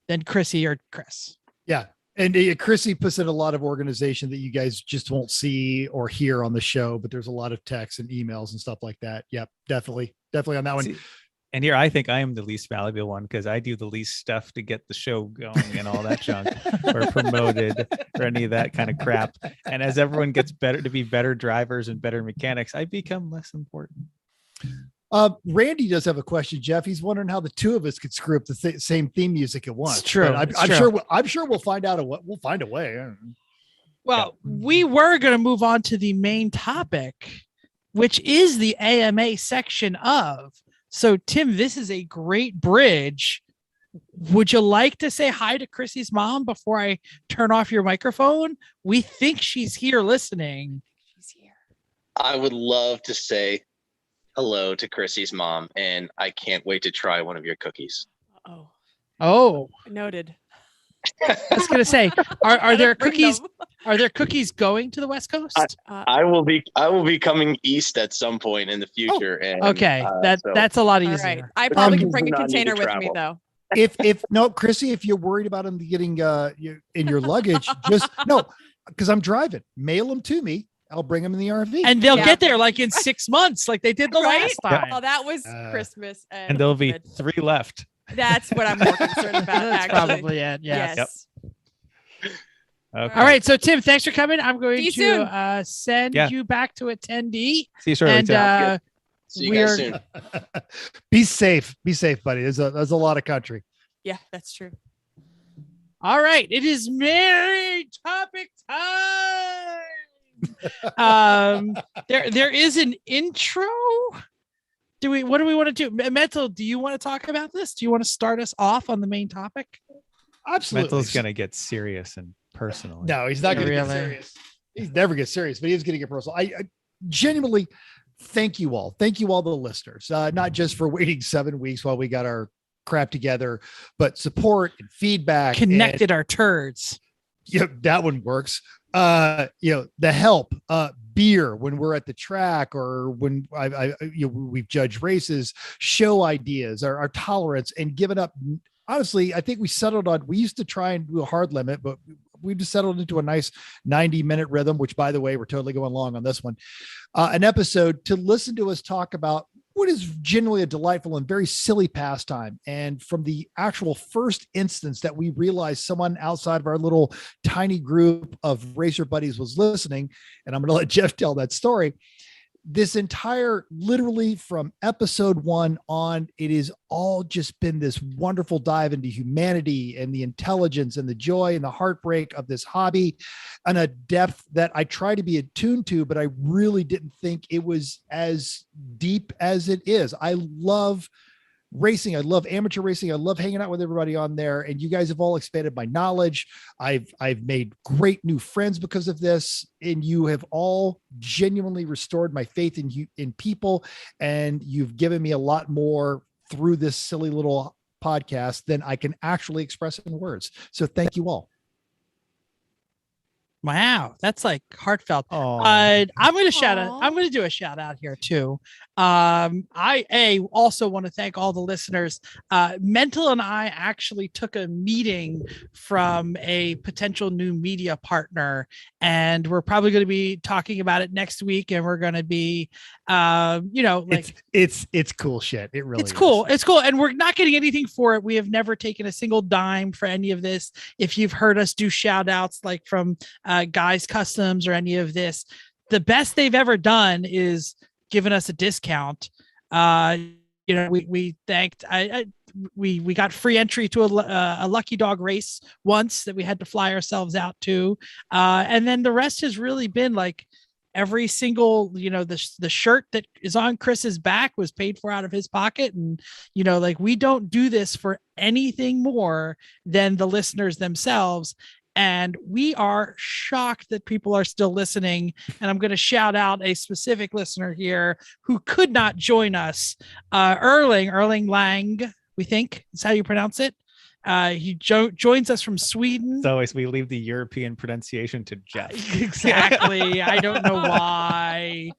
than Chrissy or Chris. Yeah. And Chrissy puts in a lot of organization that you guys just won't see or hear on the show, but there's a lot of texts and emails and stuff like that. Yep, definitely on that one. See, and here I think I am the least valuable one because I do the least stuff to get the show going and all that junk, or promoted or any of that kind of crap. And as everyone gets better to be better drivers and better mechanics, I become less important. Randy does have a question, Jeff. He's wondering how the two of us could screw up the same theme music at once. It's true. But I'm sure we'll find out. We'll find a way. Well, we were going to move on to the main topic, which is the AMA section of. So, Tim, this is a great bridge. Would you like to say hi to Chrissy's mom before I turn off your microphone? We think she's here listening. She's here. I would love to say hello to Chrissy's mom, and I can't wait to try one of your cookies. Oh, Noted. I was going to say, are there Bring cookies? them. Are there cookies going to the West Coast? I will be coming east at some point in the future. And Okay, so that's a lot All easier. right. I probably can bring a do not need to container with me travel. though. Chrissy, if you're worried about them getting in your luggage, because I'm driving, mail them to me. I'll bring them in the RV. And they'll Yeah. get there like in 6 months, like they did the Right? last time. Oh, that was Uh, Christmas. And there'll be COVID. 3 left. That's what I'm more concerned about. That's Actually. probably it. Yeah. Yes. Okay. All right. So, Tim, thanks for coming. I'm going See you to send Yeah. you back to attendee. See you shortly. And Tim. See you guys we're- soon. Be safe, buddy. There's a lot of country. Yeah, that's true. all right. It is Mary topic time. There is an intro. What do we want to do? Mental, do you want to talk about this? Do you want to start us off on the main topic? Absolutely. Mental's gonna get serious and personal. No, he's not going to get Really? serious. He's never get serious, but he's going to get personal. I genuinely thank you all. Thank you all the listeners, not just for waiting 7 weeks while we got our crap together, but support and feedback. Connected our turds. Yeah, that one works. The help, beer when we're at the track, or when we've judged races, show ideas, our tolerance, and given up. Honestly, I think we settled on, we used to try and do a hard limit, but we just settled into a nice 90-minute rhythm, which, by the way, we're totally going long on this one, an episode to listen to us talk about what is genuinely a delightful and very silly pastime. And from the actual first instance that we realized someone outside of our little tiny group of racer buddies was listening, and I'm going to let Jeff tell that story, this entire, literally from episode 1 on, it is all just been this wonderful dive into humanity and the intelligence and the joy and the heartbreak of this hobby, and a depth that I try to be attuned to, but I really didn't think it was as deep as it is. I love racing. I love amateur racing. I love hanging out with everybody on there. And you guys have all expanded my knowledge. I've made great new friends because of this. And you have all genuinely restored my faith in you, in people. And you've given me a lot more through this silly little podcast than I can actually express in words. So thank you all. Wow, that's like heartfelt. Oh, I'm going to shout out. Aw. I'm going to do a shout out here too. I also want to thank all the listeners. Mental and I actually took a meeting from a potential new media partner, and we're probably going to be talking about it next week. And we're going to be, like it's cool shit. It really it's cool. is. It's cool. And we're not getting anything for it. We have never taken a single dime for any of this. If you've heard us do shout outs like from Guys Customs or any of this, the best they've ever done is given us a discount. We thanked, we got free entry to a lucky dog race once that we had to fly ourselves out to. And then the rest has really been like, every single, the shirt that is on Chris's back was paid for out of his pocket. And, we don't do this for anything more than the listeners themselves. And we are shocked that people are still listening. And I'm going to shout out a specific listener here who could not join us. Erling Lang, we think is how you pronounce it. He joins us from Sweden. So as we leave the European pronunciation to Jeff. Exactly. I don't know why.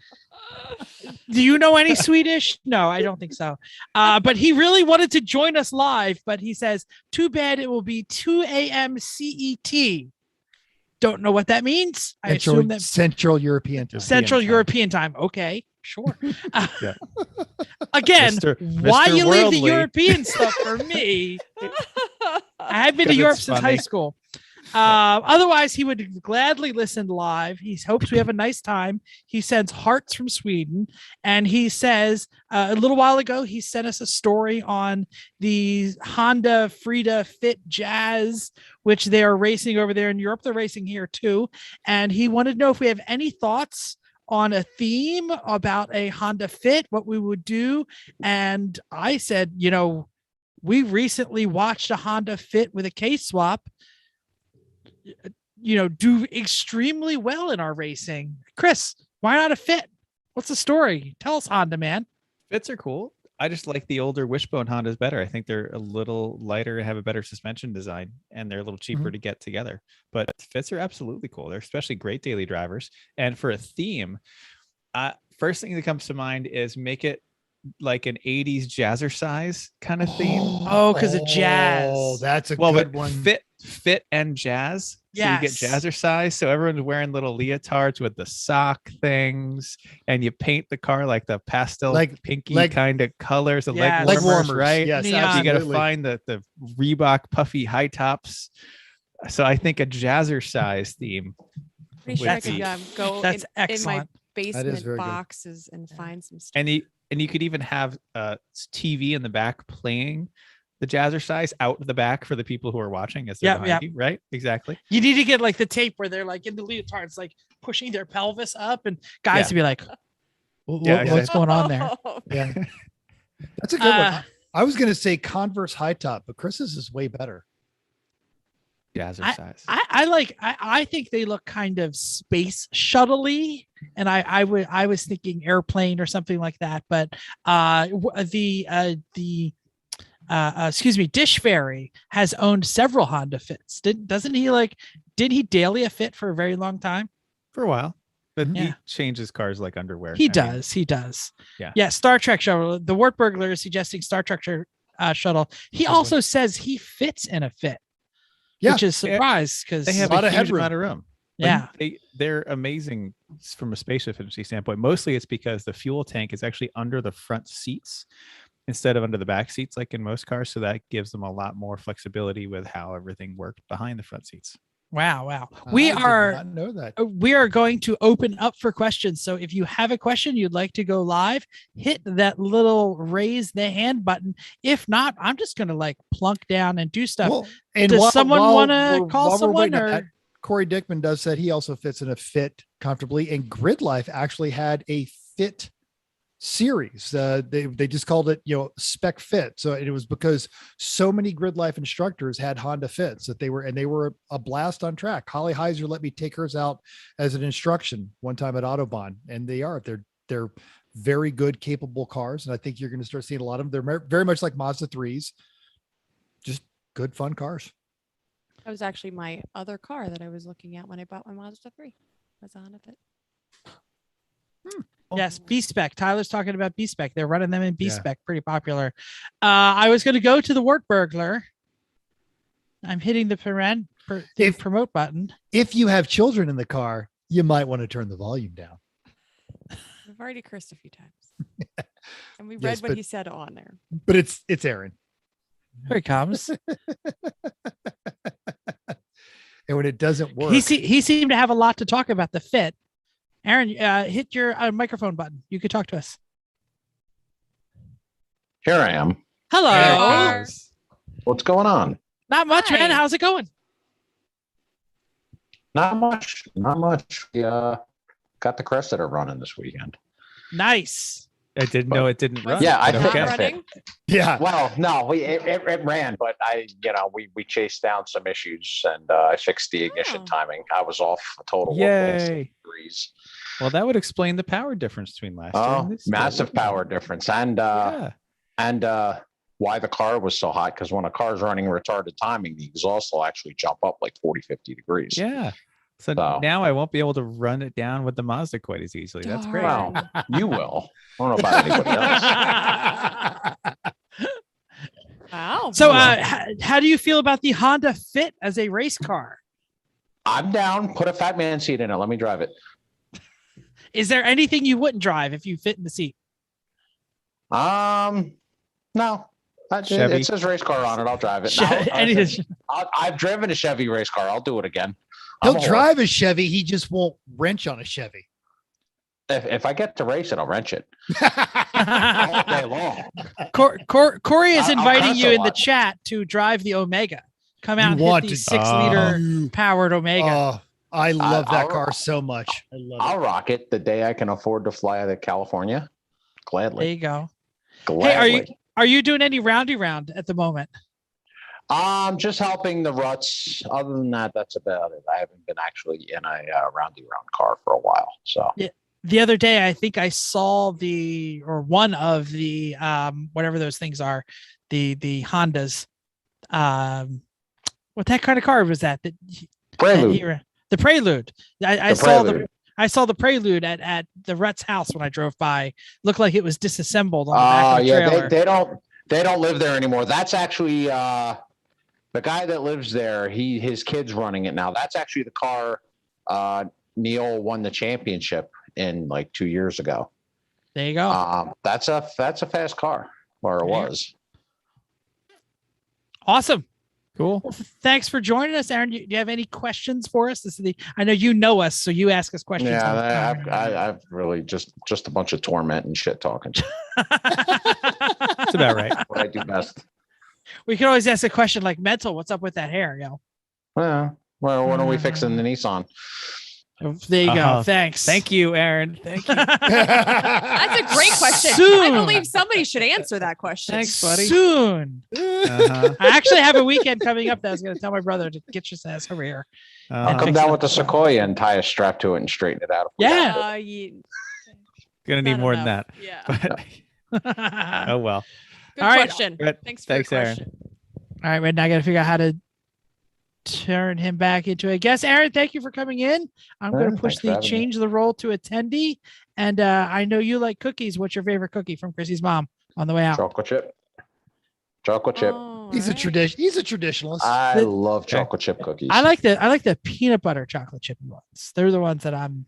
Do you know any Swedish? No, I don't think so. But he really wanted to join us live, but he says, too bad it will be 2 a.m. CET. Don't know what that means. I assume that Central European time. Central European time. Okay, sure. Again, Mr. why you leave the Worldly. European stuff for me? I've been to 'Cause Europe it's since funny. high school. Otherwise, he would gladly listen live. He hopes we have a nice time. He sends hearts from Sweden. And he says a little while ago, he sent us a story on the Honda Frida Fit Jazz, which they are racing over there in Europe. They're racing here too. And he wanted to know if we have any thoughts on a theme about a Honda Fit, what we would do. And I said, we recently watched a Honda Fit with a case swap, do extremely well in our racing. Chris, why not a Fit? What's the story? Tell us, Honda man. Fits are cool. I just like the older wishbone Hondas better. I think they're a little lighter, have a better suspension design, and they're a little cheaper to get together. But Fits are absolutely cool. They're especially great daily drivers. And for a theme, first thing that comes to mind is make it like an 80s jazzercise kind of theme. Oh, because of jazz. Oh, that's a Well, good but one. fit and jazz. So you get Yes. jazzercise. So everyone's wearing little leotards with the sock things, and you paint the car like the pastel, pinky kind of colors, the Yes. leg Leg warmers, warmers, right? yes, Neon. You got to absolutely. find the Reebok puffy high tops. So I think a jazzercise theme. Pretty sure I would could be- go That's in my excellent. basement very good. boxes and find some stuff. And you could even have TV in the back playing the jazzercise out the back for the people who are watching as they're behind you, right? Exactly. You need to get like the tape where they're like in the leotards, like pushing their pelvis up, and guys Yeah. to be like, Yeah, what's going on there? Yeah. That's a good one. I was going to say Converse high top, but Chris's is way better. Jazzercise. I think they look kind of space shuttle-y, and I was thinking airplane or something like that. But Dish Fairy has owned several Honda Fits. Did he daily a Fit for a very long time? For a while. But he Yeah. changes cars like underwear. He I mean, does. Yeah. Yeah. Star Trek shuttle. The Wartburglar is suggesting Star Trek shuttle. He also says he fits in a Fit. Yeah. Which is surprised because they have a lot a of huge headroom. amount of room. Yeah. They're amazing from a space efficiency standpoint. Mostly it's because the fuel tank is actually under the front seats instead of under the back seats like in most cars. So that gives them a lot more flexibility with how everything worked behind the front seats. Wow. I did not know that. We are going to open up for questions. So if you have a question you'd like to go live, hit that little raise the hand button. If not, I'm just going to like plunk down and do stuff. Well, and Does someone want to we're- call while we're someone waiting on or? that, Corey Dickman does said he also fits in a Fit comfortably, and Grid Life actually had a Fit series. They just called it, spec fit. So it was because so many grid life instructors had Honda Fits that they were a blast on track. Holly Heiser let me take hers out as an instruction one time at Autobahn, and they're very good, capable cars. And I think you're going to start seeing a lot of them. They're very much like Mazda 3s, just good, fun cars. That was actually my other car that I was looking at when I bought my Mazda 3. Was a Honda Fit. Yes, B-Spec. Tyler's talking about B-Spec. They're running them in B-Spec, pretty popular. I was going to go to the Work Burglar. I'm hitting the promote button. If you have children in the car, you might want to turn the volume down. We've already cursed a few times. And we read what he said on there. But it's Aaron. Here he comes. And when it doesn't work, he seemed to have a lot to talk about the Fit. Aaron, hit your microphone button. You could talk to us. Here I am. Hello. What's going on? Not much, man. How's it going? Not much. Not much. Yeah, got the Cressida running this weekend. Nice. I didn't know it didn't run. Yeah, I okay. running. Yeah. Well, no, it ran, but we chased down some issues and I fixed the ignition timing. I was off a total of degrees. Well, that would explain the power difference between last year and this massive year. power difference, and why the car was so hot, because when a car's running retarded timing, the exhaust will actually jump up like 40-50 degrees. Yeah. So now I won't be able to run it down with the Mazda quite as easily. That's great. Well, you will. I don't know about anybody else. Wow. So how do you feel about the Honda Fit as a race car? I'm down. Put a fat man seat in it. Let me drive it. Is there anything you wouldn't drive if you fit in the seat? No. It says race car on it. I'll drive it. I've driven a Chevy race car. I'll do it again. He'll drive a Chevy. He just won't wrench on a Chevy. If I get to race it, I'll wrench it all day long. Corey is inviting you in the chat to drive the Omega. Come out and hit the 6-liter powered Omega. I love that car so much. I love I'll rock it the day I can afford to fly to California. Gladly. There you go. Gladly. Hey, are you doing any roundy round at the moment? Just helping the ruts. Other than that, that's about it. I haven't been actually in a roundy round car for a while. So yeah. The other day, I think I saw one of the whatever those things are, the Hondas. What that kind of car was that? Prelude. The Prelude. I saw the Prelude at the Rut's house when I drove by. Looked like it was disassembled on the back of the trailer. They don't live there anymore. That's actually the guy that lives there. His kid's running it now. That's actually the car Neil won the championship in like 2 years ago. There you go. That's a fast car, or it was. Awesome. Cool. Well, thanks for joining us, Aaron. Do you have any questions for us? I know you know us, so you ask us questions. Yeah, I've really just a bunch of torment and shit talking. That's about right. What I do best. We can always ask a question like mental. What's up with that hair, Well, when are we fixing the Nissan? There you go. Thanks. Thank you, Aaron. Thank you. That's a great question. Soon. I believe somebody should answer that question. Thanks, buddy. Soon. I actually have a weekend coming up that I was going to tell my brother to get your ass over here. I'll come down with the Sequoia and tie a strap to it and straighten it out. Yeah. Gonna need more than that. Yeah. Oh well. Good All right. question. Thanks, Aaron. question. All right, right now I got to figure out how to turn him back into a guest. Aaron, thank you for coming in. I'm going to push the change the role to attendee. And I know you like cookies. What's your favorite cookie from Chrissy's mom on the way out? Chocolate chip. Chocolate chip. He's a traditionalist. I love chocolate chip cookies. I like the peanut butter chocolate chip ones. They're the ones that I'm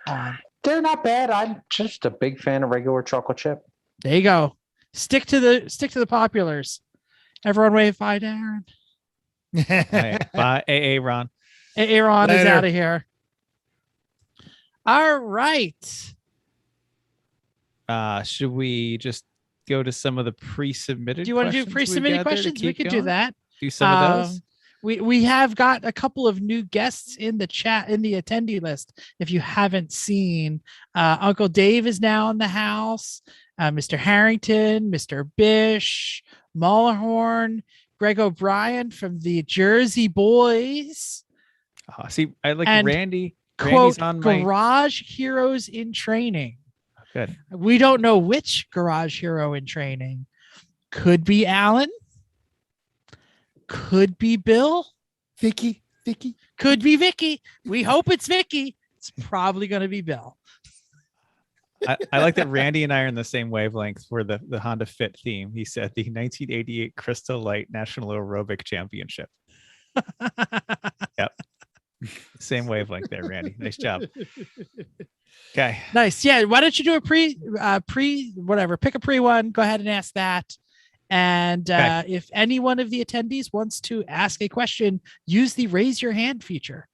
on. They're not bad. I'm just a big fan of regular chocolate chip. There you go. Stick to the populars. Everyone wave bye to Aaron. Right. Bye, AA Ron. AA Ron is out of here. All right. Should we just go to some of the pre-submitted? Do you want to do pre-submitted questions? We could do that. Do some of those. We have got a couple of new guests in the chat, in the attendee list. If you haven't seen, Uncle Dave is now in the house. Mr. Harrington, Mr. Bish, Mullahorn, Greg O'Brien from the Jersey Boys. See, I like And Randy. Quote, Randy's on my garage heroes in training. good. We don't know which garage hero in training. Could be Alan. Could be Bill. Vicky. Could be Vicky. We hope it's Vicky. It's probably going to be Bill. I like that Randy and I are in the same wavelength for the Honda Fit theme. He said the 1988 Crystal Light National Aerobic Championship. Yep. Same wavelength there, Randy. Nice job. Okay. Nice. Yeah. Why don't you do a pre whatever, pick a pre one, go ahead and ask that. And if any one of the attendees wants to ask a question, use the raise your hand feature.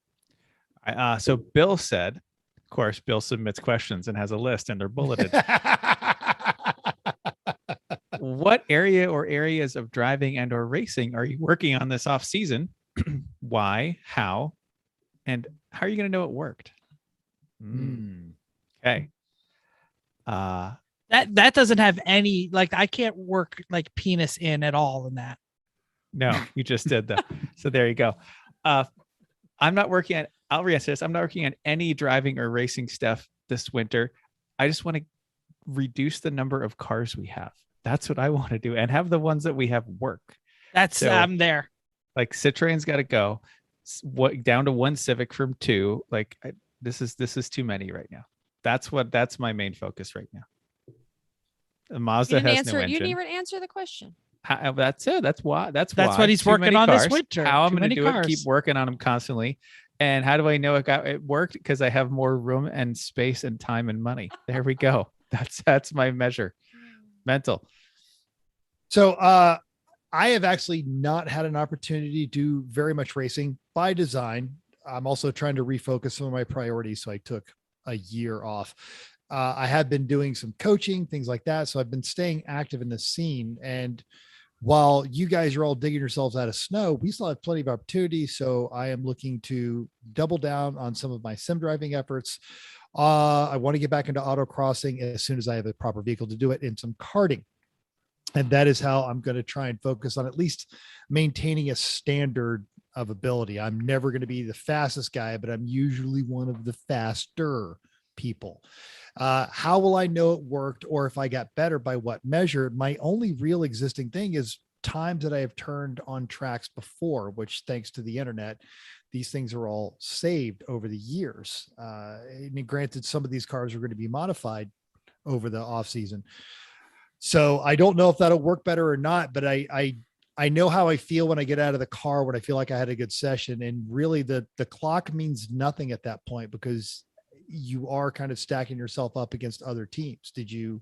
So Bill said, of course, Bill submits questions and has a list and they're bulleted. What area or areas of driving and or racing are you working on this off season? Why, how, and how are you going to know it worked? Okay. That doesn't have any, like, I can't work like penis in at all in that. No, you just did that. So there you go. I'm not working on, I'll re-answer this. I'm not working on any driving or racing stuff this winter. I just want to reduce the number of cars we have. That's what I want to do, and have the ones that we have work. That's So, I'm there. Like Citroen's got to go. What down to one Civic from two? Like this is too many right now. That's my main focus right now. The Mazda has no engine. You didn't even answer the question. That's it. That's why. That's what he's too working many on cars. this winter. How I'm Too going to many do cars. it? Keep working on them constantly. And how do I know it worked? Because I have more room and space and time and money. There we go. That's my measure. Mental. So I have actually not had an opportunity to do very much racing by design. I'm also trying to refocus some of my priorities. So I took a year off. I have been doing some coaching, things like that. So I've been staying active in the scene. And while you guys are all digging yourselves out of snow, we still have plenty of opportunities. So I am looking to double down on some of my sim driving efforts. I want to get back into autocrossing as soon as I have a proper vehicle to do it, and some karting. And that is how I'm going to try and focus on at least maintaining a standard of ability. I'm never going to be the fastest guy, but I'm usually one of the faster people. How will I know it worked, or if I got better, by what measure? My only real existing thing is times that I have turned on tracks before, which, thanks to the internet, these things are all saved over the years. And granted, some of these cars are going to be modified over the off season. So I don't know if that'll work better or not, but I know how I feel when I get out of the car, when I feel like I had a good session. And really the clock means nothing at that point, because you are kind of stacking yourself up against other teams. Did you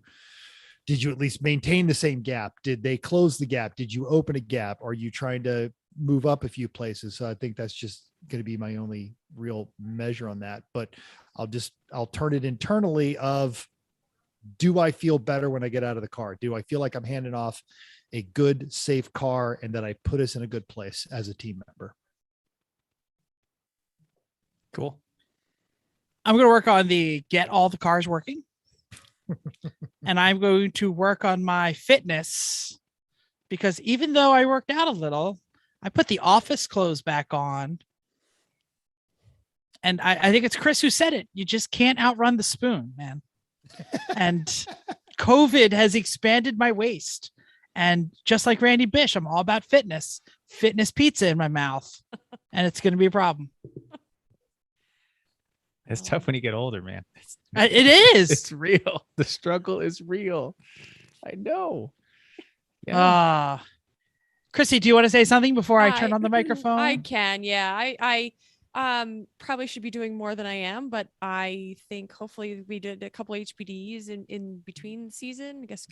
at least maintain the same gap? Did they close the gap? Did you open a gap? Are you trying to move up a few places? So I think that's just going to be my only real measure on that. But I'll turn it internally of, do I feel better when I get out of the car? Do I feel like I'm handing off a good, safe car, and that I put us in a good place as a team member? Cool. I'm going to work on get all the cars working. And I'm going to work on my fitness, because even though I worked out a little, I put the office clothes back on. And I think it's Chris who said it. You just can't outrun the spoon, man. And COVID has expanded my waist. And just like Randy Bish, I'm all about fitness pizza in my mouth. And it's going to be a problem. It's tough when you get older, man. It is. It's real. The struggle is real. I know. Yeah. Chrissy, do you want to say something before I turn on the microphone? I can. Yeah. I probably should be doing more than I am, but I think hopefully we did a couple HPDs in between season. I guess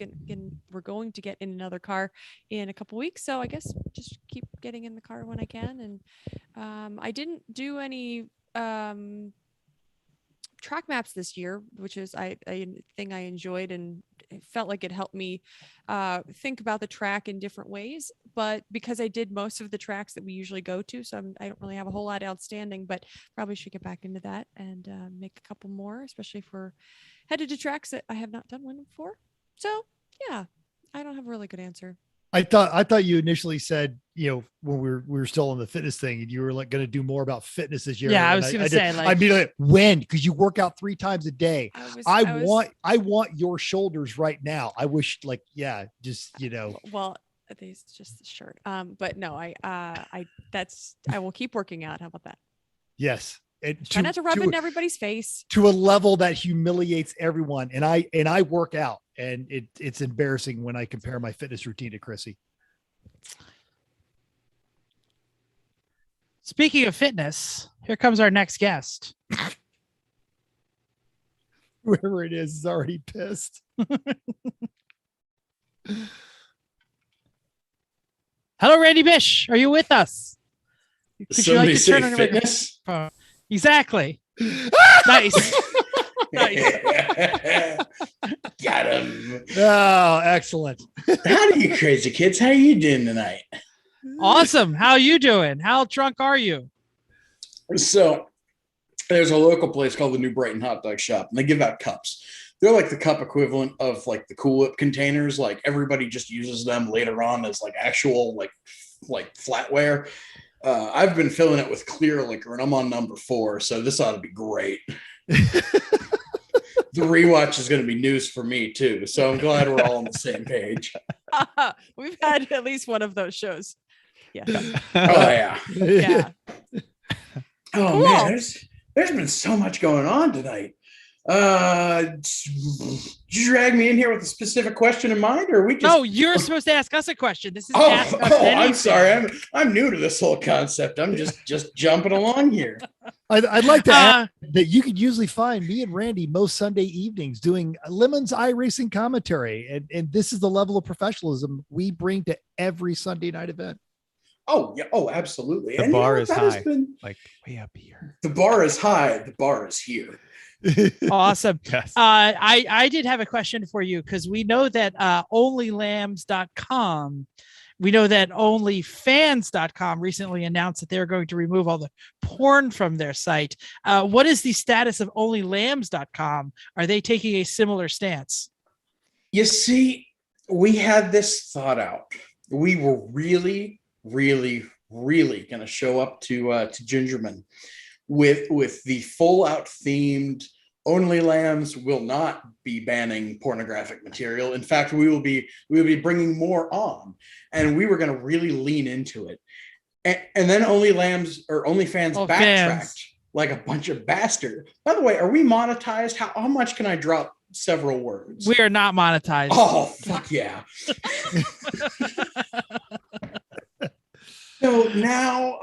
we're going to get in another car in a couple weeks. So I guess just keep getting in the car when I can. And I didn't do any track maps this year, which is a thing I enjoyed, and it felt like it helped me think about the track in different ways. But because I did most of the tracks that we usually go to, so I don't really have a whole lot outstanding, but probably should get back into that and make a couple more, especially if we're headed to tracks that I have not done one before. So yeah, I don't have a really good answer. I thought you initially said, when we were still on the fitness thing, and you were like going to do more about fitness this year. Yeah, I And was gonna say, like- I mean, like, when? Because you work out 3 times a day. I want your shoulders right now. I wish, like, yeah, just Well, these just the shirt. But no, I will keep working out. How about that? Yes. And Try not to rub it in everybody's face. To a level that humiliates everyone. And I work out, and it's embarrassing when I compare my fitness routine to Chrissy. Speaking of fitness, here comes our next guest. Whoever it is already pissed. Hello, Randy Bish. Are you with us? Somebody say fitness? Exactly. Nice. Nice. Got him. Oh, excellent. Howdy, you crazy kids. How you doing tonight? Awesome. How you doing? How drunk are you? So there's a local place called the New Brighton Hot Dog Shop, and they give out cups. They're like the cup equivalent of like the Cool Whip containers. Like everybody just uses them later on as like actual like flatware. I've been filling it with clear liquor, and I'm on number 4, so this ought to be great. The rewatch is going to be news for me too, so I'm glad we're all on the same page. We've had at least one of those shows. Yeah. Oh yeah. Yeah. Oh Cool. man, there's been so much going on tonight. Did you drag me in here with a specific question in mind, or we just? No, you're supposed to ask us a question. This is Ask Us I'm Anything. sorry. I'm new to this whole concept. I'm just jumping along here. I'd like to add that you could usually find me and Randy most Sunday evenings doing Lemon's iRacing commentary. And this is the level of professionalism we bring to every Sunday night event. Oh, yeah. Oh, absolutely. The bar is high. Like way up here. The bar is high. The bar is here. Awesome. Yes. I did have a question for you, because we know that onlylambs.com, we know that onlyfans.com recently announced that they're going to remove all the porn from their site. What is the status of onlylambs.com? Are they taking a similar stance? You see, we had this thought out. We were really going to show up to Gingerman with the full out themed. Only Lambs will not be banning pornographic material. In fact, we will be bringing more on, and we were going to really lean into it. And then Only Lambs or OnlyFans backtracked like a bunch of bastards. By the way, are we monetized? How much can I drop several words? We are not monetized. Oh, fuck yeah. So now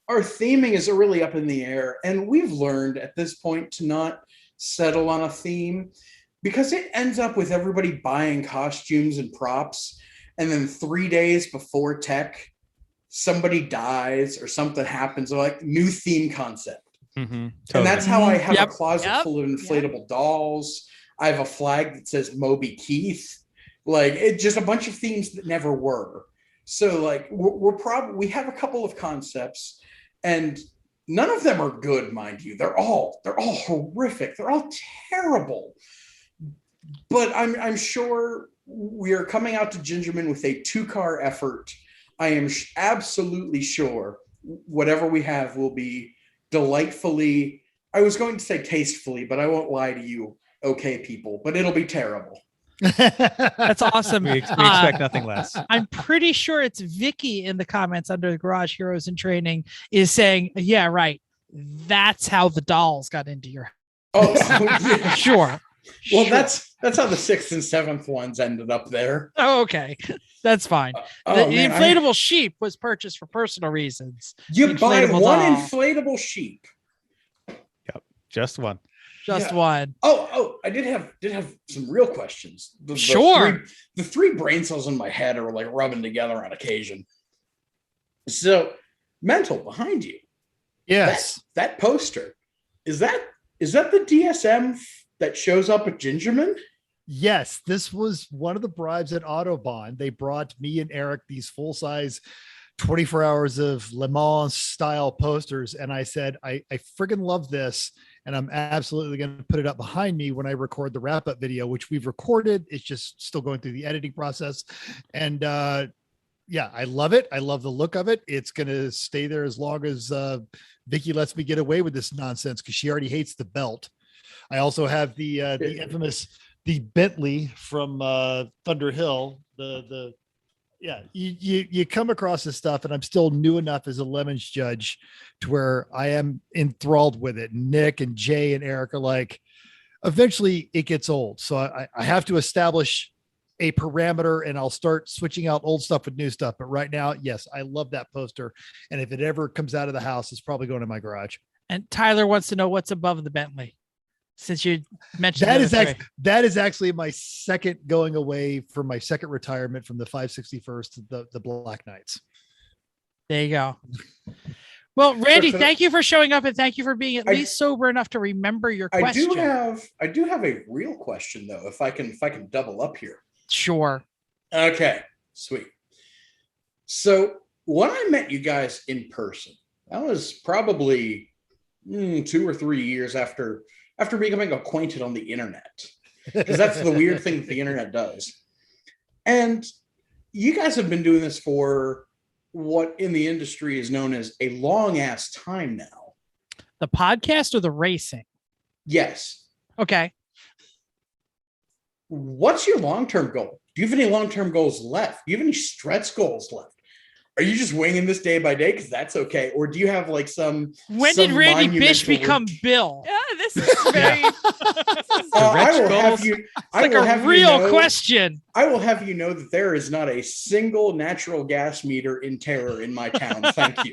our theming is really up in the air, and we've learned at this point to not settle on a theme, because it ends up with everybody buying costumes and props, and then 3 days before tech, somebody dies or something happens, or like new theme concept. Mm-hmm. And that's how I have Yep. a closet full of inflatable dolls. I have a flag that says Moby Keith. Like, it just a bunch of themes that never were. So like we have a couple of concepts, and none of them are good, mind you. They're all horrific. They're all terrible. But I'm sure we are coming out to Gingerman with a 2-car effort. I am absolutely sure whatever we have will be delightfully, I was going to say tastefully, but I won't lie to you, okay, people, but it'll be terrible. That's awesome. We expect nothing less. I'm pretty sure it's Vicky in the comments under the Garage Heroes in Training is saying, yeah, right. That's how the dolls got into your house. Yeah. Sure. Well, Sure. that's how the 6th and 7th ones ended up there. Oh, okay. That's fine. The inflatable sheep was purchased for personal reasons. You buy Inflatable one doll. inflatable sheep. Yep. Just one. Just Yeah. one. Oh, I did have some real questions. Sure. The three brain cells in my head are like rubbing together on occasion. So, mental behind you. Yes. That poster, is that Is that the DSM that shows up at Gingerman? Yes, this was one of the bribes at Autobahn. They brought me and Eric these full-size 24 hours of Le Mans style posters. And I said, I friggin' love this. And I'm absolutely going to put it up behind me when I record the wrap-up video, which we've recorded. It's just still going through the editing process. And yeah, I love it. I love the look of it. It's going to stay there as long as Vicky lets me get away with this nonsense, because she already hates the belt. I also have the infamous the Bentley from Thunder Hill. You come across this stuff, and I'm still new enough as a Lemons judge to where I am enthralled with it. Nick and Jay and Eric are like, eventually it gets old. So I have to establish a parameter, and I'll start switching out old stuff with new stuff. But right now, yes, I love that poster. And if it ever comes out of the house, it's probably going in my garage. And Tyler wants to know what's above the Bentley. Since you mentioned that is actually my second going away for my second retirement from the 561st to the Black Knights. There you go. Well, Randy, thank you for showing up, and thank you for being at least sober enough to remember your question. I do have a real question though, if I can double up here. Sure. Okay, sweet. So when I met you guys in person, that was probably 2 or 3 years after becoming acquainted on the internet, because that's the weird thing that the internet does. And you guys have been doing this for what in the industry is known as a long ass time now. The podcast or the racing? Yes. Okay. What's your long-term goal? Do you have any long-term goals left? Do you have any stretch goals left? Are you just winging this day by day? Because that's okay. Or do you have like some? When did Randy Bish become Bill? Yeah, this is very. I will have you. It's like a real question. I will have you know that there is not a single natural gas meter in terror in my town. Thank you.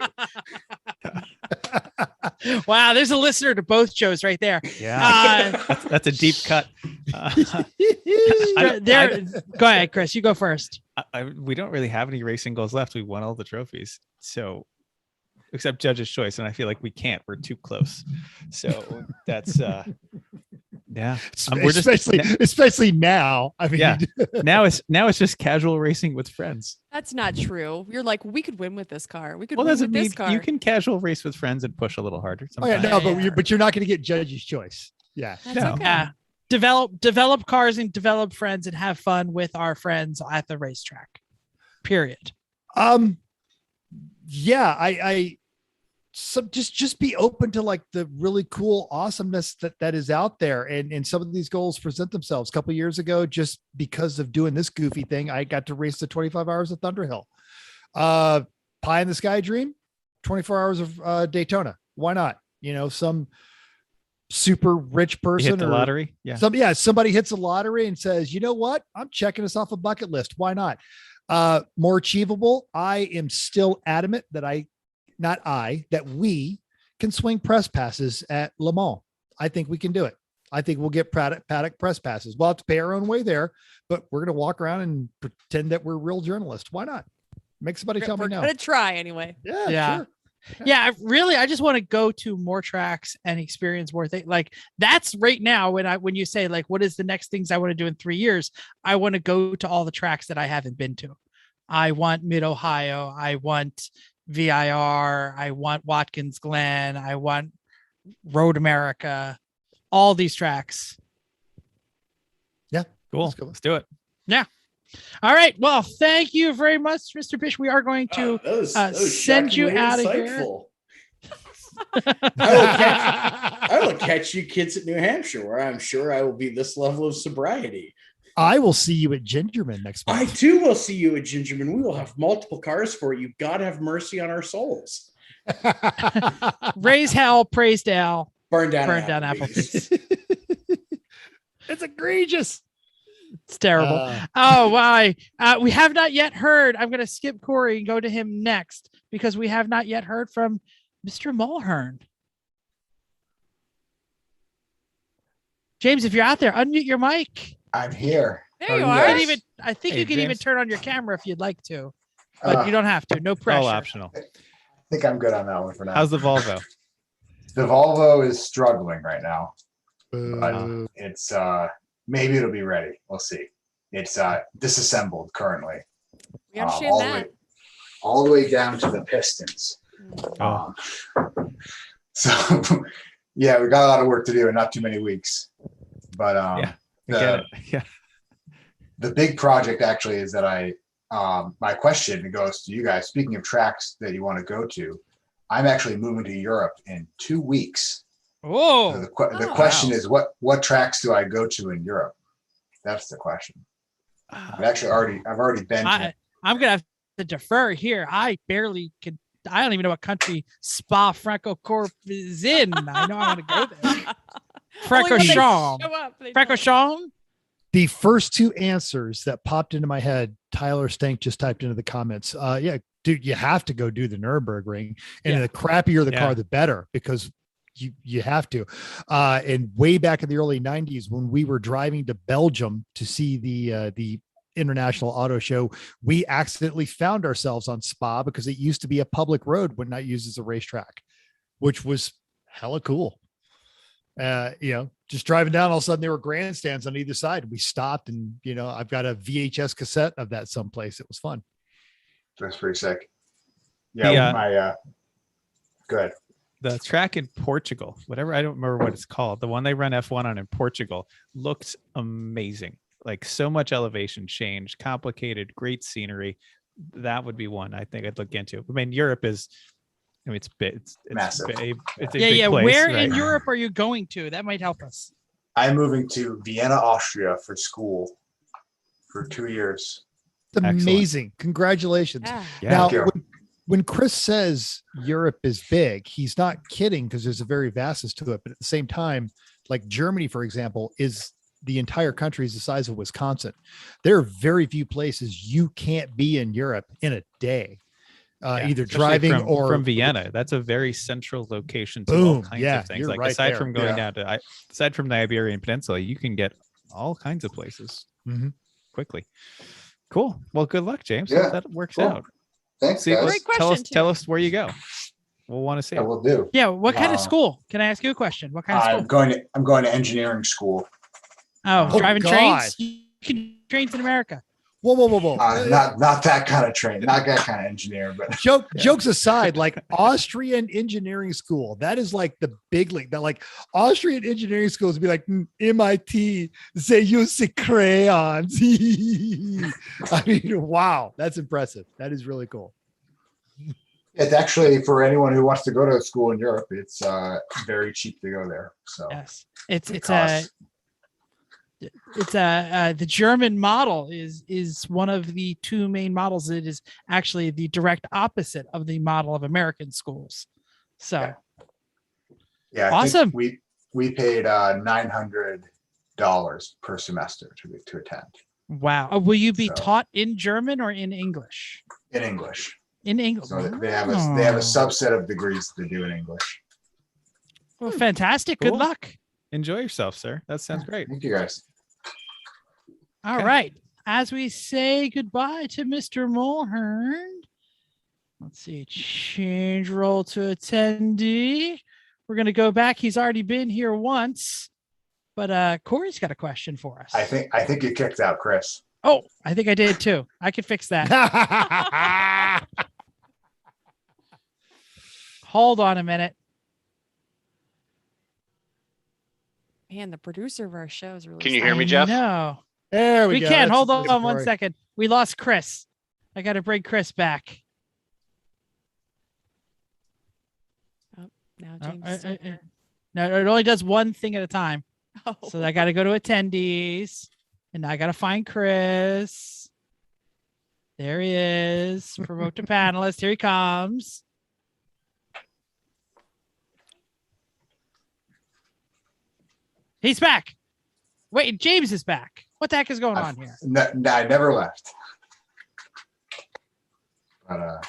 Wow, there's a listener to both shows right there. Yeah, that's a deep cut. Go ahead, Chris. You go first. We don't really have any racing goals left. We won all the trophies, except Judge's Choice, and I feel like we can't. We're too close. So that's yeah. Especially now. I mean, yeah. Now it's just casual racing with friends. That's not true. You're like, we could win with this car. We could Well, win doesn't with mean this car. you can casual race with friends and push a little harder. Oh, yeah, no, but you're not going to get Judge's Choice. Yeah. That's No. okay. Yeah. Develop cars and develop friends and have fun with our friends at the racetrack. Period. Yeah, so just be open to like the really cool awesomeness that is out there, and some of these goals present themselves. A couple of years ago, just because of doing this goofy thing, I got to race the 25 hours of Thunderhill. Pie in the sky dream, 24 hours of Daytona. Why not? Some super rich person hit the lottery. Yeah. Somebody hits a lottery and says, you know what? I'm checking this off a bucket list. Why not? More achievable. I am still adamant that we can swing press passes at Le Mans. I think we can do it. I think we'll get paddock press passes. We'll have to pay our own way there, but we're going to walk around and pretend that we're real journalists. Why not? Make somebody tell me no. We're going to try anyway. Yeah. Sure. Yeah, I just want to go to more tracks and experience more things. Like that's right now when you say like, what is the next things I want to do in 3 years? I want to go to all the tracks that I haven't been to. I want Mid Ohio. I want VIR. I want Watkins Glen. I want Road America. All these tracks. Yeah, cool. Let's do it. Yeah. All right. Well, thank you very much, Mr. Bish. We are going to send you out of here. I will catch you kids at New Hampshire, where I'm sure I will be this level of sobriety. I will see you at Gingerman next month. I too will see you at Gingerman. We will have multiple cars for you. God have mercy on our souls. Raise hell, praise Dale, burn down Applebee's. It's egregious. It's terrible. Oh, why? We have not yet heard. I'm going to skip Corey and go to him next because we have not yet heard from Mr. Mulhern. James, if you're out there, unmute your mic. I'm here. There you are. I think you can even turn on your camera if you'd like to, but you don't have to. No pressure. All optional. I think I'm good on that one for now. How's the Volvo? The Volvo is struggling right now. Boo. It's maybe it'll be ready. We'll see. It's disassembled currently. We understand all that. all the way down to the pistons. Oh. So yeah, we got a lot of work to do in not too many weeks. But Yeah, I get it. Yeah. the big project actually is that my question goes to you guys. Speaking of tracks that you want to go to, I'm actually moving to Europe in 2 weeks. Oh, So the question is, what tracks do I go to in Europe? That's the question. I've already been to. I'm gonna have to defer here. I barely could. I don't even know what country Spa Francorchamps is in. I know I want to go there. Francorchamps. The first two answers that popped into my head, Tyler Stank just typed into the comments. Yeah, dude, you have to go do the Nürburgring, and the crappier the car, the better, because you have to. And way back in the early 90s, when we were driving to Belgium to see the International Auto Show, we accidentally found ourselves on Spa because it used to be a public road when not used as a racetrack, which was hella cool. Just driving down, all of a sudden there were grandstands on either side. We stopped, and I've got a VHS cassette of that someplace. It was fun. That's pretty sick. Yeah, good. The track in Portugal, whatever, I don't remember what it's called. The one they run F1 on in Portugal looks amazing. Like, so much elevation change, complicated, great scenery. That would be one I think I'd look into. I mean, Europe is, it's big. It's massive. It's a big Yeah. place, Where right? in Europe are you going to? That might help us. I'm moving to Vienna, Austria for school for 2 years. It's amazing. Congratulations. Yeah. Now, when Chris says Europe is big, he's not kidding, because there's a very vastness to it. But at the same time, like Germany, for example, is the entire country is the size of Wisconsin. There are very few places you can't be in Europe in a day, either driving or from Vienna. That's a very central location to Boom. all kinds Yeah, of things. you're Like, right aside there. from going down to, aside from the Iberian Peninsula, you can get all kinds of places quickly. Cool. Well, good luck, James. Yeah. Hope that works Cool. out. Thanks, See, guys. Great question, tell us where you go. We'll want to see. Yeah, we'll do. Yeah. What kind of school? Can I ask you a question? What kind of school? I'm going to engineering school. Driving God. trains? You can trains in America. Whoa. Not that kind of train, not that kind of engineer, but Jokes aside, like Austrian engineering school, that is like the big league. That, like, Austrian engineering schools would be like MIT, they use the crayons. I mean, wow, that's impressive. That is really cool. it's actually, for anyone who wants to go to school in Europe, it's very cheap to go there. So yes, the German model is one of the two main models. It is actually the direct opposite of the model of American schools. So I awesome. think we paid $900 per semester to attend. Wow. Will you be taught in German or in English? In English. In English. So they have a subset of degrees to do in English. Well, fantastic. Cool. Good luck. Enjoy yourself, sir. That sounds great. Thank you, guys. All right. As we say goodbye to Mr. Mulhern, let's see, change role to attendee. We're going to go back. He's already been here once, but Corey's got a question for us. I think you kicked out Chris. Oh, I think I did too. I could fix that. Hold on a minute. Man, the producer of our show is really. Can you hear me, Jeff? No. There we go. can. That's Hold good, on one Corey. second. We lost Chris. I got to bring Chris back. Now James. is still there. No, it only does one thing at a time. Oh. So I got to go to attendees, and now I got to find Chris. There he is. Promote to panelist. Here he comes. He's back. Wait, James is back. What the heck is going on here? No, I never left. But All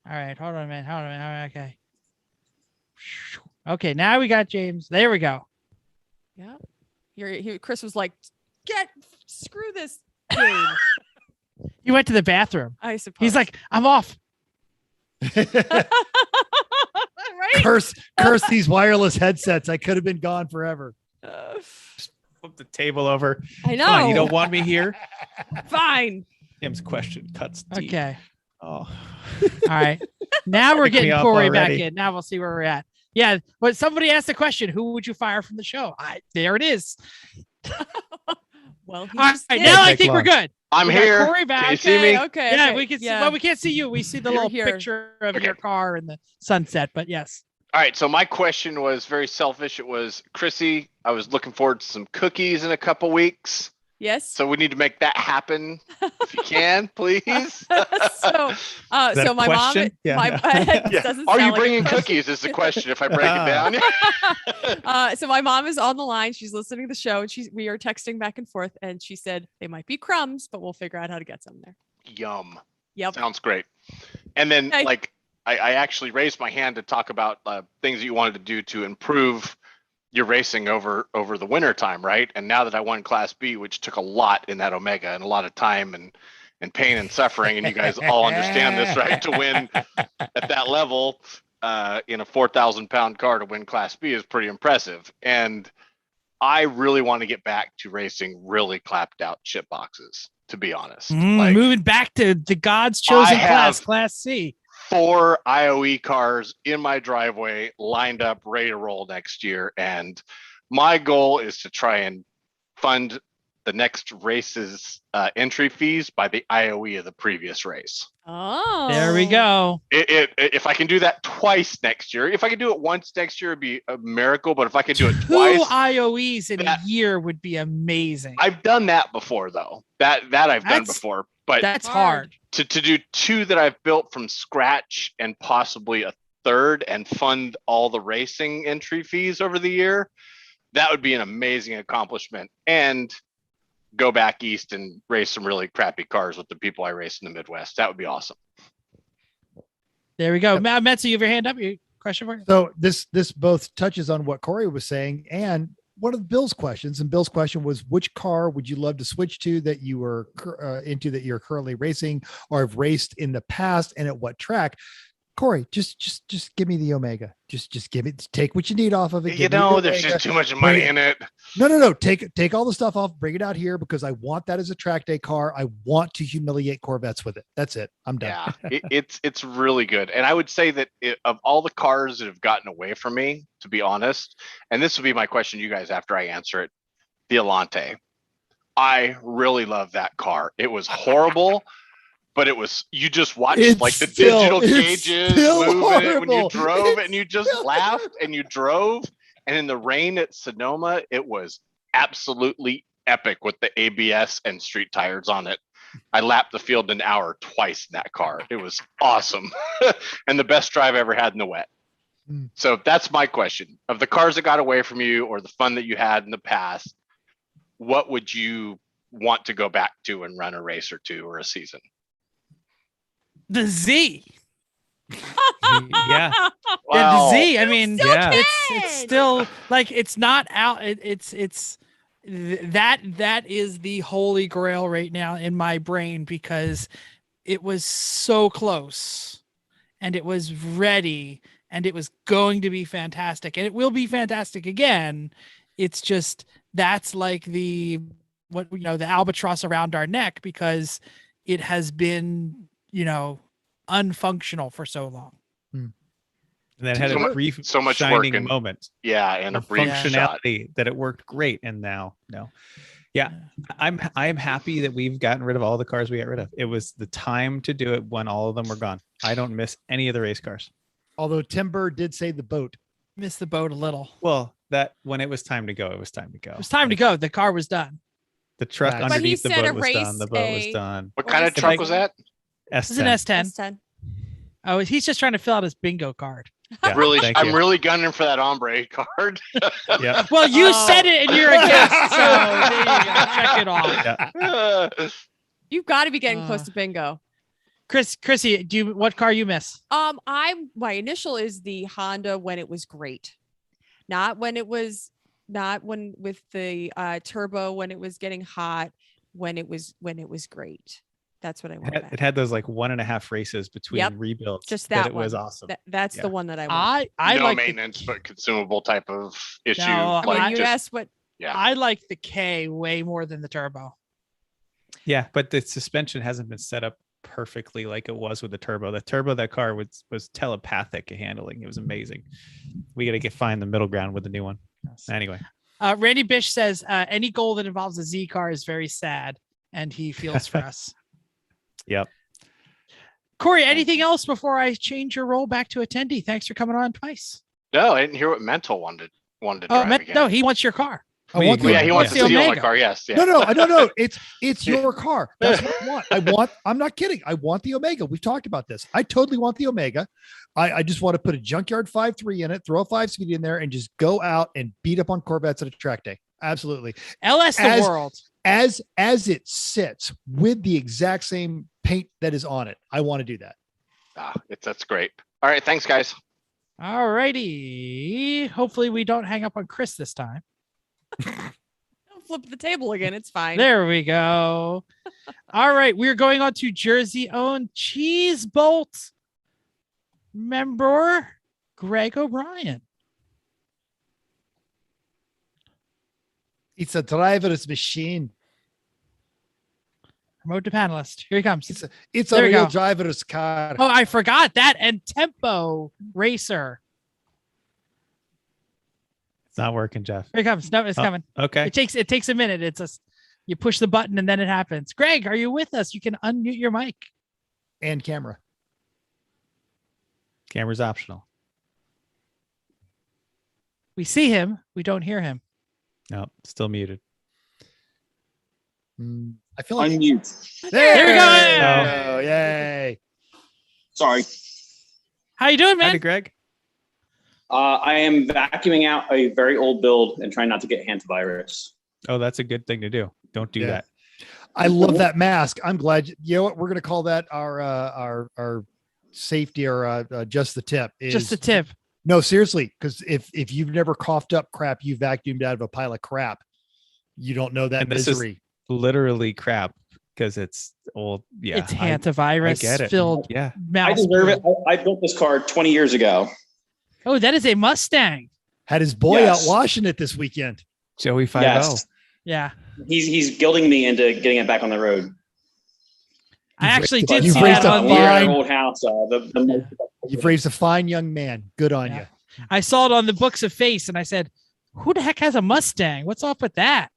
right, hold on a minute. Hold on a minute. Okay. Okay, now we got James. There we go. Yeah. Chris was like, screw this game. He went to the bathroom. I suppose. He's like, I'm off. right curse these wireless headsets. I could have been gone forever. Flip the table over. I know. Fine, you don't want me here. Fine. Tim's question cuts deep. Okay. Oh. All right. Now we're Pick me getting up Corey back already. in. Now we'll see where we're at. Yeah. But somebody asked the question, who would you fire from the show? There it is. Well, he All just right. did. Now I Take think we're long. good. I'm We got here. Corey back. Can you see me? Okay. Yeah, okay, we can see. yeah. Well, we can't see you. We see the You're little here. picture of Okay. your car in the sunset. But yes. All right, so my question was very selfish. It was, Chrissy, I was looking forward to some cookies in a couple weeks. Yes. So we need to make that happen if you can, please. so that so a my question? mom Yeah. my Yeah. doesn't Are sound you like a bringing question. cookies is the question if I break it down. So my mom is on the line. She's listening to the show, and we are texting back and forth. And she said they might be crumbs, but we'll figure out how to get some there. Yum. Yep. Sounds great. And then Okay. like I actually raised my hand to talk about things that you wanted to do to improve your racing over the winter time, right? And now that I won Class B, which took a lot in that Omega and a lot of time and pain and suffering, and you guys all understand this, right? To win at that level in a 4,000-pound car to win Class B is pretty impressive. And I really want to get back to racing really clapped out shit boxes, to be honest. Moving back to the God's chosen class, Class C. 4 IOE cars in my driveway lined up ready to roll next year, and my goal is to try and fund the next race's entry fees by the IOE of the previous race. Oh, There we go. If I can do that twice next year, if I can do it once next year, it'd be a miracle. But if I can do it 2 twice, IOEs in a year would be amazing. I've done that before, though. That I've done That's- before. But That's hard. to do 2 that I've built from scratch and possibly a third and fund all the racing entry fees over the year, that would be an amazing accomplishment. And go back east and race some really crappy cars with the people I race in the Midwest. That would be awesome. There we go. Metsu, you have your hand up. Your question for you? So this both touches on what Corey was saying and one of Bill's questions. And Bill's question was, which car would you love to switch to that you were into that you're currently racing or have raced in the past, and at what track? Corey, just give me the Omega. Just give it. Take what you need off of it. You give me the know, there's Omega. just too much money in it. No. Take all the stuff off. Bring it out here because I want that as a track day car. I want to humiliate Corvettes with it. That's it. I'm done. Yeah, it's really good. And I would say that of all the cars that have gotten away from me, to be honest, and this will be my question to you guys after I answer it, the Elante. I really love that car. It was horrible. But it was, you just watched like the digital cages moving it when you drove, and you just laughed and you drove. And in the rain at Sonoma, it was absolutely epic with the ABS and street tires on it. I lapped the field in an hour twice in that car. It was awesome. And the best drive I ever had in the wet. So that's my question. Of the cars that got away from you or the fun that you had in the past, what would you want to go back to and run a race or two or a season? The Z. Yeah. The Z. I mean, Still yeah. it's still like it's not out. It's that is the holy grail right now in my brain because it was so close and it was ready and it was going to be fantastic and it will be fantastic again. It's just that's like the albatross around our neck because it has been unfunctional for so long. And then had So a brief so much work shining and moment. Yeah, and a of brief shot. functionality that it worked great. And now, no. Yeah, I am happy that we've gotten rid of all the cars we got rid of. It was the time to do it when all of them were gone. I don't miss any of the race cars. Although Timber did say the boat. Missed the boat a little. Well, that when it was time to go, it was time to go. It was time to go. The car was done. The truck But he underneath the said boat a was race done. The boat was done. What kind of truck was that? This is an S10. S10. S10. Oh, he's just trying to fill out his bingo card. Yeah, Really, thank I'm you. really gunning for that ombre card. Yeah. Well, you Oh. said it and you're a guest, so there you go. Check it off. Yeah. You've got to be getting close to bingo. Chrissy, what car you miss? My initial is the Honda when it was great, not when with the turbo when it was getting hot, when it was great. That's what I It want had, back. it had those like 1.5 races between Yep, rebuilds. just that it one. was awesome. That's Yeah. the one that I want. I no like maintenance, but consumable type of issue. No, I mean, like you just asked what yeah. I like the K way more than the turbo. Yeah, but the suspension hasn't been set up perfectly like it was with the turbo. The turbo, that car was telepathic handling. It was amazing. We got to find the middle ground with the new one. Anyway, Randy Bish says any goal that involves a Z car is very sad, and he feels for us. Yep. Corey, anything else before I change your role back to attendee? Thanks for coming on twice. No, I didn't hear what Mental wanted to Oh, drive again. no, he wants your car. I want Well, yeah, he wants to the steal my Omega. car. Yes. Yeah. No, I don't know. It's your car. That's what I want. I'm not kidding. I want the Omega. We've talked about this. I totally want the Omega. I just want to put a junkyard 5.3 in it, throw a 5-speed in there, and just go out and beat up on Corvettes at a track day. Absolutely. LS the world. As it sits with the exact same paint that is on it. I want to do that. That's great. All right. Thanks, guys. All righty. Hopefully we don't hang up on Chris this time. Don't flip the table again. It's fine. There we go. All right. We're going on to Jersey owned Cheese Bolt member Greg O'Brien. It's a driver's machine. Promote to panelist. Here he comes. It's There a we real go. driver's car. Oh, I forgot that. And Tempo Racer. It's not working, Jeff. Here he comes. No, it's coming. Okay. It takes a minute. You push the button and then it happens. Greg, are you with us? You can unmute your mic. And camera. Camera's optional. We see him. We don't hear him. No, still muted. I feel like unmute. There we go. Oh, yay. Sorry. How you doing, man? Howdy, Greg. I am vacuuming out a very old build and trying not to get hantavirus. Oh, that's a good thing to do. Don't do that. I love that mask. I'm glad. You know what? We're going to call that our safety or just the tip. Just the tip. No, seriously, because if you've never coughed up crap you vacuumed out of a pile of crap, you don't know that And this misery. is literally crap because it's old. Yeah, It's hantavirus I get it. filled. Yeah, I mouse deserve it. glue. I built this car 20 years ago. Oh, that is a Mustang. Had his boy Yes. out washing it this weekend. Joey 5.0. Yes. Yeah. He's guilting me into getting it back on the road. I actually You've did raised see a that fine- on Our the. old house. You've raised a fine young man. Good on Yeah. you. I saw it on the Books of Face, and I said, "Who the heck has a Mustang? What's up with that?"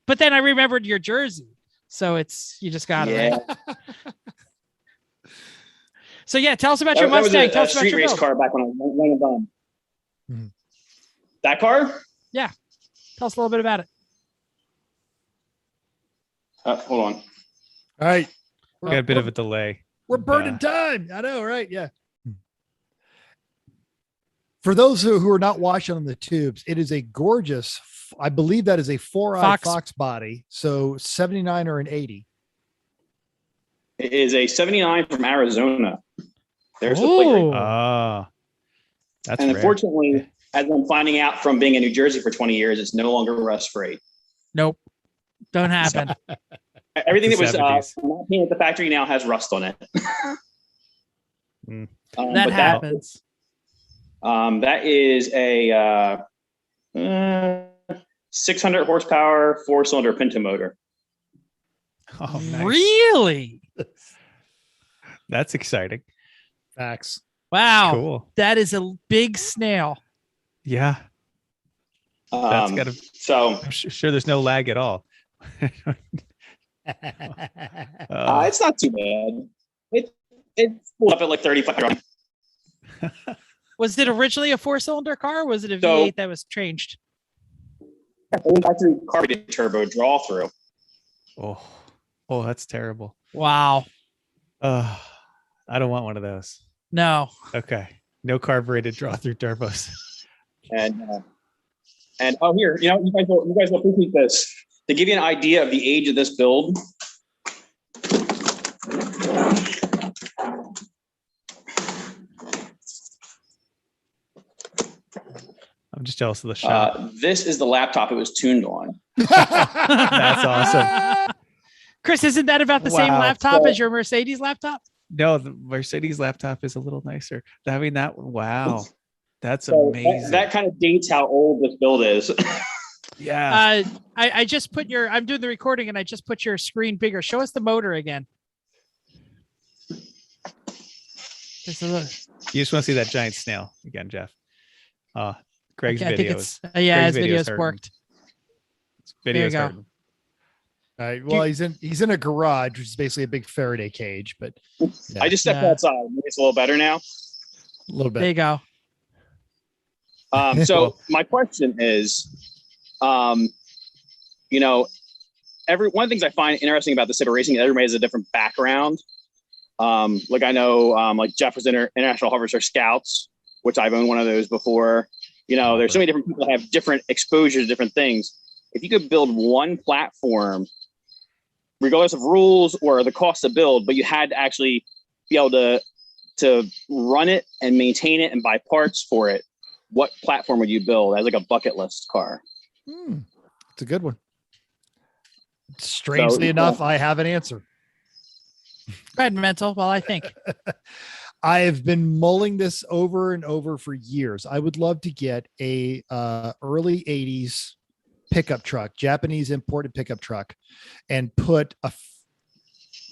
But then I remembered your jersey, so you just got it. Yeah. Right? So yeah, tell us about That, your that was Mustang. a Tell us about street your race build. car back when I went and done. Mhm. That car? Yeah, tell us a little bit about it. Hold on. All right. We got a bit of a delay. We're burning time. I know, right? Yeah. For those who are not watching on the tubes, it is a gorgeous, I believe that is a 4-eyed Fox body. So 79 or an 80. It is a 79 from Arizona. There's the Ooh. plate. Right. Ah, that's And rare. unfortunately, as I'm finding out from being in New Jersey for 20 years, it's no longer rust free. Nope, don't happen. Everything The that was 70s. not painted at the factory now has rust on it. Mm. But That happens. That is a 600 horsepower 4-cylinder Pinto motor. Oh, nice. Really? That's exciting. Facts. Wow. Cool. That is a big snail. Yeah, that's Um, got to. so I'm sure there's no lag at all. it's not too bad. It's pulled up at like 35. Was it originally a 4-cylinder car? Or was it a So- V8 that was changed? It was actually carbureted turbo draw through. Oh, that's terrible. Wow. I don't want one of those. No. Okay, no carbureted draw-through turbos. And oh, here, you guys will appreciate this. To give you an idea of the age of this build, I'm just jealous of the shot. this is the laptop it was tuned on. That's awesome. Chris, isn't that about the same Wow. laptop as your Mercedes laptop? No, the Mercedes laptop is a little nicer. I mean, wow, that's So amazing. that kind of dates how old this build is. Yeah. I just put I'm doing the recording and I just put your screen bigger. Show us the motor again. Just a little. You just want to see that giant snail again, Jeff. Greg's Okay, I think video it's is his video's video's hurting. worked. Video's go. hurting. All right. Well, he's in a garage, which is basically a big Faraday cage, but I just stepped outside. Maybe it's a little better now. a little There you bit. go. So my question is, you know, one of the things I find interesting about the type of racing is everybody has a different background. Like I know, like Jeff was International Harvester Scouts, which I've owned one of those before. You know, there's so many different people that have different exposure to different things. If you could build one platform, regardless of rules or the cost to build, but you had to actually be able to run it and maintain it and buy parts for it, what platform would you build as like a bucket list car? It's a good one. Strangely enough, I have an answer. Go ahead, Mental. Well, I think. I have been mulling this over and over for years. I would love to get a early 80s pickup truck, Japanese imported pickup truck, and put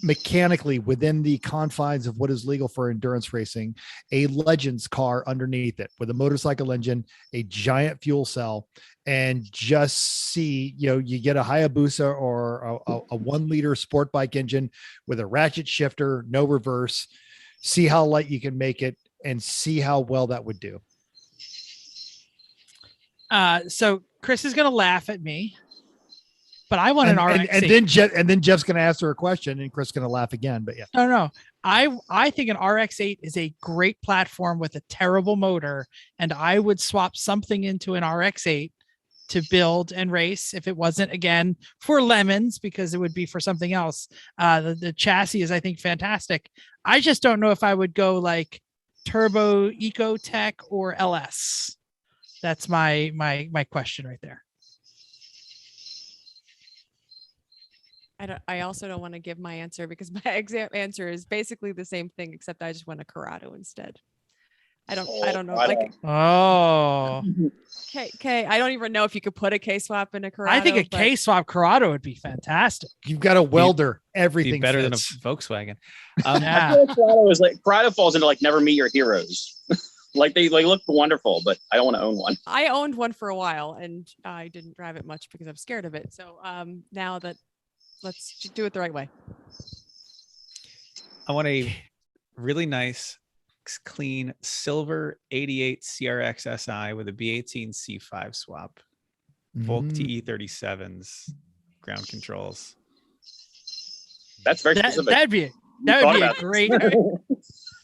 mechanically within the confines of what is legal for endurance racing, a Legends car underneath it with a motorcycle engine, a giant fuel cell, and just see, you get a Hayabusa or a 1 liter sport bike engine with a ratchet shifter, no reverse, see how light you can make it and see how well that would do. So Chris is going to laugh at me, but I want an RX-8. And then Jeff's going to ask her a question and Chris is going to laugh again, but yeah. No. I think an RX-8 is a great platform with a terrible motor, and I would swap something into an RX-8 to build and race if it wasn't, again, for lemons, because it would be for something else. The chassis is, I think, fantastic. I just don't know if I would go like Turbo Ecotech or LS. That's my question right there. I also don't want to give my answer because my exam answer is basically the same thing, except I just want a Corrado instead. I don't know. Like, okay. I don't even know if you could put a K-swap in a Corrado. I think a K-swap Corrado would be fantastic. You've got a welder. Everything better fits. than a Volkswagen. I feel like Corrado falls into like never meet your heroes. Like they look wonderful, but I don't want to own one. I owned one for a while and I didn't drive it much because I'm scared of it. So now that let's do it the right way. I want a really nice, clean silver 88 CRX SI with a B18 C5 swap. Volk TE37s, ground controls. That's very specific. That'd be a great.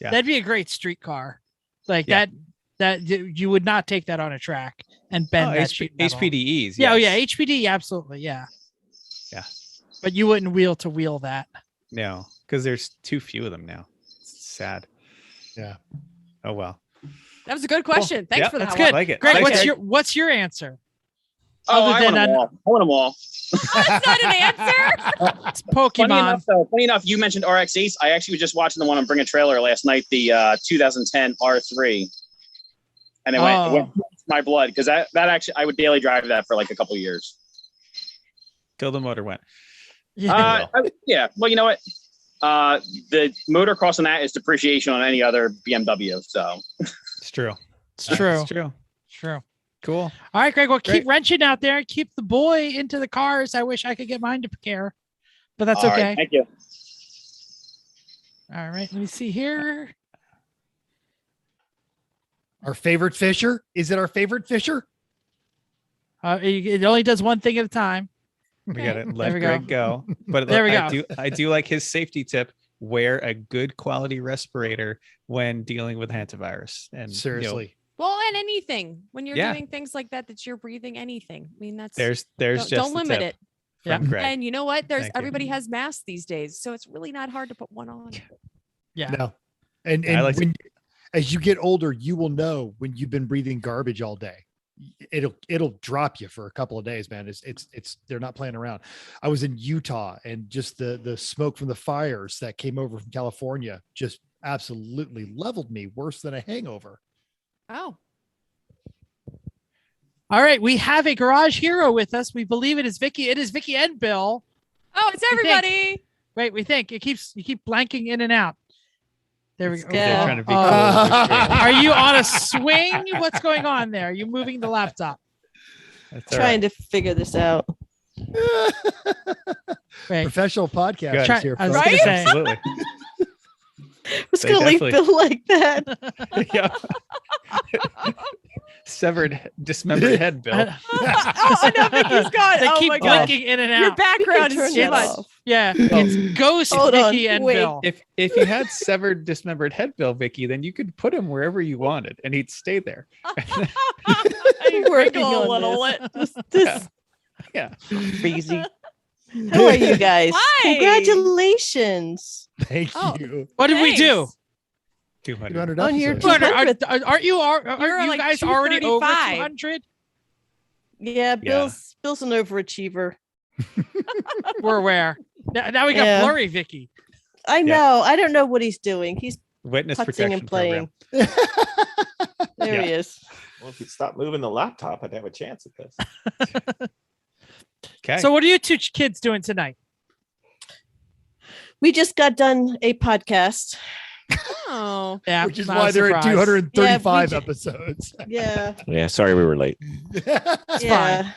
Yeah. That'd be a great street car. Like that you would not take that on a track and bend that sheet metal. HPDEs. Yeah, yes. HPD, absolutely, yeah. Yeah. But you wouldn't wheel to wheel that. No, because there's too few of them now. It's sad. Yeah. Oh well. That was a good question. Thanks for that. That's good. I like it. Great. I like What's your answer? Oh, I want them all. I want them all. That's not an answer. It's Pokemon. Funny enough, you mentioned RX-8s. I actually was just watching the one on Bring a Trailer last night, the 2010 R3. And it went through my blood because that actually, I would daily drive that for like a couple of years. Till the motor went. Yeah. Yeah. Well, you know what? The motor cost on that is depreciation on any other BMW. So it's true. It's true. It's true. True. Cool. All right, Greg. Well, keep wrenching out there. Keep the boy into the cars. I wish I could get mine to care, but that's all okay. right, thank you. All right. Let me see here. Our favorite fisher? Is it our favorite fisher? It only does one thing at a time. We got to There let we Greg go. But There we go. I do like his safety tip. Wear a good quality respirator when dealing with hantavirus. And Seriously. Well, and anything when you're Yeah. doing things like that you're breathing anything. I mean, that's there's don't just the limit tip it. from Greg. And you know what? Thank you. Everybody has masks these days, so it's really not hard to put one on. Yeah. No. And I like as you get older, you will know when you've been breathing garbage all day. it'll drop you for a couple of days, man. It's they're not playing around. I was in Utah, and just the smoke from the fires that came over from California just absolutely leveled me worse than a hangover. Oh. All right, we have a garage hero with us. We believe it is Vicky. It is Vicky and Bill. Oh, it's everybody. Wait, we think you keep blanking in and out. There we go. They're trying to be cool. Are you on a swing? What's going on there? Are you moving the laptop? Trying to figure this out. Professional podcast here. I was folks. gonna say. Absolutely. I was going to leave Bill like that. Yeah. Severed, dismembered head, Bill. Oh no, Vicky's gone. They Oh keep my God. blinking in and out. Your background Turn is that too much. off. Yeah, it's ghost Hold Vicky on, and wait. Bill. If you had severed, dismembered head, Bill, Vicky, then you could put him wherever you wanted, and he'd stay there. I'm working a on little. this. Yeah. Crazy. How are you guys? Hi. Congratulations. Thank Oh. you. What did we do? 200. 200 On your episodes. 200th. Aren't you You're you like guys already over 235. 200? Yeah, Bill's an overachiever. We're aware. Now we got Yeah. blurry Vicky. I know. I don't know what he's doing. He's Witness putzing protection and playing. program. There he is. Well, if you stop moving the laptop, I'd have a chance at this. Okay. So what are you two kids doing tonight? We just got done a podcast. Oh. Yeah, Which is not why a they're at surprise. 235 Yeah, episodes. Yeah. Yeah, sorry we were late. Yeah.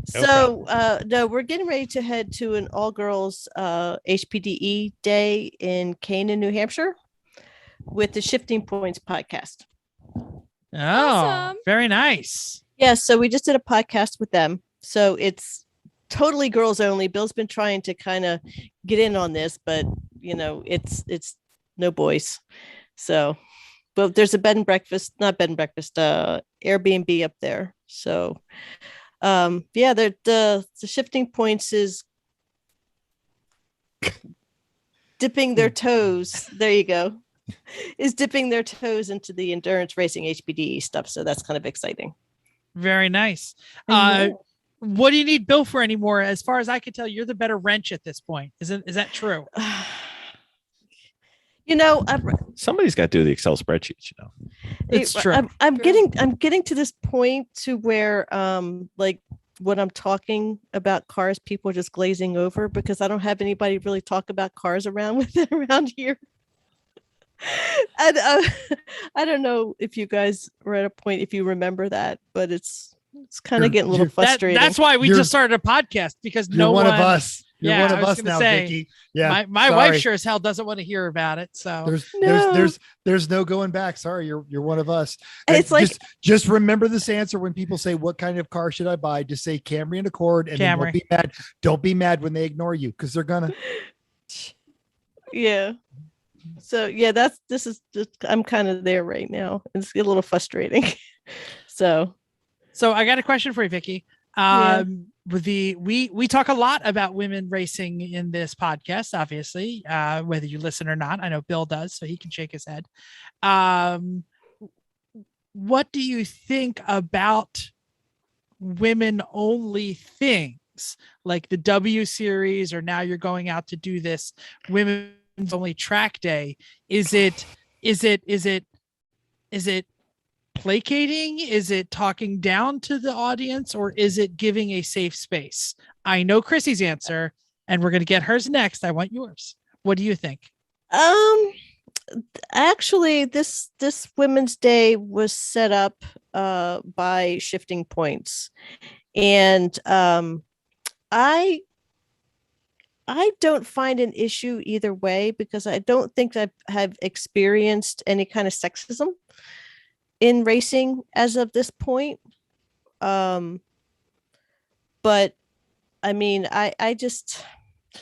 So no, we're getting ready to head to an all-girls HPDE day in Canaan, New Hampshire, with the Shifting Points podcast. Oh, Awesome. very nice. Yeah, so we just did a podcast with them. So it's totally girls only. Bill's been trying to kind of get in on this, but it's no boys. So, but there's a bed and breakfast, not bed and breakfast, Airbnb up there. So, yeah, the Shifting Points is dipping their toes. There you go. Is dipping their toes into the endurance racing HPDE stuff. So that's kind of exciting. Very nice. I know. What do you need Bill for anymore? As far as I can tell, you're the better wrench at this point. Is that true? Somebody's got to do the Excel spreadsheets, It's true. I'm getting to this point to where like when I'm talking about cars, people are just glazing over because I don't have anybody really talk about cars around here. And I don't know if you guys were at a point, if you remember that, but it's kind of getting a little frustrating. That's why we just started a podcast, because You're one of us. You're Yeah, one I of was us gonna now, say, Vicky. Yeah. my sorry. wife sure as hell doesn't want to hear about it. So There's no going back. Sorry, you're one of us. And it's like- just remember this answer when people say, "What kind of car should I buy?" Just say Camry and Accord, and then Camry. don't be mad. Don't be mad when they ignore you, because they're gonna. Yeah. So yeah, this is just, I'm kind of there right now. It's a little frustrating. So I got a question for you, Vicky. Yeah. We talk a lot about women racing in this podcast, obviously, whether you listen or not. I know Bill does, so he can shake his head. What do you think about women only things like the W series, or now you're going out to do this women's only track day? Is it placating? Is it talking down to the audience, or is it giving a safe space? I know Chrissy's answer, and we're going to get hers next. I want yours. What do you think? Actually, this Women's Day was set up by Shifting Points, and I don't find an issue either way, because I don't think I have experienced any kind of sexism in racing as of this point. But I mean, I just.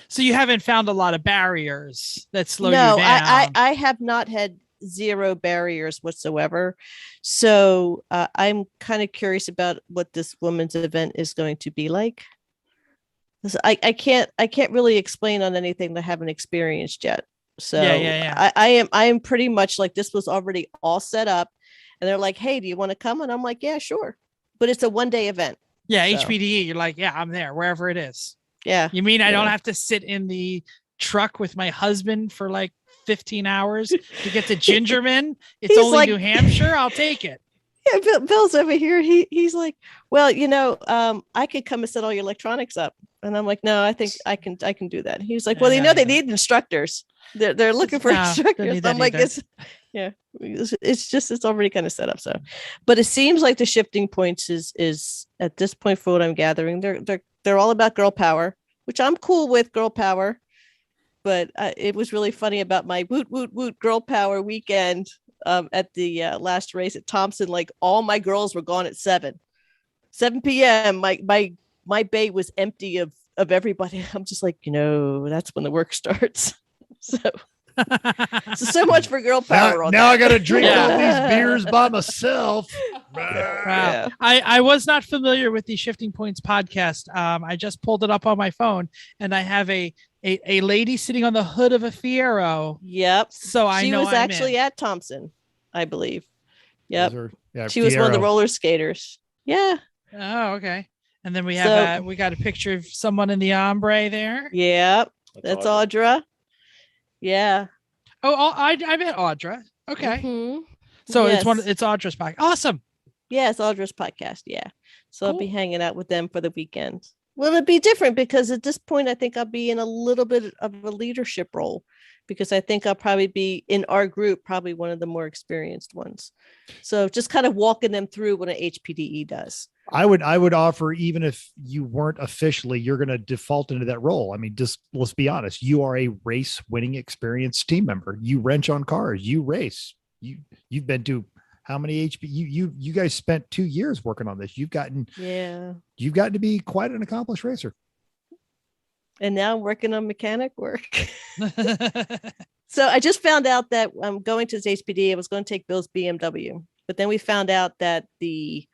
So you haven't found a lot of barriers that slow you No, down? I have not had zero barriers whatsoever. So I'm kind of curious about what this women's event is going to be like. I can't really explain on anything that I haven't experienced yet. So Yeah. I am pretty much like, this was already all set up, and they're like, "Hey, do you want to come?" And I'm like, "Yeah, sure." but it's a 1-day event. Yeah, So, HPDE. You're like, yeah, I'm there wherever it is. yeah. You mean I don't Yeah. have to sit in the truck with my husband for like 15 hours to get to Gingerman? It's He's only like- New Hampshire. I'll take it. Yeah, Bill's over here. He's like, well, I could come and set all your electronics up. And I'm like, no, I think I can do that. He was like, well, No, they need instructors. They're looking for No, don't instructors. need that I'm like, either. it's already kind of set up. So, but it seems like the shifting points is at this point, for what I'm gathering, they're all about girl power, which I'm cool with, girl power. But it was really funny about my woot woot woot girl power weekend at the last race at Thompson. Like all my girls were gone at 7 p.m. My bay was empty of everybody. I'm just like, that's when the work starts. So much for girl power. Now I got to drink Yeah. all these beers by myself. Wow. I was not familiar with the Shifting Points podcast. I just pulled it up on my phone, and I have a lady sitting on the hood of a Fiero. Yep. So I she know was I'm actually in. at Thompson, I believe. Yep. Yeah, She was one of the Fiero. roller skaters. Yeah. Oh, okay. And then we have we got a picture of someone in the ombre there. Yep. That's Audra. Yeah. Oh, I met Audra. Okay. Mhm. So Yes. it's Audra's podcast. Awesome. Yeah, it's Audra's podcast. Yeah. So I'll be hanging out with them for the weekend. Well, it'll be different because at this point, I think I'll be in a little bit of a leadership role because I think I'll probably be in our group, probably one of the more experienced ones. So just kind of walking them through what an HPDE does. I would offer, even if you weren't officially, you're going to default into that role. I mean, just let's be honest. You are a race winning experienced team member. You wrench on cars, you race. You've been to how many you guys spent 2 years working on this. You've gotten to be quite an accomplished racer. And now I'm working on mechanic work. So I just found out that I'm going to this HPD. I was going to take Bill's BMW, but then we found out that the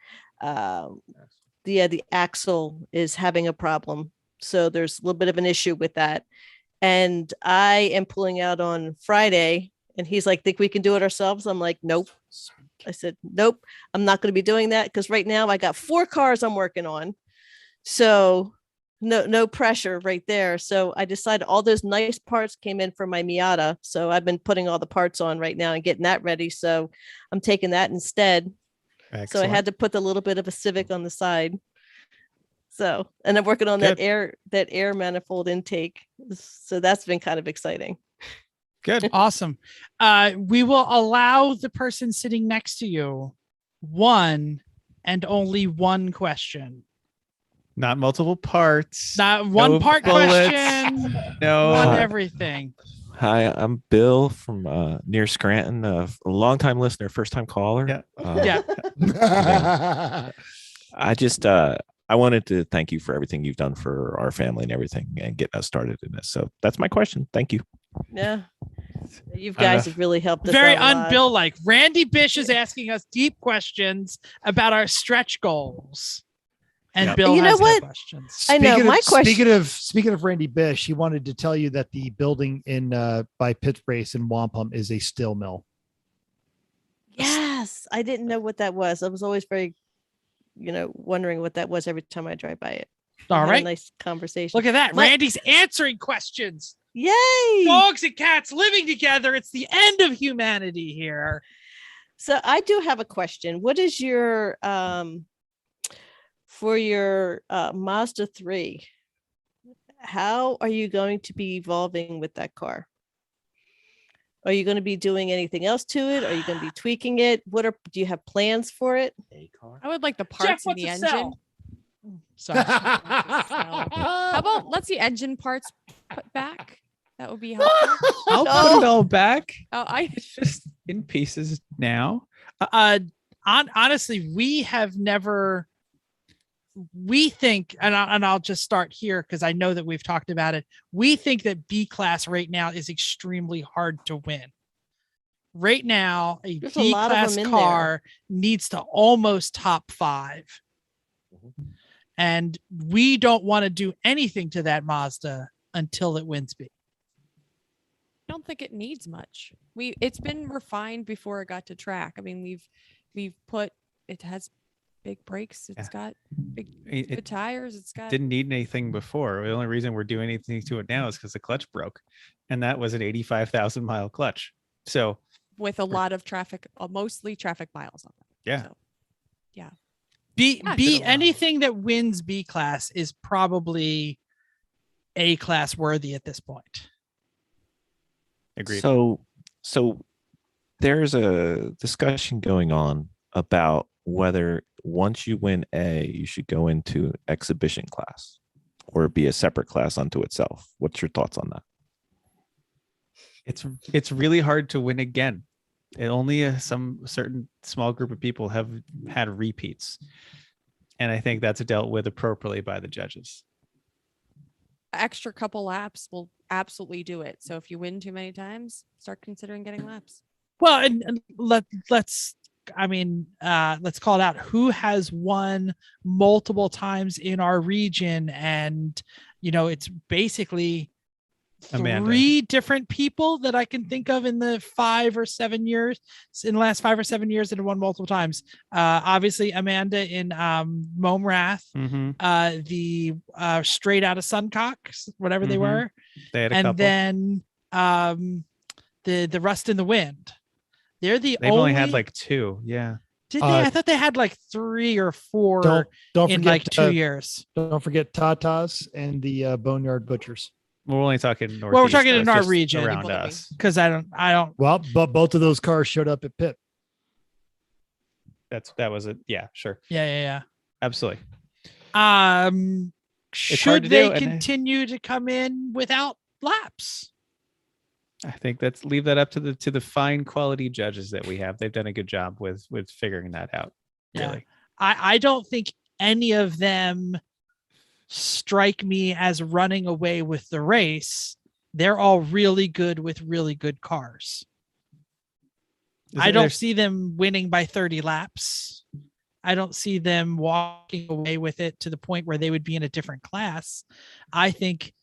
axle is having a problem. So there's a little bit of an issue with that. And I am pulling out on Friday, and he's like, think we can do it ourselves? I'm like, nope. I said, nope, I'm not going to be doing that because right now I got 4 cars I'm working on. So no pressure right there. So I decided all those nice parts came in for my Miata. So I've been putting all the parts on right now and getting that ready. So I'm taking that instead. Excellent. So I had to put a little bit of a Civic on the side. So, and I'm working on that air manifold intake. So that's been kind of exciting. Good. Awesome. We will allow the person sitting next to you one and only one question. Not multiple parts. Not one part bullets, question. No. One everything. Hi, I'm Bill from near Scranton, a longtime listener, first time caller. Yeah. I just I wanted to thank you for everything you've done for our family and everything and getting us started in this. So that's my question. Thank you. Yeah. You guys have really helped us Very out a lot. un-Bill like. Randy Bish is asking us deep questions about our stretch goals. And Bill has no questions. I know my question. Speaking of Randy Bish, he wanted to tell you that the building in by Pitt Race in Wampum is a steel mill. Yes, I didn't know what that was. I was always very, wondering what that was every time I drive by it. All We had a right. nice conversation. Look at that. Randy's answering questions. Yay! Dogs and cats living together. It's the end of humanity here. So I do have a question. What is your for your Mazda 3? How are you going to be evolving with that car? Are you going to be doing anything else to it? Are you going to be tweaking it? Do you have plans for it? I would like the parts in the engine. Sorry. How about let's see engine parts put back? That would be helpful. I'll put it all back. Oh, It's just in pieces now. Honestly, we have never. We think, and I'll just start here because I know that we've talked about it. We think that B class right now is extremely hard to win. Right now, There's a B lot of class them in car needs to almost top 5. And we don't want to do anything to that Mazda until it wins B. I don't think it needs much. It's been refined before it got to track. I mean, we've put it has big brakes. It's got big It good tires. It's got didn't need anything before. The only reason we're doing anything to it now is because the clutch broke, and that was an 85,000 mile clutch. So with a lot of traffic, mostly traffic miles on it. yeah, So, yeah. Anything that wins B class is probably A class worthy at this point. agreed. So there's a discussion going on about whether once you win A, you should go into exhibition class or be a separate class unto itself. What's your thoughts on that? It's really hard to win again. Only some certain small group of people have had repeats, and I think that's dealt with appropriately by the judges. Extra couple laps will absolutely do it. So if you win too many times, start considering getting laps. Well, and let's call it out. Who has won multiple times in our region? And, it's basically Amanda. 3 different people that I can think of in the last 5 or 7 years that have won multiple times. Obviously Amanda in Momrath, the straight out of Suncocks, whatever they were. They had a and couple. then the Rust in the Wind. They've only had like 2. Yeah. Did they? I thought they had like 3 or 4 don't in forget, like 2 years. Don't forget Tatas and the Boneyard Butchers. We're only talking northeast. Well, we're talking in our just region around us. because I don't. Well, but both of those cars showed up at Pit. That was it. Yeah, sure. Yeah. Absolutely. Should they continue to come in without laps? I think leave that up to the fine quality judges that we have. They've done a good job with figuring that out. Really. I don't think any of them strike me as running away with the race. They're all really good with really good cars. I don't see them winning by 30 laps. I don't see them walking away with it to the point where they would be in a different class. I think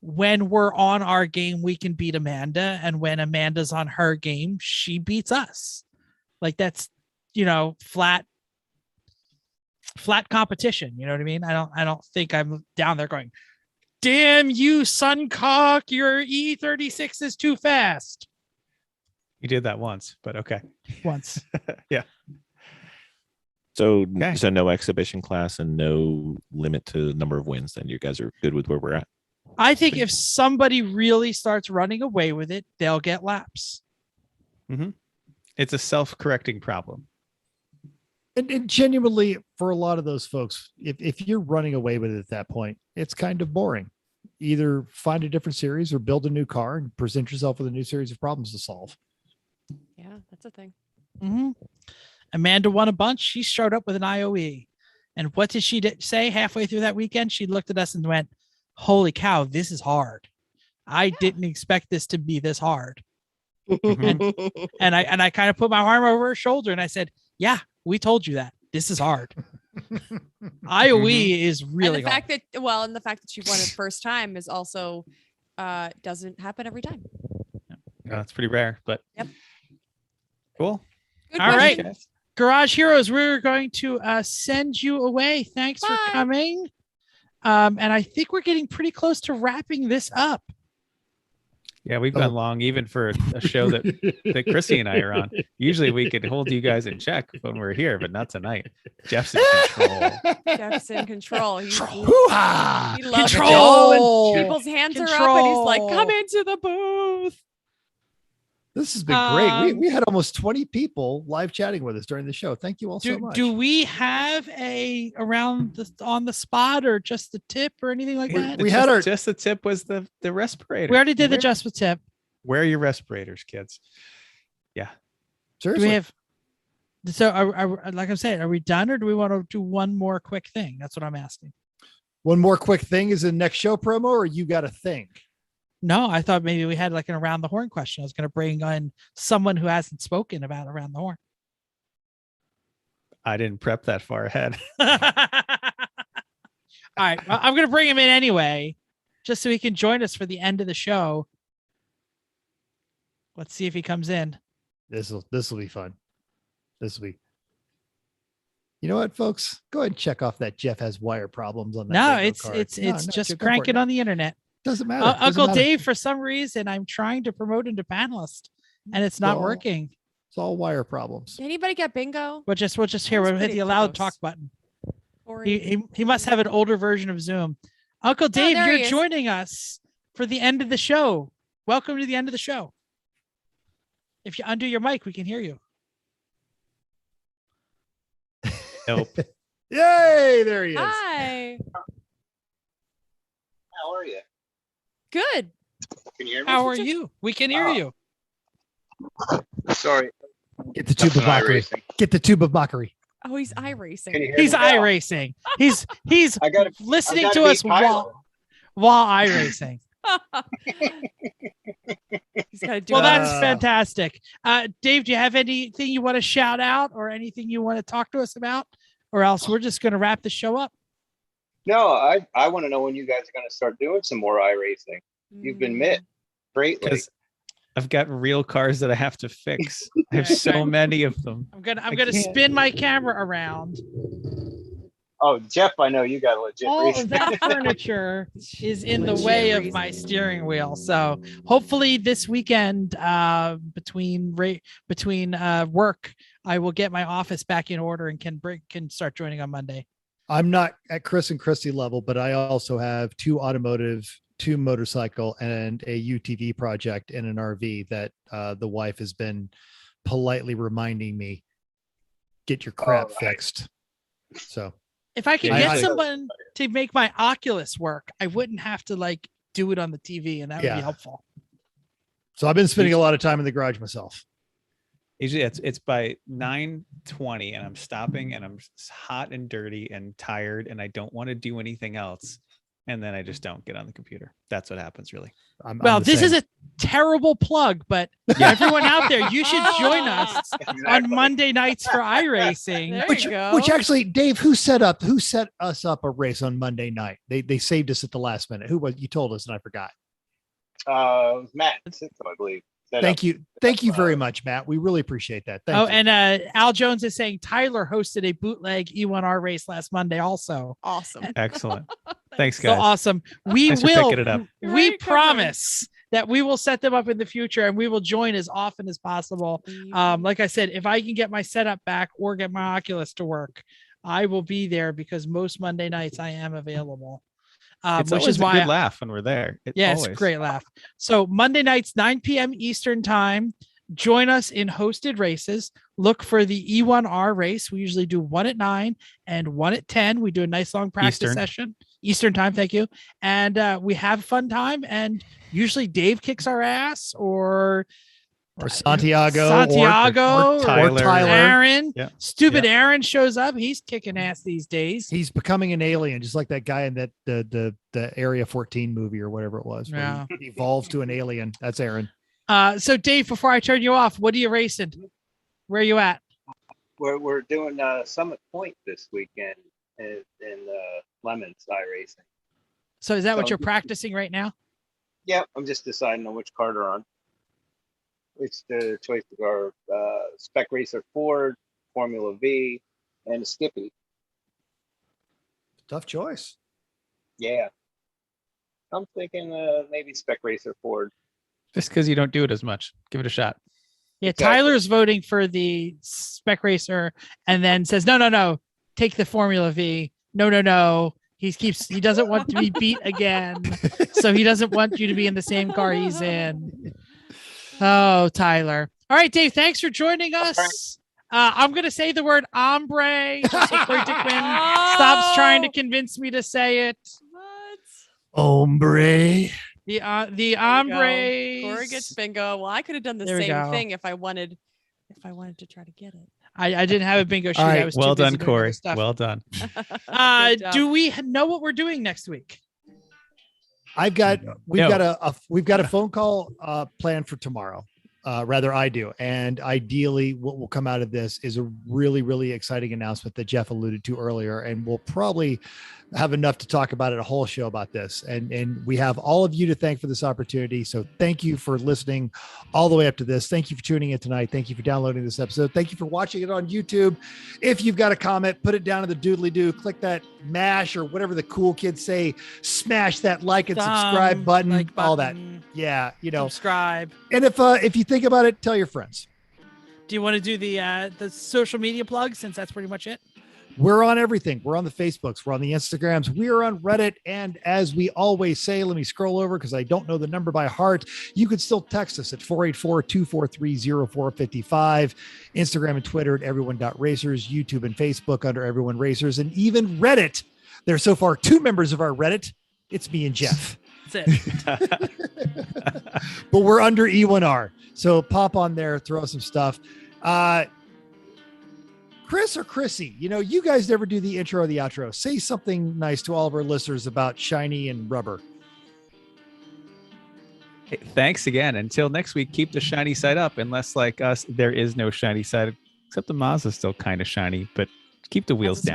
when we're on our game, we can beat Amanda. And when Amanda's on her game, she beats us. Like that's, flat competition. You know what I mean? I don't think I'm down there going, damn you, Suncock, your E36 is too fast. You did that once, but okay. Once. Yeah. So no exhibition class and no limit to number of wins. Then you guys are good with where we're at. I think if somebody really starts running away with it, they'll get laps. Mm-hmm. It's a self-correcting problem. And genuinely, for a lot of those folks, if you're running away with it at that point, it's kind of boring. Either find a different series or build a new car and present yourself with a new series of problems to solve. Yeah, that's a thing. Mm-hmm. Amanda won a bunch. She showed up with an IOE. And what did she say halfway through that weekend? She looked at us and went, holy cow, this is hard. I didn't expect this to be this hard. and I kind of put my arm over her shoulder and I said, yeah, we told you that. This is hard. IOE is really and the hard. the fact that she won it first time is also doesn't happen every time. No, it's pretty rare, but cool. Good All right. question. Garage Heroes, we're going to send you away. Thanks for coming. And I think we're getting pretty close to wrapping this up. Yeah, we've gone long even for a show that Chrissy and I are on. Usually we could hold you guys in check when we're here, but not tonight. Jeff's in control. Jeff's in control. He Hoo-ha! loves Control! it when people's hands are up and he's like, come into the booth. This has been great. We had almost 20 people live chatting with us during the show. Thank you all so much. Do we have on the spot or just the tip or anything like that? We had just the tip was the respirator. We already did the just the tip. Wear your respirators, kids. Yeah. Seriously. Do we have? So, like I'm saying, are we done or do we want to do one more quick thing? That's what I'm asking. One more quick thing is the next show promo, or you got to think? No, I thought maybe we had like an around the horn question. I was going to bring on someone who hasn't spoken about around the horn. I didn't prep that far ahead. All right. Well, I'm going to bring him in anyway, just so he can join us for the end of the show. Let's see if he comes in. This will be fun. This will be. You know what, folks? Go ahead and check off that Jeff has wire problems on that. No, bingo it's card. it's No, it's no, just go for crank it it. on the internet. Doesn't matter. Doesn't Uncle matter. Dave, for some reason, I'm trying to promote him to panelist, and it's not Well, working. It's all wire problems. Anybody get bingo? We'll just here. That's We'll hit pretty the allowed close. talk button. Corey. He must have an older version of Zoom. Uncle Dave, there he you're is. joining us for the end of the show. Welcome to the end of the show. If you undo your mic, we can hear you. Nope. Yay! There he is. Hi. How are you? Good. Can you hear me? How are you? We can hear you. Sorry. Get the tube of That's an mockery. iRacing. Get the tube of mockery. Oh, he's iRacing. Can you hear He's me now? iRacing. He's listening I to gotta us beat Tyler. while iRacing. He's got to do Well, it. that's fantastic. Dave, do you have anything you want to shout out or anything you want to talk to us about? Or else we're just going to wrap the show up. No, I want to know when you guys are going to start doing some more iRacing. You've been missed greatly. Because I've got real cars that I have to fix. I have so many of them. I'm gonna can't. spin my camera around. Oh, Jeff, I know you got a legit All reason. of that furniture is in the way of my steering wheel. So hopefully this weekend, between work, I will get my office back in order and can start joining on Monday. I'm not at Chris and Christy level, but I also have 2 automotive, 2 motorcycle, and a UTV project in an RV that the wife has been politely reminding me, get your crap fixed. So If I could I- get I- someone to make my Oculus work, I wouldn't have to do it on the TV, and that would Yeah. be helpful. So I've been spending a lot of time in the garage myself. Usually it's by 9:20 and I'm stopping and I'm hot and dirty and tired and I don't want to do anything else. And then I just don't get on the computer. That's what happens, really. Well, this is a terrible plug, but everyone out there, you should join us on Monday nights for iRacing. Which actually, Dave, who set us up a race on Monday night? They saved us at the last minute. Who was? You told us, and I forgot. Matt, I believe. Thank you very much, Matt. We really appreciate that. Thank you. And Al Jones is saying Tyler hosted a bootleg E1R race last Monday. Also, awesome, excellent. Thanks, so guys. awesome. We Thanks for will. picking it up. We promise that we will set them up in the future, and we will join as often as possible. Like I said, if I can get my setup back or get my Oculus to work, I will be there because most Monday nights I am available. It's Which always is a why good laugh when we're there. it's a great laugh. So Monday nights, 9 p.m. Eastern time. Join us in hosted races. Look for the E1R race. We usually do 1 at 9 and 1 at 10. We do a nice long practice Eastern. session. Eastern time, thank you. And we have a fun time. And usually Dave kicks our ass or Santiago, or Tyler. Aaron. Yeah. Stupid Aaron shows up. He's kicking ass these days. He's becoming an alien, just like that guy in that the Area 14 movie or whatever it was. where Yeah. he evolves to an alien. That's Aaron. So Dave, before I turn you off, what are you racing? Where are you at? We're doing Summit Point this weekend in Lemons iRacing. So is that what So- you're practicing right now? Yeah, I'm just deciding on which car to run. It's the choice of our Spec Racer Ford, Formula V, and a Skippy. Tough choice. Yeah. I'm thinking maybe Spec Racer Ford. Just because you don't do it as much. Give it a shot. Yeah, Exactly. Tyler's voting for the Spec Racer and then says, no, take the Formula V. No. He doesn't want to be beat again. So he doesn't want you to be in the same car he's in. Oh, Tyler. All right, Dave, thanks for joining us. I'm going to say the word ombre just so Corey Dickman stops trying to convince me to say it. Hombre. The There ombre. you go. Corey gets bingo. Well, I could have done the There we same go. thing if I wanted to try to get it. I didn't have a bingo sheet. All right. I was Well too busy done, doing Corey. other stuff. Well done. Good job. Do we know what we're doing next week? We've No. got a phone call planned for tomorrow. Rather, I do. And ideally, what will come out of this is a really, really exciting announcement that Jeff alluded to earlier. And we'll probably have enough to talk about it, a whole show about this. And we have all of you to thank for this opportunity. So thank you for listening all the way up to this. Thank you for tuning in tonight. Thank you for downloading this episode. Thank you for watching it on YouTube. If you've got a comment, put it down in the doodly doo, click that mash or whatever the cool kids say, smash that like and subscribe button, all that. Yeah. Subscribe. And if you think about it, tell your friends. Do you want to do the social media plug, since that's pretty much it? We're on everything. We're on the Facebooks. We're on the Instagrams. We are on Reddit. And as we always say, let me scroll over because I don't know the number by heart. You can still text us at 484-243-0455. Instagram and Twitter at everyone.racers. YouTube and Facebook under Everyone Racers. And even Reddit. There are so far 2 members of our Reddit. It's me and Jeff. That's it. But we're under E1R. So pop on there, throw some stuff. Chris or Chrissy, you guys never do the intro or the outro. Say something nice to all of our listeners about shiny and rubber. Hey, thanks again. Until next week, keep the shiny side up. Unless, like us, there is no shiny side, except the Mazda's still kind of shiny, but keep the wheels down.